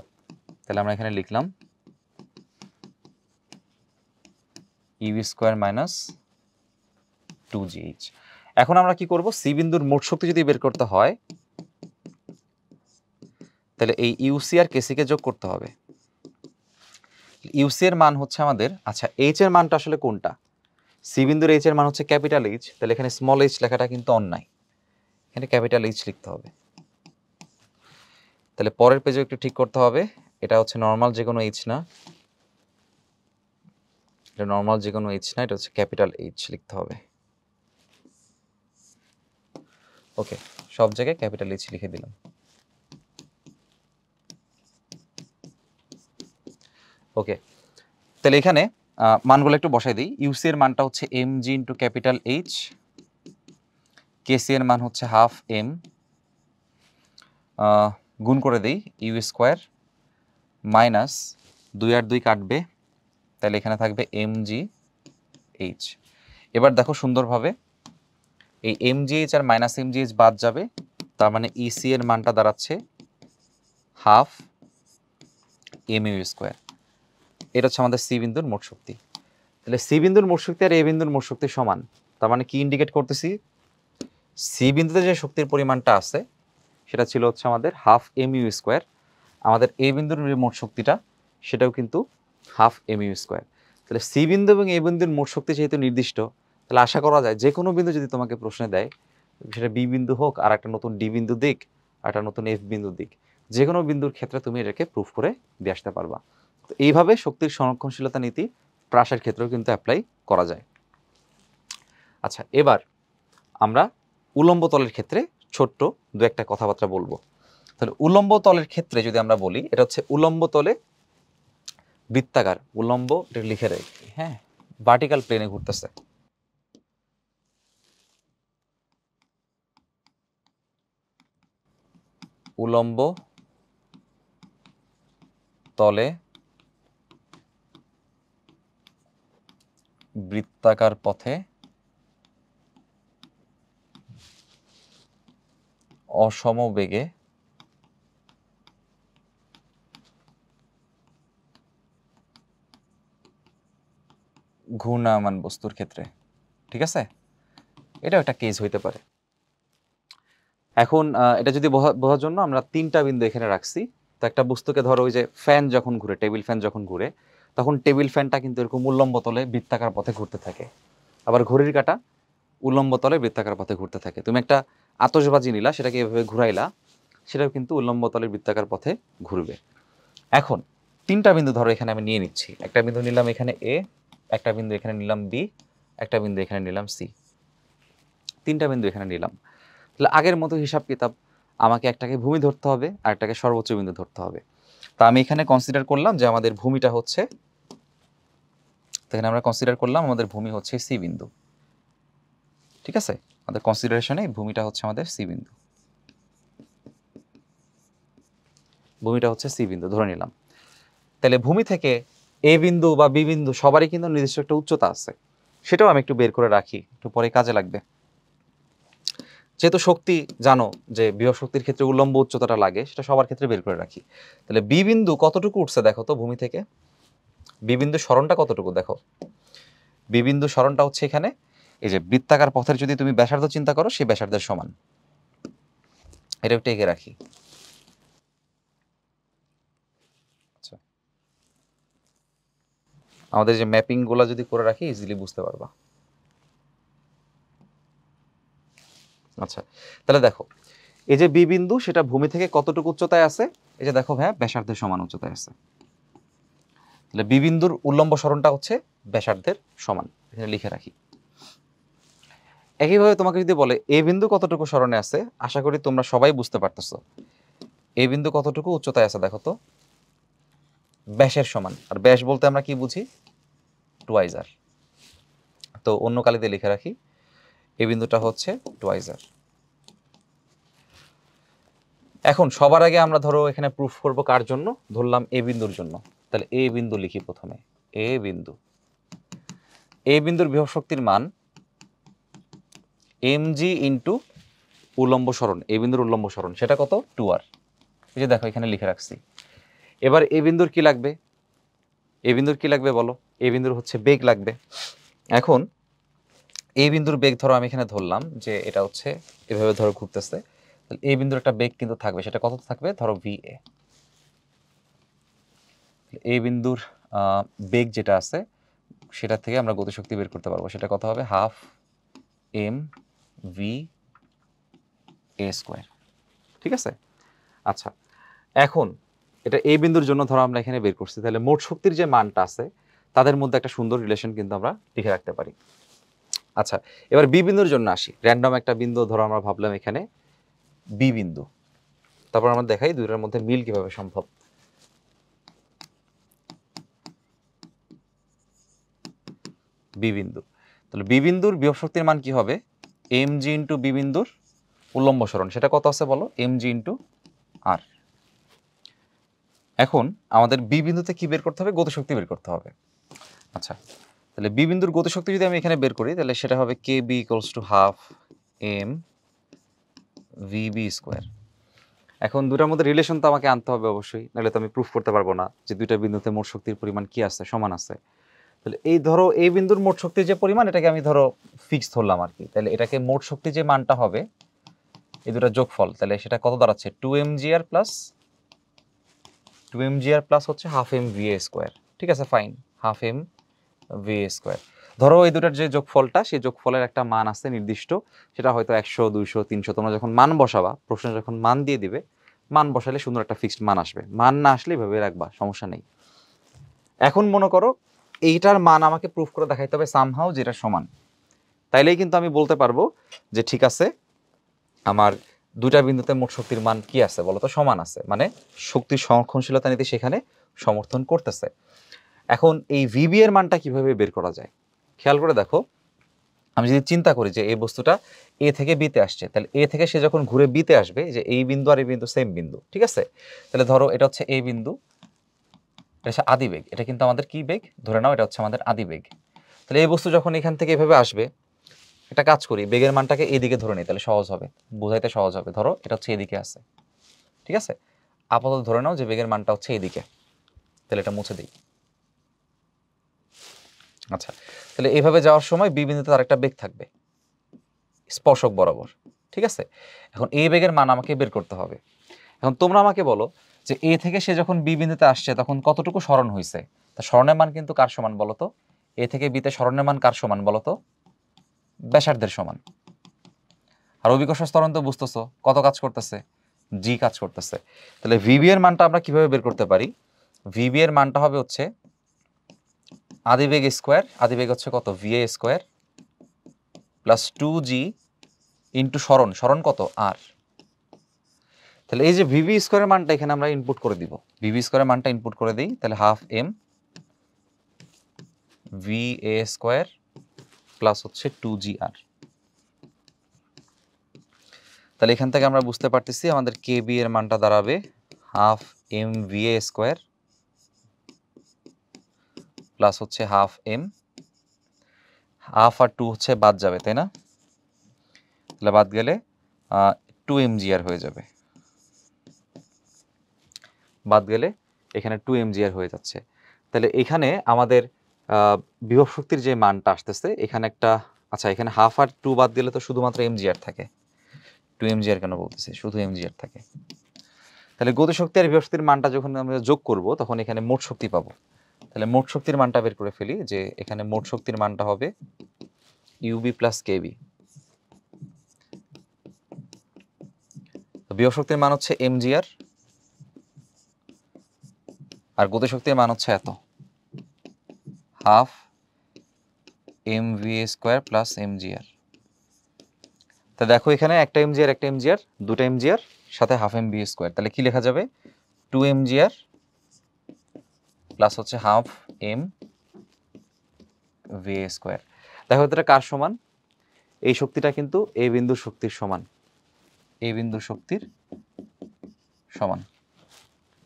তাহলে আমরা এখানে লিখলাম ইউ স্কোয়ার -2gh। এখন আমরা কি করব? সি বিন্দুর মোট শক্তি যদি বের করতে হয় তাহলে এই ইউসি আর কেসিকে যোগ করতে হবে। ইউসি এর মান হচ্ছে আমাদের, আচ্ছা এইচ এর মানটা আসলে কোনটা? সি বিন্দুর এইচ এর মান হচ্ছে ক্যাপিটাল এইচ, তাহলে এখানে স্মল এইচ লেখাটা কিন্তু অন্যায়, এখানে ক্যাপিটাল এইচ লিখতে হবে। তাহলে পরের পেজে একটু ঠিক করতে হবে, এটা হচ্ছে নর্মাল যে কোনো এইচ না, এটা নর্মাল যে কোনো এইচ না, এটা হচ্ছে ক্যাপিটাল এইচ লিখতে হবে। ওকে, সব জায়গায় ক্যাপিটাল এইচ লিখে দিলাম। ওকে, তাহলে এখানে মানগুলো একটু বসাই দিই। ইউসি এর মানটা হচ্ছে এম জি ইন্টু ক্যাপিটাল এইচ, কেসি এর মান হচ্ছে হাফ এম, গুণ করে দিই ইউ স্কোয়ার মাইনাস 2 আর 2 কাটবে, তাহলে এখানে থাকবে এম জি এইচ। এবার দেখো সুন্দরভাবে এই M G H R minus M G H বাদ যাবে, তার মানে ইসি এর মানটা দাঁড়াচ্ছে হাফ এম ইউ স্কোয়ার। এটা হচ্ছে আমাদের সি বিন্দুর মোট শক্তি। তাহলে সি বিন্দুর মোট শক্তি আর এ বিন্দুর মোট শক্তি সমান, তার মানে কি ইন্ডিকেট করতেছি? সি বিন্দুতে যে শক্তির পরিমাণটা আছে সেটা ছিল হচ্ছে আমাদের হাফ এম ইউ স্কোয়ার, আমাদের এ বিন্দুর যে মোট শক্তিটা সেটাও কিন্তু হাফ এম ইউ স্কোয়ার। তাহলে সি বিন্দু এবং এ বিন্দুর মোট শক্তি যেহেতু নির্দিষ্ট, তাহলে আশা করা যায় যে কোনো বিন্দু যদি তোমাকে প্রশ্নে দেয়, সেটা বি বিন্দু হোক, আর একটা নতুন ডি বিন্দু দিক, আর একটা নতুন এফ বিন্দু দিক, যে কোনো বিন্দুর ক্ষেত্রে তুমি এটাকে প্রুফ করে দিয়ে আসতে পারবা। তো এইভাবে শক্তির সংরক্ষণশীলতা নীতি প্রাসের ক্ষেত্রেও কিন্তু অ্যাপ্লাই করা যায়। আচ্ছা, এবার আমরা উলম্ব তলের ক্ষেত্রে ছোট্ট দু একটা কথাবার্তা বলবো। তাহলে উলম্ব তলের ক্ষেত্রে যদি আমরা বলি, এটা হচ্ছে উলম্ব তলে বৃত্তাকার, উলম্ব এটা লিখে রাখি, হ্যাঁ, ভার্টিক্যাল প্লেনে ঘুরতেছে। উলম্ব তলে বৃত্তাকার পথে অসমবেগে ঘূর্ণায়মান বস্তুর ক্ষেত্রে, ঠিক আছে, এটা একটা কেস হইতে পারে। এখন এটা যদি বোঝার জন্য আমরা তিনটা বিন্দু এখানে রাখছি। তো একটা বস্তুকে ধরো, ওই যে ফ্যান যখন ঘুরে, টেবিল ফ্যান যখন ঘুরে, তখন টেবিল ফ্যানটা কিন্তু এরকম উল্লম্ব তলে বৃত্তাকার পথে ঘুরতে থাকে, আবার ঘড়ির কাঁটা উল্লম্ব তলে বৃত্তাকার পথে ঘুরতে থাকে। তুমি একটা আতশবাজি নিলা, সেটাকে এভাবে ঘুরাইলা, সেটাও কিন্তু উল্লম্ব তলের বৃত্তাকার পথে ঘুরবে। এখন তিনটা বিন্দু ধরো এখানে আমি নিয়ে নিচ্ছি, একটা বিন্দু নিলাম এখানে এ, একটা বিন্দু এখানে নিলাম বি, একটা বিন্দু এখানে নিলাম সি, তিনটা বিন্দু এখানে নিলাম। তাহলে আগের মতো হিসাব কিতাব, আমাকে একটাকে ভূমি ধরতে হবে আর একটাকে সর্বোচ্চ বিন্দু ধরতে হবে। তা আমি এখানে কনসিডার করলাম যে আমাদের ভূমিটা হচ্ছে, এখানে আমরা কনসিডার করলাম আমাদের ভূমি হচ্ছে সি বিন্দু, ঠিক আছে, আমাদের কনসিডারেশনে ভূমিটা হচ্ছে আমাদের সি বিন্দু, ভূমিটা হচ্ছে সি বিন্দু ধরে নিলাম। তাহলে ভূমি থেকে এ বিন্দু বা বি বিন্দু সবারই কিন্তু নির্দিষ্ট একটা উচ্চতা আছে, সেটাও আমি একটু বের করে রাখি, একটু পরে কাজে লাগবে। যেহেতু শক্তি জানো যে বিভব শক্তির ক্ষেত্রে উল্লম্ব উচ্চতাটা লাগে, সেটা সবার ক্ষেত্রে বের করে রাখি। তাহলে বি বিন্দু কতটুকু উঠছে দেখো তো ভূমি থেকে, বি বিন্দু সরণটা কতটুকু দেখো, বি বিন্দু সরণটা হচ্ছে এখানে এই যে বৃত্তাকার পথের যদি তুমি ব্যাসার্ধ চিন্তা করো, সেই ব্যাসার্ধের সমান, এটা একটু এঁকে রাখি। আচ্ছা, আমাদের যে ম্যাপিং গুলা যদি করে রাখি ইজিলি বুঝতে পারবা। আচ্ছা, তাহলে দেখো এই যে বি বিন্দু, সেটা ভূমি থেকে কতটুকু উচ্চতায় আছে, এই যে দেখো ভাইয়া ব্যাসার্ধের সমান উচ্চতায় আছে। তাহলে বি বিন্দুর উল্লম্ব সরণটা হচ্ছে ব্যাসার্ধের সমান, এখানে লিখে রাখি। একইভাবে তোমাকে যদি বলে এ বিন্দু কতটুকু সরণে আছে, আশা করি তোমরা সবাই বুঝতে পারতেছো এ বিন্দু কতটুকু উচ্চতায় আছে, দেখো তো ব্যাসের সমান, আর ব্যাস বলতে আমরা কি বুঝি, 2r। তো অন্য কালিতে লিখে রাখি, এ বিন্দুটা হচ্ছে 2r। এখন সবার আগে আমরা ধরো এখানে প্রুফ করব কার জন্য, ধরলাম এ বিন্দুর জন্য। তাহলে এ বিন্দু লিখি প্রথমে, এ বিন্দু, এ বিন্দুর বিভব শক্তির মান mg ইন্টু উল্লম্ব সরণ, এ বিন্দুর উল্লম্ব সরণ, সেটা কত 2r। এই যে দেখো এখানে লিখে রাখছি। এবার এ বিন্দুর কি লাগবে, এ বিন্দুর কি লাগবে বলো, এ বিন্দুর হচ্ছে বেগ লাগবে। এখন এই বিন্দুর বেগ ধরো আমি এখানে ধরলাম যে এটা হচ্ছে এভাবে ধরো ঘুরতেছে, তাহলে এই বিন্দুর একটা বেগ কিন্তু থাকবে, সেটা কত থাকবে ধরো va। এই বিন্দুর বেগ যেটা আছে সেটা থেকে আমরা গতিশক্তি বের করতে পারবো, সেটা কত হবে half M v a square. ঠিক আছে, আচ্ছা এখন এটা এই বিন্দুর জন্য ধরো আমরা এখানে বের করছি, তাহলে মোট শক্তির যে মানটা আছে তাদের মধ্যে একটা সুন্দর রিলেশন কিন্তু আমরা লিখে রাখতে পারি। আচ্ছা এবার বি বিন্দুর জন্য আসি, র্যান্ডম একটা বিন্দু ধরো আমরা ভাবলাম এখানে বি বিন্দু, তারপর আমরা দেখাই দুইটার মধ্যে মিল কিভাবে সম্ভব। বি বিন্দু, তাহলে বি বিন্দুর বিভব শক্তির মান কি হবে এম জি ইন্টু বি বিন্দুর উল্লম্ব সরণ, সেটা কত আছে বলো এম জি ইন্টু আর। এখন আমাদের বি বিন্দুতে কি বের করতে হবে, গতিশক্তি বের করতে হবে। আচ্ছা তাহলে বি বিন্দুর গতিশক্তি যদি আমি এখানে বের করি তাহলে সেটা হবে K B equals to half M V B square. এখন দুটার মধ্যে রিলেশন তো আমাকে আনতে হবে অবশ্যই, নাহলে তো আমি প্রুফ করতে পারবো না যে দুইটা বিন্দুতে মোট শক্তির পরিমাণ কি আছে, সমান আছে। তাহলে এই ধরো এই বিন্দুর মোট শক্তির যে পরিমাণ এটাকে আমি ধরো ফিক্স ধরলাম আর কি, তাহলে এটাকে মোট শক্তি যে মানটা হবে এই দুটা যোগফল, তাহলে সেটা কত দাঁড়াচ্ছে 2mgr প্লাস হচ্ছে half M v a square. ঠিক আছে fine, half M v a square. ধরো এই দুটার যে যোগফলটা সেই যোগফলের একটা মান আছে নির্দিষ্ট, সেটা হয়তো 100 200 300, তোমরা যখন মান বসাবা প্রশ্নে যখন মান দিয়ে দিবে মান বসালে সুন্দর একটা ফিক্সড মান আসবে, মান না আসলে ভেবে রাখবা সমস্যা নেই। এখন মনে করো এইটার মান আমাকে প্রুফ করে দেখাইতে হবে সামহাও যেটা সমান, তাইলেই কিন্তু আমি বলতে পারবো যে ঠিক আছে আমার দুটা বিন্দুতে মোট শক্তির মান কি আছে বলতো সমান আছে, মানে শক্তির সংরক্ষণশীলতা নীতি সেখানে সমর্থন করতেছে। এখন এই ভিবি এর মানটা কিভাবে বের করা যায় খেয়াল করে দেখো, আমি যদি চিন্তা করি যে এই বস্তুটা এ থেকে বিতে আসছে, তাহলে এ থেকে সে যখন ঘুরে বিতে আসবে, যে এই বিন্দু আর এই বিন্দু সেম বিন্দু, ঠিক আছে, তাহলে ধরো এটা হচ্ছে এই বিন্দু, এটা হচ্ছে আদি বেগ, এটা কিন্তু আমাদের কি বেগ ধরে নাও এটা হচ্ছে আমাদের আদি বেগ। তাহলে এই বস্তু যখন এখান থেকে এভাবে আসবে, একটা কাজ করি বেগের মানটাকে এদিকে ধরে নিই, তাহলে সহজ হবে, বোঝাইতে সহজ হবে। ধরো এটা হচ্ছে এদিকে আছে, ঠিক আছে, আপাতত ধরে নাও যে বেগের মানটা হচ্ছে এদিকে, তাহলে এটা মুছে দিই। আচ্ছা তাহলে এইভাবে যাওয়ার সময় বি বিন্দুতে তার একটা বেগ থাকবে স্পর্শক বরাবর, ঠিক আছে। এখন এই বেগের মান আমাকে বের করতে হবে। এখন তোমরা আমাকে বলো যে এ থেকে সে যখন বি বিন্দুতে আসছে তখন কতটুকু সরণ হয়েছে, তা সরণের মান কিন্তু কার সমান বলতো, এ থেকে বিতে সরণের মান কার সমান বলতো, ব্যাসার্ধের সমান। আর অভিকর্ষ ত্বরণ তো বুঝতেছো কত কাজ করতেছে, জি কাজ করতেছে। তাহলে ভিবি এর মানটা আমরা কিভাবে বের করতে পারি, ভিবি এর মানটা হবে হচ্ছে আদিবেগ স্কোয়ার, আদিবেগ হচ্ছে কত VA square plus 2g into সরণ, সরণ কত আর। তাহলে এই যে ভিভি স্কোয়ারের মানটা এখানে আমরা ইনপুট করে দিব, ভিভি স্কোয়ারের মানটা ইনপুট করে দিই, তাহলে half M v a square plus হচ্ছে 2gr। তাহলে এখান থেকে আমরা বুঝতে পারতেছি আমাদের কে বি এর মানটা দাঁড়াবে half M v a square plus হচ্ছে হাফ এম, হাফ আর 2 হচ্ছে বাদ যাবে তাই না, তাহলে বাদ গেলে 2mgr হয়ে যাবে, বাদ গেলে এখানে 2mgr হয়ে যাচ্ছে। তাহলে এখানে আমাদের বিভব শক্তির যে মানটা আসতেছে এখানে একটা, আচ্ছা এখানে হাফ আর 2 বাদ দিলে তো শুধুমাত্র mgr থাকে, 2mgr কেন বলতেছি, শুধু mgr থাকে। তাহলে গতিশক্তি আর বিভব শক্তির মানটা যখন আমরা যোগ করব তখন এখানে মোট শক্তি পাবো। তাহলে মোট শক্তির মানটা বের করে ফেলি, যে এখানে মোট শক্তির মানটা হবে ইউবি প্লাস কেবি। বিভব শক্তির মান হচ্ছে mgr আর গতিশক্তির মান হচ্ছে এত, half M v square plus mgr। তা দেখো এখানে একটা mgr একটা mgr, দুটো mgr সাথে হাফ এম ভি স্কোয়ার, তাহলে কি লেখা যাবে 2mgr প্লাস হচ্ছে হাফ এম ভি স্কোয়ার। দেখো এটা কার সমান, এই শক্তিটা কিন্তু এই বিন্দুর শক্তির সমান, এই বিন্দুর শক্তির সমান।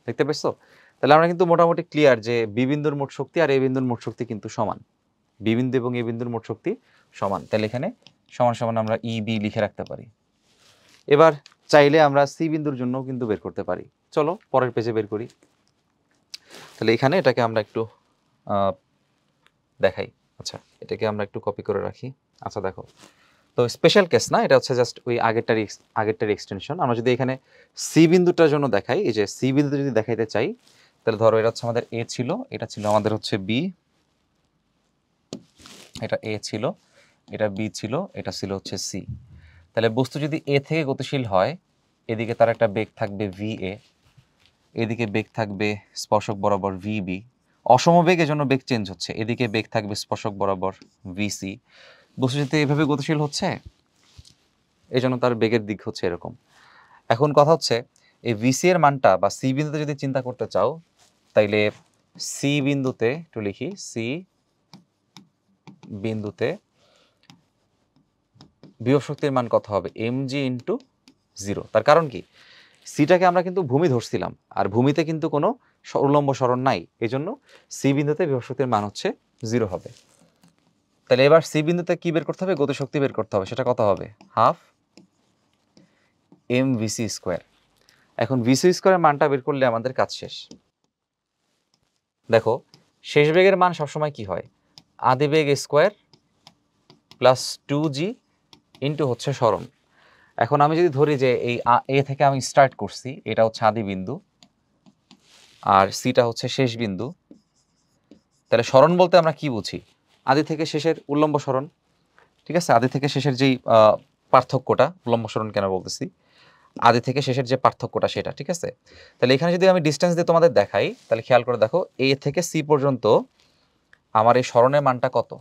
দেখতে পেয়েছো? তাহলে আমরা কিন্তু মোটামুটি ক্লিয়ার যে বি বিন্দুর মোট শক্তি আর এ বিন্দুর মোট শক্তি কিন্তু সমান। বি বিন্দু এবং এ বিন্দুর মোট শক্তি সমান। তাহলে এখানে সমান সমান আমরা ই বি লিখে রাখতে পারি। এবার চাইলে আমরা সি বিন্দুর জন্যও কিন্তু বের করতে পারি। চলো পরের পেজে বের করি। তাহলে এখানে এটাকে আমরা একটু দেখাই। আচ্ছা, এটাকে আমরা একটু কপি করে রাখি। আচ্ছা দেখো, তো স্পেশাল কেস না, এটা হচ্ছে জাস্ট ওই আগেরটার এক্সটেনশন। আমরা যদি এখানে সি বিন্দুটার জন্য দেখাই, এই যে সি বিন্দু যদি দেখাইতে চাই, তাহলে ধরো এটা হচ্ছে আমাদের এ ছিল, এটা ছিল আমাদের হচ্ছে বি, এটা এ ছিল, এটা বি ছিল, এটা ছিল হচ্ছে সি। তাহলে বস্তু যদি এ থেকে গতিশীল হয়, এদিকে তার একটা বেগ থাকবে ভি এ, এদিকে বেগ থাকবে স্পর্শক বরাবর ভি বি। অসম বেগের জন্য বেগ চেঞ্জ হচ্ছে, এদিকে বেগ থাকবে স্পর্শক বরাবর ভি সি। বস্তু যদি এভাবে গতিশীল হচ্ছে, এই জন্য তার বেগের দিক হচ্ছে এরকম। এখন কথা হচ্ছে এই ভিসি এর মানটা বা সি বিন্দুতে যদি চিন্তা করতে চাও, তাইলে সি বিন্দুতে একটু লিখি, সি বিন্দুতে বিভব শক্তির মান কত হবে? mg into 0। তার কারণ কি, সিটাকে আমরা কিন্তু ভূমি ধরছিলাম, আর ভূমিতে কিন্তু কোনো উল্লম্ব সরণ নাই, এই জন্য সি বিন্দুতে বিভব শক্তির মান হচ্ছে 0 হবে। তাহলে এবার সি বিন্দুতে কি বের করতে হবে? গতিশক্তি বের করতে হবে। সেটা কত হবে? Half m vc square. এখন ভিসি স্কোয়ারের মানটা বের করলে আমাদের কাজ শেষ। দেখো, শেষ বেগের মান সবসময় কি হয়? আদি বেগ স্কোয়ার প্লাস 2g ইন্টু হচ্ছে সরণ। এখন আমি যদি ধরি যে এই এ থেকে আমি স্টার্ট করছি, এটা হচ্ছে আদি বিন্দু, আর সিটা হচ্ছে শেষ বিন্দু, তাহলে সরণ বলতে আমরা কি বুঝি? আদি থেকে শেষের উল্লম্ব সরণ। ঠিক আছে, আদি থেকে শেষের যেই পার্থক্যটা, উল্লম্ব সরণ কেন বলতেছি, আদি থেকে শেষের যে পার্থক্যটা সেটা। ঠিক আছে, তাহলে এখানে যদি আমি ডিস্টেন্স দিয়ে তোমাদের দেখাই, তাহলে খেয়াল করে দেখো, এ থেকে সি পর্যন্ত আমার এই সরণের মানটা কত?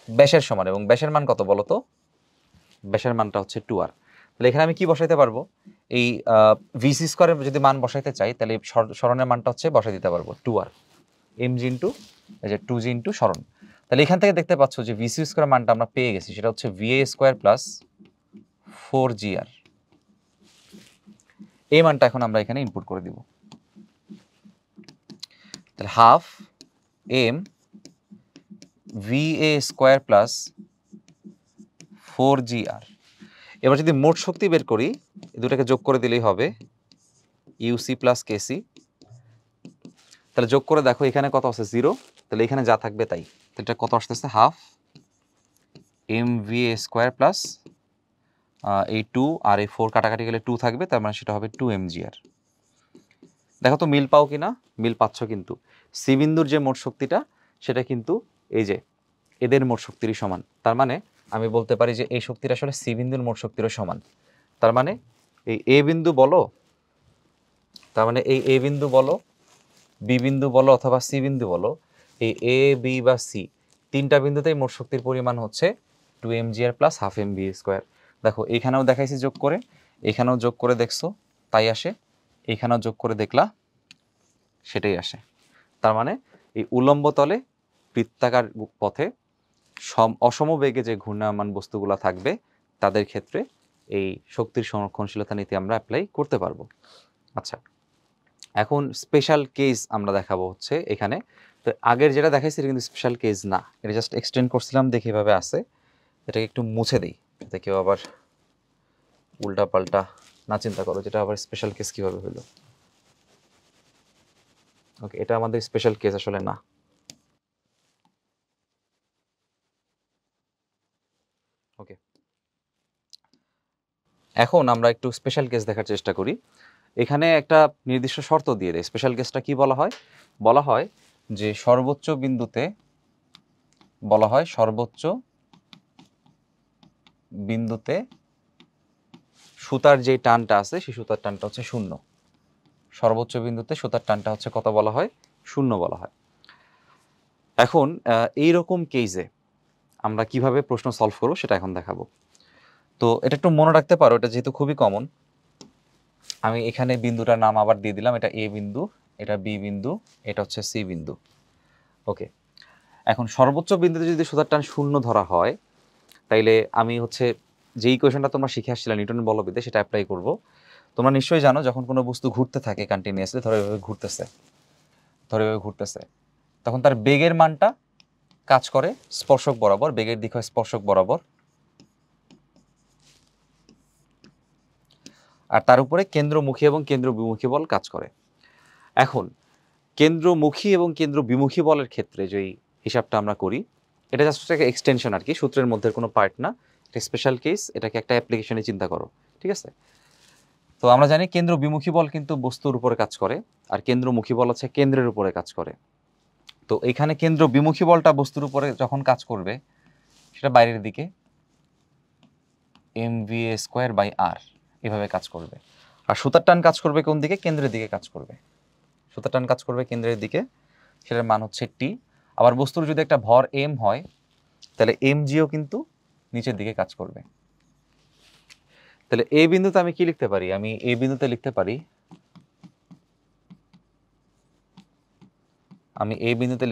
ব্যাসের সমান। এবং ব্যাসের মান কত বলো তো? ব্যাসের মানটা হচ্ছে 2r। তাহলে এখানে আমি কি বসাইতে পারবো? এই ভিসি স্কোয়ারের যদি মান বসাইতে চাই, তাহলে সরণের মানটা হচ্ছে বসাই দিতে পারবো 2r, mg ইন্টু এই যে 2g ইন্টু সরণ। তাহলে এখান থেকে দেখতে পাচ্ছ যে ভিসি স্কোয়ার মানটা আমরা পেয়ে গেছি, সেটা হচ্ছে ভিএ স্কোয়ার প্লাস 4gr। এই মানটা এখন আমরা এখানে ইনপুট করে দিব। তাহলে half m va square plus 4gr। এবার যদি মোট শক্তি বের করি, এই দুটাকে যোগ করে দিলেই হবে ইউসি প্লাস কেসি। তাহলে যোগ করে দেখো এখানে কত আছে? 0। তাহলে এখানে যা থাকবে তাই। এটা কত আসতেছে? Half m va square plus এই 2 আর এই 4 কাটাকাটি গেলে 2 থাকবে, তার মানে সেটা হবে 2mgr। দেখো তো মিল পাও কিনা? মিল পাচ্ছ কিন্তু। সি বিন্দুর যে মোট শক্তিটা, সেটা কিন্তু এই যে এদের মোট শক্তিরই সমান। তার মানে আমি বলতে পারি যে এই শক্তিটা আসলে সি বিন্দুর মোট শক্তিরও সমান। তার মানে এই এ বিন্দু বলো, তার মানে এই এ বিন্দু বলো, বি বিন্দু বলো, অথবা সি বিন্দু বলো, এই এ বি বা সি তিনটা বিন্দুতেই মোট শক্তির পরিমাণ হচ্ছে 2mgr plus half M v square. দেখো এখানেও দেখাইছি যোগ করে, এখানেও যোগ করে দেখছো তাই আসে, এখানেও যোগ করে দেখলা সেটাই আসে। তার মানে এই উল্লম্ব তলে বৃত্তাকার পথে অসম বেগে যে ঘূর্ণায়মান বস্তুগুলো থাকবে, তাদের ক্ষেত্রে এই শক্তির সংরক্ষণশীলতা নীতি আমরা অ্যাপ্লাই করতে পারবো। আচ্ছা, এখন স্পেশাল কেস আমরা দেখাবো হচ্ছে এখানে। তো আগের যেটা দেখাইছি এটা কিন্তু স্পেশাল কেস না, এটা জাস্ট এক্সটেন্ড করছিলাম দেখে এভাবে আছে। এটাকে একটু মুছে দিই, যাতে কেউ আবার উল্টা পাল্টা না চিন্তা করো যেটা আবার স্পেশাল কেস কিভাবে হলো। ওকে, এটা আমাদের স্পেশাল কেস আসলে না। ওকে, এখন আমরা একটু স্পেশাল কেস দেখার চেষ্টা করি। এখানে একটা নির্দিষ্ট শর্ত দিয়ে দেয়। স্পেশাল কেসটা কি বলা হয়? বলা হয় যে সর্বোচ্চ বিন্দুতে, বলা হয় সর্বোচ্চ বিন্দুতে সুতার যে টানটা আছে, সেই সুতার টানটা হচ্ছে 0। সর্বোচ্চ বিন্দুতে সুতার টানটা হচ্ছে কত বলা হয়? 0 বলা হয়। এখন এইরকম কেসে আমরা কিভাবে প্রশ্ন সলভ করবো সেটা এখন দেখাবো। তো এটা একটু মনে রাখতে পারো, এটা যেহেতু খুবই কমন। আমি এখানে বিন্দুটার নাম আবার দিয়ে দিলাম, এটা এ বিন্দু, এটা বি বিন্দু, এটা হচ্ছে সি বিন্দু। ওকে, এখন সর্বোচ্চ বিন্দুতে যদি সুতার টান 0 ধরা হয়, তাইলে আমি হচ্ছে যেই কোয়েশনটা তোমরা শিখে আসছিলে নিউটনের বলবিদ্যা, সেটা অ্যাপ্লাই করব। তোমরা নিশ্চয়ই জানো যখন কোনো বস্তু ঘুরতে থাকে কন্টিনিউয়াসলি, ধরো এভাবে ঘুরতেছে, তখন তার বেগের মানটা কাজ করে স্পর্শক বরাবর, বেগের দিক হয় স্পর্শক বরাবর, আর তার উপরে কেন্দ্রমুখী এবং কেন্দ্র বিমুখী বল কাজ করে। এখন কেন্দ্রমুখী এবং কেন্দ্র বিমুখী বলের ক্ষেত্রে যেই হিসাবটা আমরা করি, এটা জাস্ট একটা এক্সটেনশন আর কি, সূত্রের মধ্যে কোনো পার্ট না, এটা স্পেশাল কেস, এটাকে একটা অ্যাপ্লিকেশনে চিন্তা করো, ঠিক আছে? তো আমরা জানি কেন্দ্র বিমুখী বল কিন্তু বস্তুর উপরে কাজ করে, আর কেন্দ্রমুখী বল হচ্ছে কেন্দ্রের উপরে কাজ করে। তো এখানে কেন্দ্র বিমুখী বলটা বস্তুর উপরে যখন কাজ করবে সেটা বাইরের দিকে mva²/r এভাবে কাজ করবে। আর সুতার টান কাজ করবে কোন দিকে? কেন্দ্রের দিকে কাজ করবে। সুতার টান কাজ করবে কেন্দ্রের দিকে, সেটার মান হচ্ছে t। আবার বস্তুর যদি একটা ভর m হয় তাহলে mgও কিন্তু নিচের দিকে কাজ করবে। তাহলে এই বিন্দুতে আমি কি লিখতে পারি? আমি এই বিন্দুতে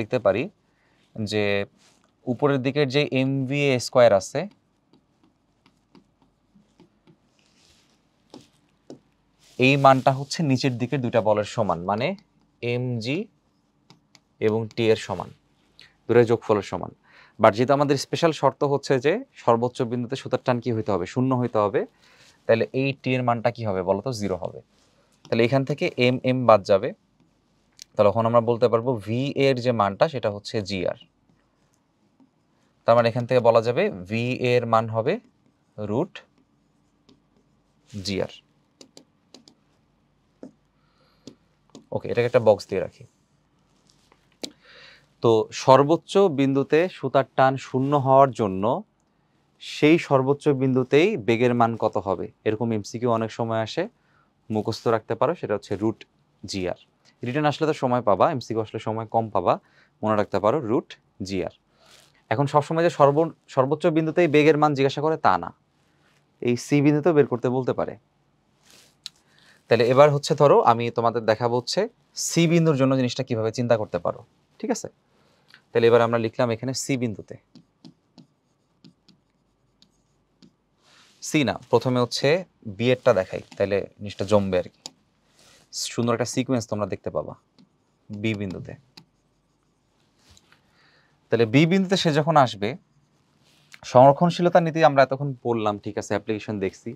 লিখতে পারি, যে উপরের দিকের যে mva² আছে এই মানটা হচ্ছে নিচের দিকের দুইটা বলের সমান, মানে mg এবং t এর সমান, দুটোর যোগফলের সমান। বাট যেহেতু আমাদের স্পেশাল শর্ত হচ্ছে যে সর্বোচ্চ বিন্দুতে সুতার টান কি হইতে হবে? 0 হইতে হবে, তাহলে এই t এর মানটা কি হবে বলো তো? 0 হবে। তাহলে এখান থেকে m বাদ যাবে, তাহলে এখন আমরা বলতে পারবো v এর যে মানটা সেটা হচ্ছে gr। তার মানে এখান থেকে বলা যাবে v এর মান হবে √gr। ওকে, এটাকে একটা বক্স দিয়ে রাখি। তো সর্বোচ্চ বিন্দুতে সুতার টান 0 হওয়ার জন্য সেই সর্বোচ্চ বিন্দুতেই বেগের মান কত হবে? এরকম এমসিকিউ অনেক সময় আসে, মুখস্থ রাখতে পারো, সেটা হচ্ছে √gr। রিটার্ন আসলে তো সময় পাবা, এমসিকিউ আসলে সময় কম পাবা, মনে রাখতে পারো √gr। এখন সবসময় যে সর্বোচ্চ বিন্দুতেই বেগের মান জিজ্ঞাসা করে তা না, এই সি বিন্দুতেও বের করতে বলতে পারে। তাহলে এবার হচ্ছে ধরো আমি তোমাদের দেখাবো হচ্ছে সি বিন্দুর জন্য জিনিসটা কিভাবে চিন্তা করতে পারো, ঠিক আছে? তাহলে এবার আমরা লিখলাম এখানে সি বিন্দুতে, সি না, প্রথমে হচ্ছে বি এরটা দেখাই, তাহলে জিনিসটা জমবে আর কি, সুন্দর একটা সিকোয়েন্স তোমরা দেখতে পাবা বি বিন্দুতে। তাহলে বি বিন্দুতে সে যখন আসবে, সংরক্ষণশীলতা নীতি আমরা এতক্ষণ বললাম, ঠিক আছে, অ্যাপ্লিকেশন দেখছি,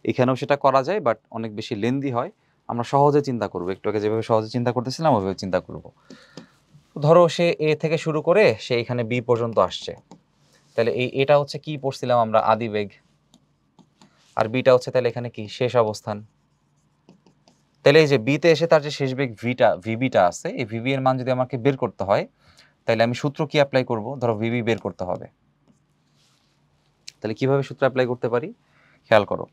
এখানেও সেটা করা যায়, বাট অনেক বেশি লেন্দি হয়। আমরা সহজে চিন্তা করবো, একটু আগে যেভাবে সহজে চিন্তা করতেছিলাম ওইভাবে চিন্তা করব। ধরো সে এ থেকে শুরু করে সে এখানে বি পর্যন্ত আসছে, তাহলে এটা হচ্ছে কি পড়ছিলাম আমরা? আদি বেগ। আর বিটা হচ্ছে তাহলে এখানে কি? শেষ অবস্থান। তাহলে এই যে বিতে এসে তার যে শেষ বেগ ভিবিটা আছে, এই ভিবি এর মান যদি আমাকে বের করতে হয়, তাহলে আমি সূত্র কি অ্যাপ্লাই করব? ধরো ভিবি বের করতে হবে, তাহলে কিভাবে সূত্র অ্যাপ্লাই করতে পারি? খেয়াল করো,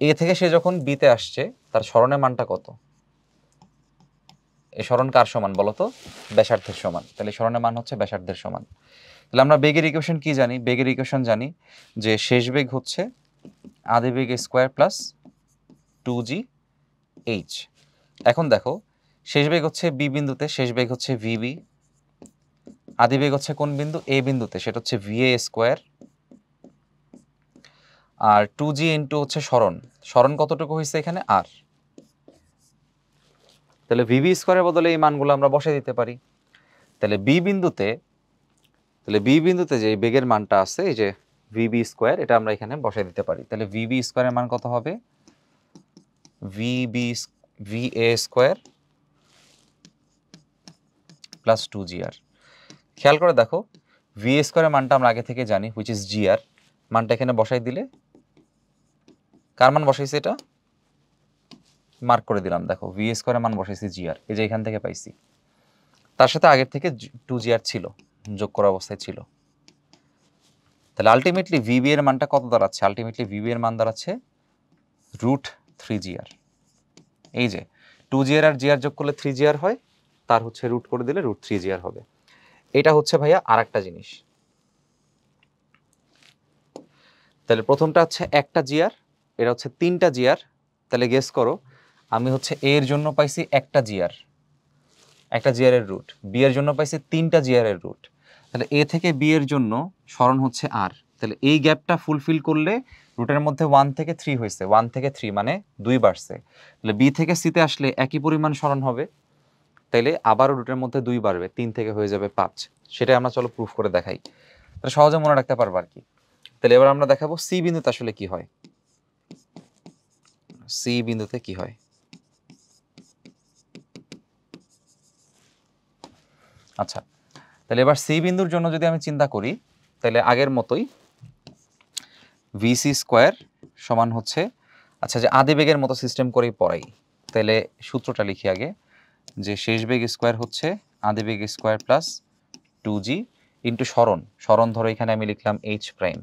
এ থেকে সে যখন বিতে আসছে তার সরণের মানটা কত? এই সরণ কার সমান বলো তো? ব্যাসার্ধের সমান। তাহলে সরণের মান হচ্ছে ব্যাসার্ধের সমান। তাহলে আমরা বেগের ইকুয়েশন কি জানি? বেগের ইকুয়েশন জানি যে শেষ বেগ হচ্ছে আদি বেগ স্কোয়ার প্লাস 2gh। এখন দেখো, শেষ বেগ হচ্ছে বি বিন্দুতে, শেষ বেগ হচ্ছে ভিবি, আদি বেগ হচ্ছে কোন বিন্দু? এ বিন্দুতে, সেটা হচ্ছে va², আর 2g ইন্টু হচ্ছে সরণ কতটুকু হয়েছে এখানে? আর। তাহলে ভিবি² বদলে এই মানগুলো আমরা বসাই দিতে পারি। তাহলে বি বিন্দুতে যে বেগের মানটা আছে, এই যে vb², এটা আমরা এখানে বসাই দিতে পারি। তাহলে vb² এর মান কত হবে? va² plus 2gr। খেয়াল করে দেখো, va² এর মানটা আমরা আগে থেকে জানি, হুইচ ইজ gr। মানটা এখানে বসাই দিলে কার মান বসাইছে? এটা মার্ক করে দিলাম, দেখো va² এর মান বসাইছি gr, এই যে এখান থেকে পাইছি। তার সাথে আগের থেকে 2gr ছিল, যোগ করা অবস্থায় ছিল। তাহলে আলটিমেটলি ভিবি এর মানটা কত দাঁড়াচ্ছে? আলটিমেটলি ভিবি এর মান দাঁড়াচ্ছে √3gr। এই যে 2gr আর gr যোগ করলে 3gr হয়, তার হচ্ছে রুট করে দিলে √3gr হবে। এটা হচ্ছে ভাইয়া আর একটা জিনিস। তাহলে প্রথমটা হচ্ছে একটা gr, এটা হচ্ছে 3টা gr। তাহলে গেস করো, আমি হচ্ছে এ এর জন্য পাইছি একটা gr এর রুট, বি এর জন্য পাইছি 3টা gr এর রুট। তাহলে এ থেকে বি এর জন্য সরণ হচ্ছে আর, তাহলে এই গ্যাপটা ফুলফিল করলে রুটের মধ্যে 1 থেকে 3 হয়েছে, 1 থেকে 3 মানে 2 বাড়ছে, তাহলে বি থেকে সিতে আসলে একই পরিমাণ সরণ হবে, তাইলে আবারও রুটের মধ্যে 2 বাড়বে, 3 থেকে হয়ে যাবে 5। সেটাই আমরা চলো প্রুফ করে দেখাই, তাহলে সহজে মনে রাখতে পারবো আর কি। তাহলে এবার আমরা দেখাবো সি বিন্দুতে আসলে কি হয়। সি বিন্দুতে কি হয়, আচ্ছা তাহলে এবার সি বিন্দুর জন্য যদি আমি চিন্তা করি, তাহলে আগের মতোই ভিসি স্কোয়ার সমান হচ্ছে, আচ্ছা যে আদি বেগের মতো সিস্টেম করেই পড়াই, তাহলে সূত্রটা লিখি আগে, যে শেষ বেগ স্কোয়ার হচ্ছে আদি বেগ স্কোয়ার প্লাস 2g ইন্টু সরণ, সরণ ধরো এখানে আমি লিখলাম এইচ প্রাইম।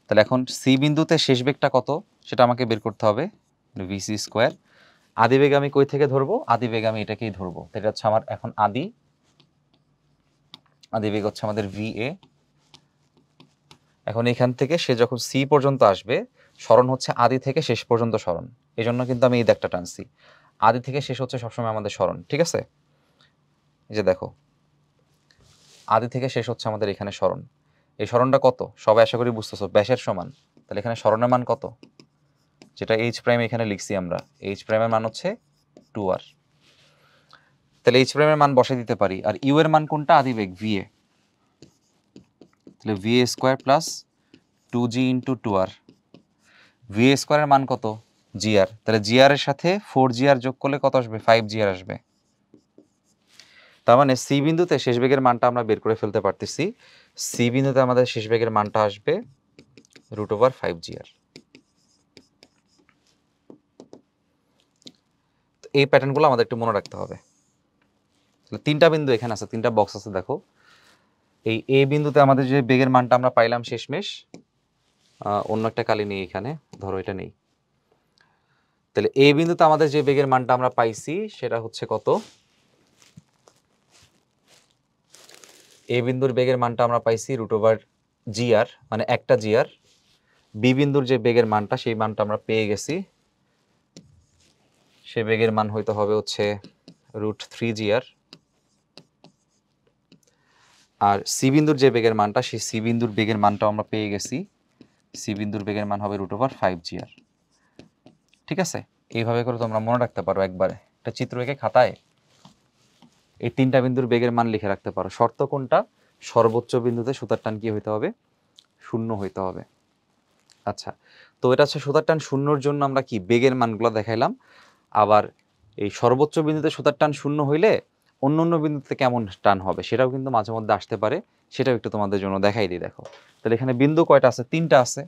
তাহলে এখন সি বিন্দুতে শেষ বেগটা কত সেটা আমাকে বের করতে হবে, ভিসি স্কোয়ার, আদি বেগ আমি কই থেকে ধরবো, আদি বেগ আমি এটাকেই ধরবো, এটা হচ্ছে আমার এখন আদি বেগ হচ্ছে আমাদের ভিএ। এখন এখান থেকে সে যখন সি পর্যন্ত আসবে, সরণ হচ্ছে আদি থেকে শেষ পর্যন্ত সরণ, এই জন্য কিন্তু আমি এই দাগটা টানছি, আদি থেকে শেষ হচ্ছে সবসময় আমাদের সরণ, ঠিক আছে। এই যে দেখো আদি থেকে শেষ হচ্ছে আমাদের এখানে সরণ, এই সরণটা কত সবাই আশা করি বুঝতেছো, ব্যাসের সমান, তাহলে এখানে সরণের মান কত, যেটা এইচ প্রাইম এখানে লিখছি আমরা, এইচ প্রাইমের মান হচ্ছে 2r, তাহলে এইচ প্রাইমের মান বসাই দিতে পারি, আর ইউ এর মান কোনটা, আদি বেগ ভিএ, তাহলে va square plus 2g into 2r, va স্কোয়ারের মান কত জিআর, তাহলে জিআর এর সাথে 4gr যোগ করলে কত আসবে, 5gr আসবে। তার মানে সি বিন্দুতে শেষ বেগের মানটা আমরা বের করে ফেলতে পারতেছি, সি বিন্দুতে আমাদের শেষ বেগের মানটা আসবে √5gr। এই প্যাটার্নগুলো আমাদের একটু মনে রাখতে হবে। তাহলে তিনটা বিন্দু এখানে আছে, তিনটা বক্স আছে, দেখো এই এ বিন্দুতে আমাদের যে বেগের মানটা আমরা পাইলাম শেষমেশ, অন্য একটা কালি নেই এখানে, ধরো এটা নেই, তাহলে এ বিন্দুতে আমাদের যে বেগের মানটা আমরা পাইছি সেটা হচ্ছে কত, এ বিন্দুর বেগের মানটা আমরা পাইছি √gr, মানে একটা gr। বি বিন্দুর যে বেগের মানটা সেই মানটা আমরা পেয়ে গেছি, সে বেগের মান হইতে হবে হচ্ছে √3gr। আর সি বিন্দুর যে বেগের মানটা, সেই সি বিন্দুর বেগের মানটাও আমরা পেয়ে গেছি, সি বিন্দুর বেগের মান হবে √5gr। ঠিক আছে, এইভাবে করে তোমরা মনে রাখতে পারো, একবারে একটা চিত্র এঁকে খাতায় এই তিনটা বিন্দুর বেগের মান লিখে রাখতে পারো। শর্ত কোনটা, সর্বোচ্চ বিন্দুতে সুতার টান কি হইতে হবে, 0 হইতে হবে। আচ্ছা, তো এটা হচ্ছে সুতার টান 0-র জন্য আমরা কি বেগের মানগুলো দেখাইলাম, আবার এই সর্বোচ্চ বিন্দুতে সুতার টান 0 হইলে অন্য অন্য বিন্দুতে কেমন টান হবে সেটাও কিন্তু মাঝে মধ্যে আসতে পারে, সেটাও একটু তোমাদের জন্য দেখাই দিই। দেখো তাহলে এখানে বিন্দু কয়টা আছে, 3টা আছে,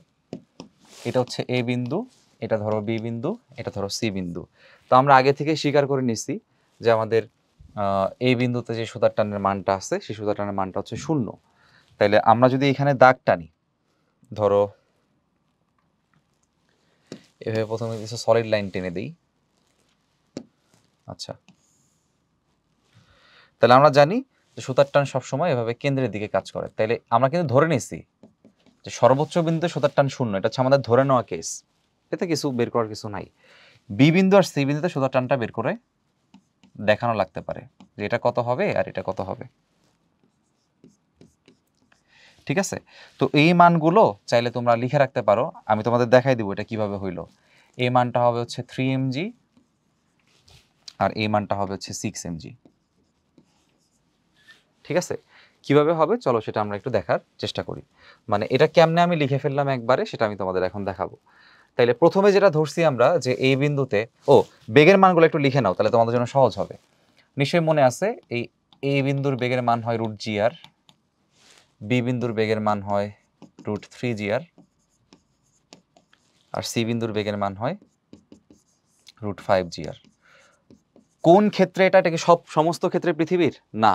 এটা হচ্ছে এ বিন্দু, এটা ধরো বি বিন্দু, এটা ধরো সি বিন্দু। তো আমরা আগে থেকে স্বীকার করে নিচ্ছি যে আমাদের এই বিন্দুতে যে সুতার টানের মানটা আছে সেই সুতার টানের মানটা হচ্ছে 0। তাইলে আমরা যদি এখানে দাগ টানি, ধরো এভাবে প্রথমে কিছু সলিড লাইন টেনে দিই, আচ্ছা তাহলে আমরা জানি যে সুতার টান সবসময় এভাবে কেন্দ্রের দিকে কাজ করে, তাইলে আমরা কিন্তু ধরে নিছি যে সর্বোচ্চ বিন্দুতে সুতার টান 0, এটা হচ্ছে আমাদের ধরে নেওয়া কেস, এতে কিছু বের করার কিছু নাই। বি বিন্দু আর সি বিন্দুতে সুতার টানটা বের করে দেখানো লাগতে পারে যে এটা কত হবে আর এটা কত হবে, ঠিক আছে। তো এই মানগুলো চাইলে তোমরা লিখে রাখতে পারো, আমি তোমাদের দেখাই দিব এটা কিভাবে হইলো। এই মানটা হবে হচ্ছে 3 mg আর এই মানটা হবে হচ্ছে 6 mg, ঠিক আছে। কিভাবে হবে চলো সেটা আমরা একটু দেখার চেষ্টা করি, মানে এটা কেমনে আমি লিখে ফেললাম একবারে সেটা আমি তোমাদের এখন দেখাবো। তাইলে প্রথমে যেটা ধরছি আমরা যে এই বিন্দুতে, বেগের মানগুলো একটু লিখে নাও তাহলে তোমাদের জন্য সহজ হবে। নিশ্চয়ই মনে আছে এই এ বিন্দুর বেগের মান হয় √gr, বি বিন্দুর বেগের মান হয় √3gr, আর সি বিন্দুর বেগের মান হয় √5gr। কোন ক্ষেত্রে এটা কি সমস্ত ক্ষেত্রে পৃথিবীর না,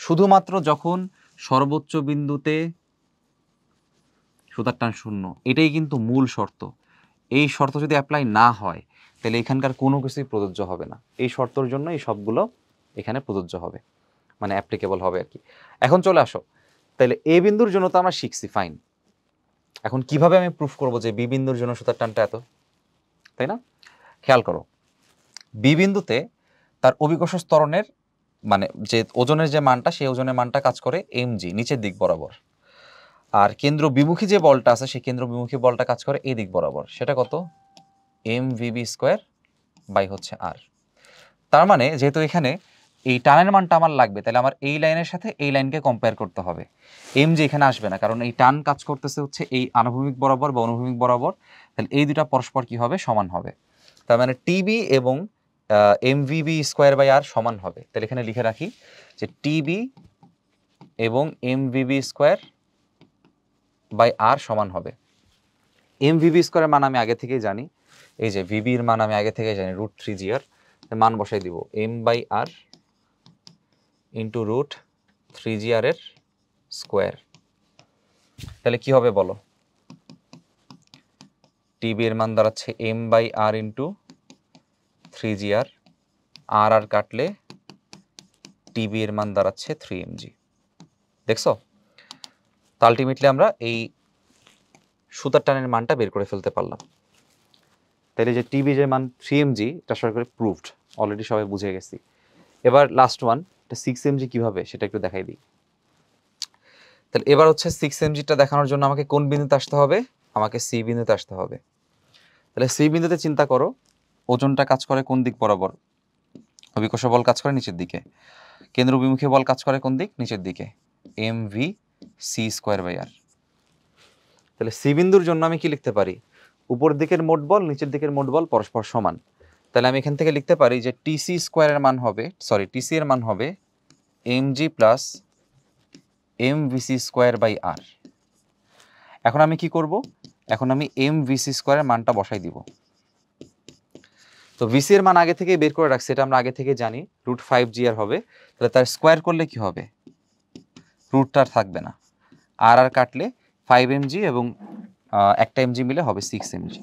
শুধুমাত্র যখন সর্বোচ্চ বিন্দুতে সুতার টান 0, এটাই কিন্তু মূল শর্ত। এই শর্ত যদি অ্যাপ্লাই না হয় তাহলে এখানকার কোনো কিছুই প্রযোজ্য হবে না, এই শর্তর জন্য এই সবগুলো এখানে প্রযোজ্য হবে, মানে অ্যাপ্লিকেবল হবে আর কি। এখন চলে আসো, তাহলে এ বিন্দুর জন্য তো আমরা শিখছি, ফাইন। এখন কিভাবে আমি প্রুফ করব যে বি বিন্দুর জন্য সুতার টানটা এত, তাই না? খেয়াল করো, বি বিন্দুতে তার অভিকর্ষ ত্বরণের মানে যে ওজনের যে মানটা, সেই ওজনের মানটা কাজ করে mg নিচের দিক বরাবর, আর কেন্দ্র বিমুখী যে বলটা আছে সেই কেন্দ্র বিমুখী বলটা কাজ করে এই দিক বরাবর, সেটা কত mvb স্কোয়ার বাই হচ্ছে r। তার মানে যেহেতু এখানে এই টানের মানটা আমার লাগবে, তাহলে আমার এই লাইনের সাথে এই লাইনকে কম্পেয়ার করতে হবে। mg এখানে আসবে না, কারণ এই টান কাজ করতেছে হচ্ছে এই আনুভূমিক বরাবর বা অনুভূমিক বরাবর, তাহলে এই দুটা পরস্পর কি হবে, সমান হবে। তার মানে টিবি এবং mvb স্কোয়ার বাই r সমান হবে। তাহলে এখানে লিখে রাখি যে টিবি এবং mvb স্কোয়ার বাই r সমান হবে। mvb স্কোয়ারের মান আমি আগে থেকেই জানি, এই যে vb এর মান আমি আগে থেকেই জানি √3gr, মান বসাই দিব m by r into √3gr এর স্কোয়ার। তাহলে কি হবে বলো, টিবি এর মান দাঁড়াচ্ছে m by r into 3gr, আর কাটলে টিবি এর মান দাঁড়াচ্ছে 3mg। দেখছো, তো আলটিমেটলি আমরা এই সুতার টানের মানটা বের করে ফেলতে পারলাম। তাহলে যে টিবি যে মান 3mg, এটা সরকারি প্রুভড, অলরেডি সবাই বুঝে গেছি। এবার লাস্ট ওয়ান, এটা 6mg কিভাবে সেটা একটু দেখাই দিই। তাহলে এবার হচ্ছে 6mgটা দেখানোর জন্য আমাকে কোন বিন্দুতে আসতে হবে, আমাকে সি বিন্দুতে আসতে হবে। তাহলে সি বিন্দুতে চিন্তা করো, ওজনটা কাজ করে কোন দিক বরাবর, অভিকর্ষ বল কাজ করে নিচের দিকে, কেন্দ্র বিমুখী বল কাজ করে কোন দিক, নিচের দিকে, mv সি স্কোয়ার বাই আর। তাহলে সি বিন্দুর জন্য আমি কি লিখতে পারি, উপর দিকের মোট বল নিচের দিকের মোট বল পরস্পর সমান। তাহলে আমি এখান থেকে লিখতে পারি যে টিসি স্কোয়ারের মান হবে, টিসি এর মান হবে mg plus mvc square by R. এখন আমি কি করব, এখন আমি mvc স্কোয়ারের মানটা বসাই দিব। তো ভিসি এর মান আগে থেকে বের করে রাখছি, এটা আমরা আগে থেকে জানি √5gr হবে। তাহলে তার স্কোয়ার করলে কি হবে, রুটটা আর থাকবে না, আর কাটলে 5mg এবং একটা mg মিলে হবে 6mg।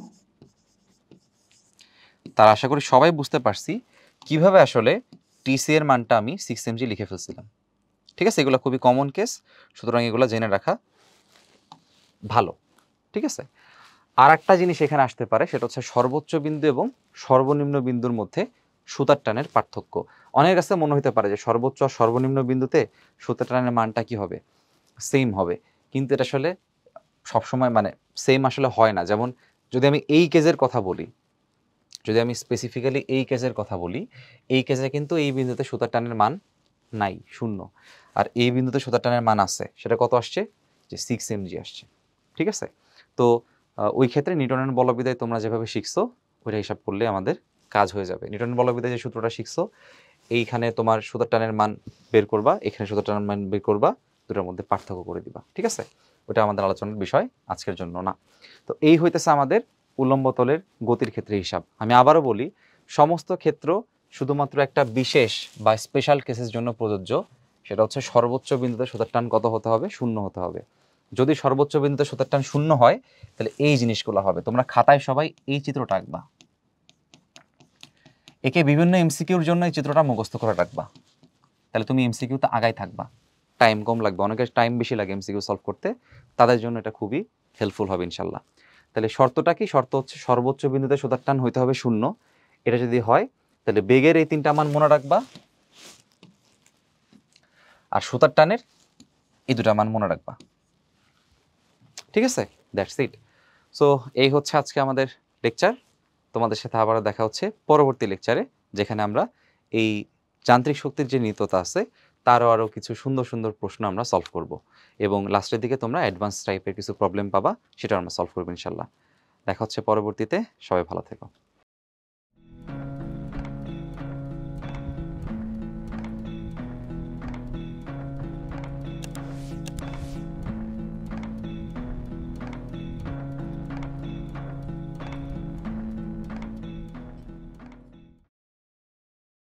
তার আশা করি সবাই বুঝতে পারছি কিভাবে আসলে টিসি এর মানটা আমি 6mg লিখে ফেলছিলাম। ঠিক আছে, এগুলো খুবই কমন কেস, সুতরাং এগুলো জেনে রাখা ভালো। ঠিক আছে, আর একটা জিনিস এখানে আসতে পারে, সেটা হচ্ছে সর্বোচ্চ বিন্দু এবং সর্বনিম্ন বিন্দুর মধ্যে সুতার টানের পার্থক্য। অনেকের কাছে মনে হতে পারে যে সর্বোচ্চ আর সর্বনিম্ন বিন্দুতে সুতার টানের মানটা কি হবে, সেম হবে, কিন্তু এটা আসলে সবসময় মানে সেম আসলে হয় না। যেমন যদি আমি এই কেজের কথা বলি, যদি আমি স্পেসিফিক্যালি এই কেজের কথা বলি, এই কেজে কিন্তু এই বিন্দুতে সুতার টানের মান নাই, 0, আর এই বিন্দুতে সুতার টানের মান আছে, সেটা কত আসছে, যে 6mg আসছে। ঠিক আছে, তো ওই ক্ষেত্রে নিউটনের বলবিদ্যায় তোমরা যেভাবে শিখছো ওইটা হিসাব করলে আমাদের কাজ হয়ে যাবে। নিউটনের বলবিদ্যায় যে সূত্রটা শিখছো, এইখানে তোমার সুতার টানের মান বের করবা, এখানে সুতার টানের মান বের করবা, দুটোর মধ্যে পার্থক্য করে দিবা। ঠিক আছে, ওটা আমাদের আলোচনার বিষয় আজকের জন্য না। তো এই হইতেছে আমাদের উল্লম্ব তলের গতির ক্ষেত্রে হিসাব। আমি আবারও বলি, সমস্ত ক্ষেত্র শুধুমাত্র একটা বিশেষ বা স্পেশাল কেসের জন্য প্রযোজ্য, সেটা হচ্ছে সর্বোচ্চ বিন্দুতে সুতার টান কত হতে হবে, 0 হতে হবে। যদি সর্বোচ্চ বিন্দুতে সুতার টান 0 হয়, তাহলে এই জিনিসগুলো হবে। তোমরা খাতায় সবাই এই চিত্রটা আঁকবা, একে বিভিন্ন এমসিকিউর জন্য এই চিত্রটা মুখস্থ করে রাখবা, তাহলে তুমি এমসিকিউতে আগাই থাকবা, টাইম কম লাগবে। অনেকের টাইম বেশি লাগে এমসিকিউ সলভ করতে, তাদের জন্য এটা খুবই হেল্পফুল হবে ইনশাল্লাহ। তাহলে শর্তটা কি, শর্ত হচ্ছে সর্বোচ্চ বিন্দুতে সুতার টান হইতে হবে 0। এটা যদি হয় তাহলে বেগের এই 3টা মান মনে রাখবা, আর সুতার টানের এই 2টা মান মনে রাখবা। ঠিক আছে, দ্যাটস ইট। সো এই হচ্ছে আজকে আমাদের লেকচার। তোমাদের সাথে আবারও দেখা হচ্ছে পরবর্তী লেকচারে, যেখানে আমরা এই যান্ত্রিক শক্তির যে নিত্যতা আছে তারও আরও কিছু সুন্দর সুন্দর প্রশ্ন আমরা সলভ করব, এবং লাস্টের দিকে তোমরা অ্যাডভান্স টাইপের কিছু প্রবলেম পাবা, সেটা আমরা সলভ করবো ইনশাল্লাহ। দেখা হচ্ছে পরবর্তীতে, সবাই ভালো থেকো।